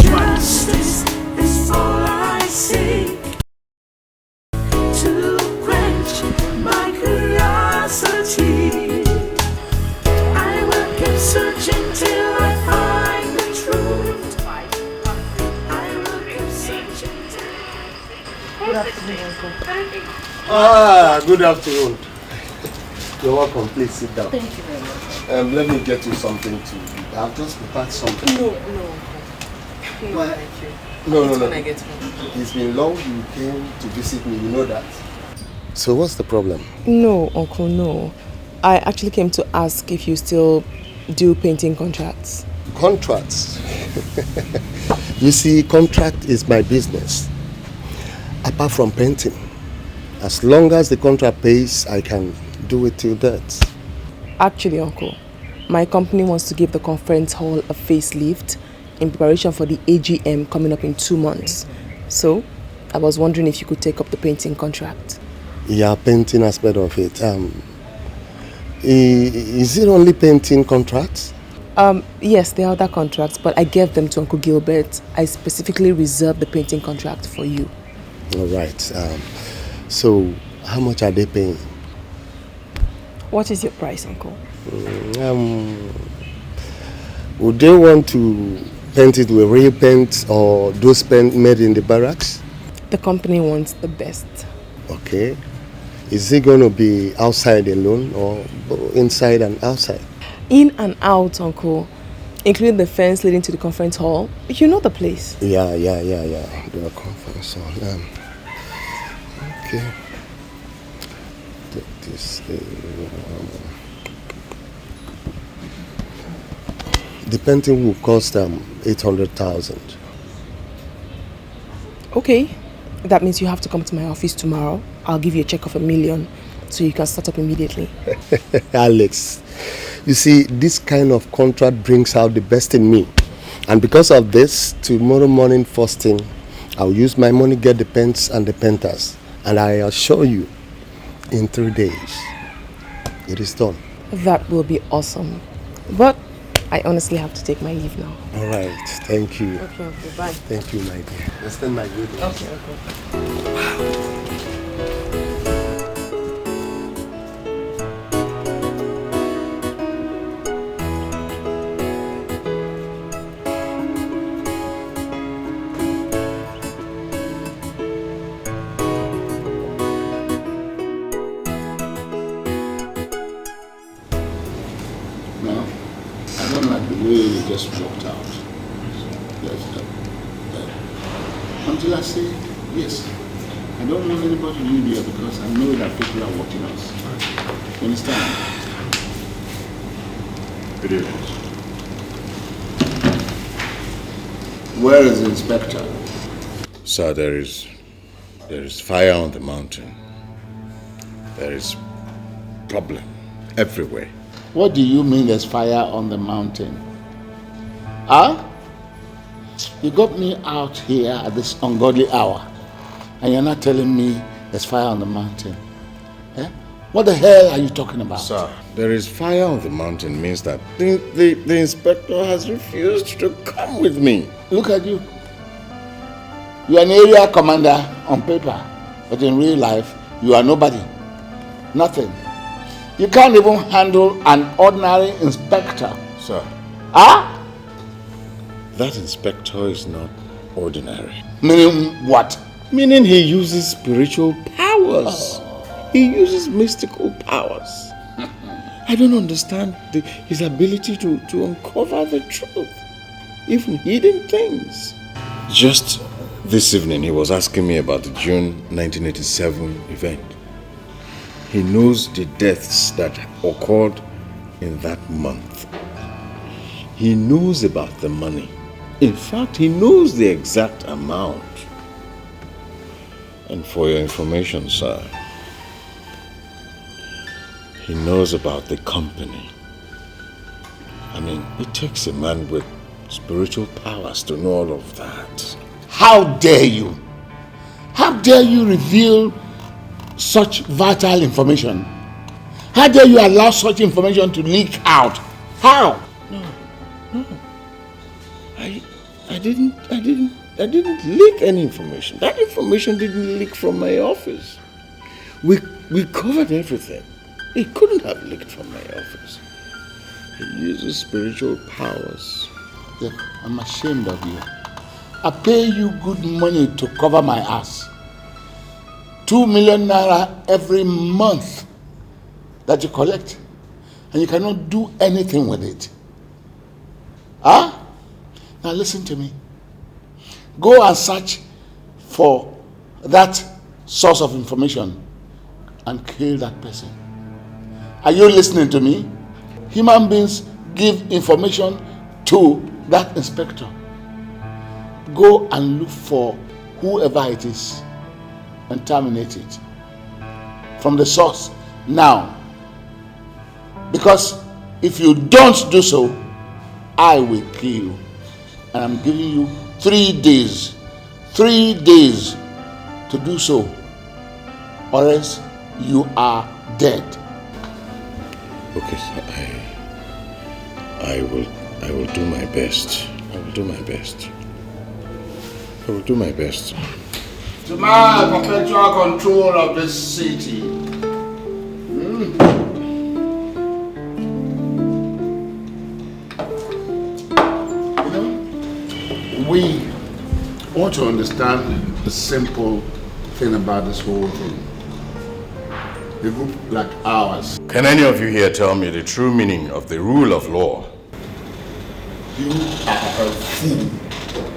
D: Justice is all I seek, to quench my curiosity. I will keep searching till I find the truth.
L: Good afternoon, Uncle. Good afternoon. You're welcome. Please sit down.
F: Thank you very much.
L: Let me get you something to eat. I've just prepared something.
F: No.
L: Well,
F: No. When I get home.
L: It's been long you came to visit me, you know that. So what's the problem?
F: No, Uncle, no. I actually came to ask if you still do painting contracts.
L: Contracts? You see, contract is my business. Apart from painting. As long as the contract pays, I can do it till that.
F: Actually, Uncle, my company wants to give the conference hall a facelift in preparation for the AGM coming up in 2 months. So, I was wondering if you could take up the painting contract.
L: Yeah, painting aspect of it. Is it only painting contracts?
F: Yes, there are other contracts, but I gave them to Uncle Gilbert. I specifically reserved the painting contract for you.
L: All right. So, how much are they paying?
F: What is your price, Uncle?
L: Would they want to paint it with real paint or those paint made in the barracks?
F: The company wants the best.
L: Okay. Is it going to be outside alone or inside and outside?
F: In and out, Uncle. Including the fence leading to the conference hall. You know the place.
L: Yeah. The conference hall. Okay. This the painting will cost 800,000.
F: Okay. That means you have to come to my office tomorrow. I'll give you a check of $1 million so you can start up immediately.
L: Alex, you see, this kind of contract brings out the best in me. And because of this, tomorrow morning first thing, I'll use my money, get the paints and the painters. And I assure you, in 3 days, it is done.
F: That will be awesome. But I honestly have to take my leave now.
L: All right, thank you.
F: Okay, bye.
L: Thank you, my dear. Extend my greetings.
F: Okay.
C: Just walked out. Until I say, yes, I don't want anybody to leave here because I know that people are watching us. You understand? Good evening. Where is the inspector?
S: Sir, there is fire on the mountain. There is problem everywhere.
C: What do you mean there's fire on the mountain? Huh? You got me out here at this ungodly hour and you're not telling me there's fire on the mountain. Eh? What the hell are you talking about?
S: Sir, there is fire on the mountain means that the inspector has refused to come with me.
C: Look at you. You are an area commander on paper, but in real life, you are nobody. Nothing. You can't even handle an ordinary inspector.
S: Sir.
C: Huh?
S: That inspector is not ordinary.
C: Meaning what?
S: Meaning he uses spiritual powers. He uses mystical powers. I don't understand his ability to uncover the truth. Even hidden things. Just this evening he was asking me about the June 1987 event. He knows the deaths that occurred in that month. He knows about the money. In fact, he knows the exact amount. And for your information, sir, he knows about the company. I mean, it takes a man with spiritual powers to know all of that.
C: How dare you? How dare you reveal such vital information? How dare you allow such information to leak out? How?
S: No. I didn't leak any information. That information didn't leak from my office. We covered everything. It couldn't have leaked from my office. He uses spiritual powers.
C: Look, I'm ashamed of you. I pay you good money to cover my ass. 2 million naira every month that you collect, and you cannot do anything with it. Huh? Now listen to me. Go and search for that source of information and kill that person. Are you listening to me? Human beings give information to that inspector. Go and look for whoever it is and terminate it from the source now. Because if you don't do so, I will kill you. And I'm giving you 3 days. 3 days to do so, or else you are dead.
S: Okay, sir, I will do my best. I will do my best. I will do my best.
C: To my perpetual control of this city. You know, we want to understand the simple thing about this whole thing. A group like ours.
S: Can any of you here tell me the true meaning of the rule of law?
C: You are a fool.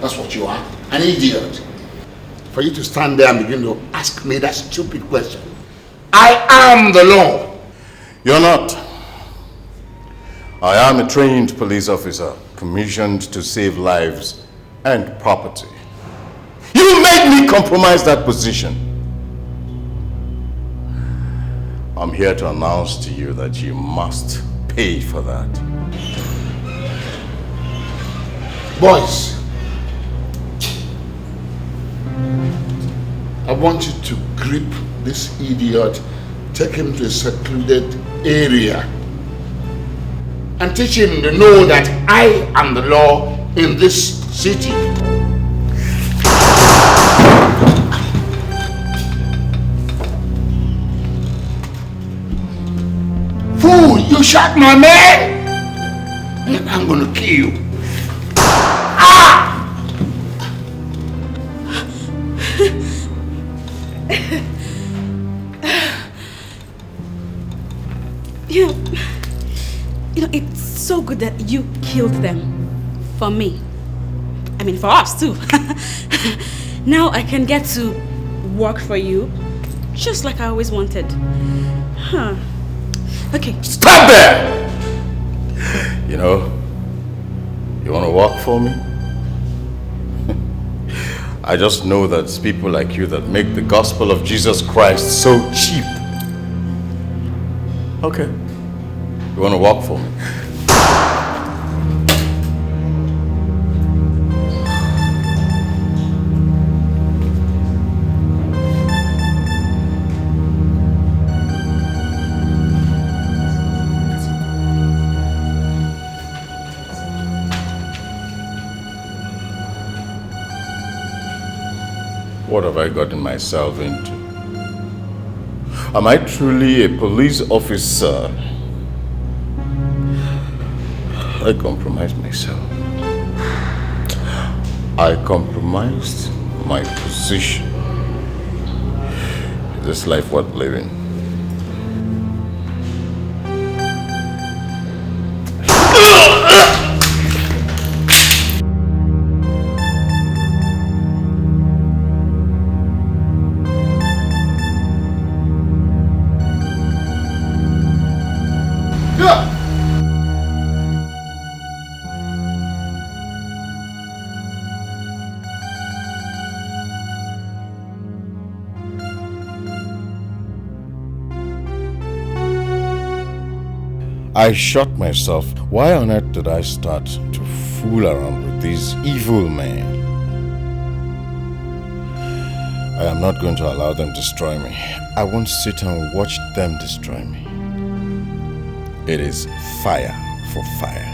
C: That's what you are. An idiot. For you to stand there and begin to ask me that stupid question. I am the law.
S: You're not. I am a trained police officer commissioned to save lives and property. You made me compromise that position. I'm here to announce to you that you must pay for that.
C: Boys, I want you to grip this idiot, take him to a secluded area, and teach him to know that I am the law in this city. Fool, you shot my man? And I'm gonna kill you.
U: You know, it's so good that you killed them for me. I mean, for us too. Now I can get to work for you, just like I always wanted. Huh. Okay.
S: Stop there!
Q: for me? I just know that it's people like you that make the gospel of Jesus Christ so cheap. Okay. You want to work for me? What have I gotten myself into? Am I truly a police officer? I compromised myself. I compromised my position. Is this life worth living? I shot myself. Why on earth did I start to fool around with these evil men? I am not going to allow them to destroy me. I won't sit and watch them destroy me. It is fire for fire.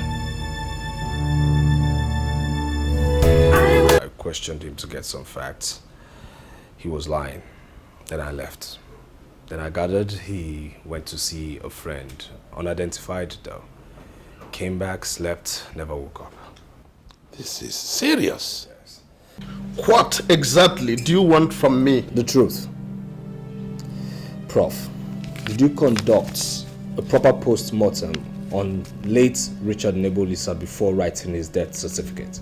P: I questioned him to get some facts. He was lying. Then I left. Then I gathered he went to see a friend, unidentified though. Came back, slept, never woke up.
L: This is serious. Yes. What exactly do you want from me?
P: The truth. Prof, did you conduct a proper post-mortem on late Richard Nebulisa before writing his death certificate?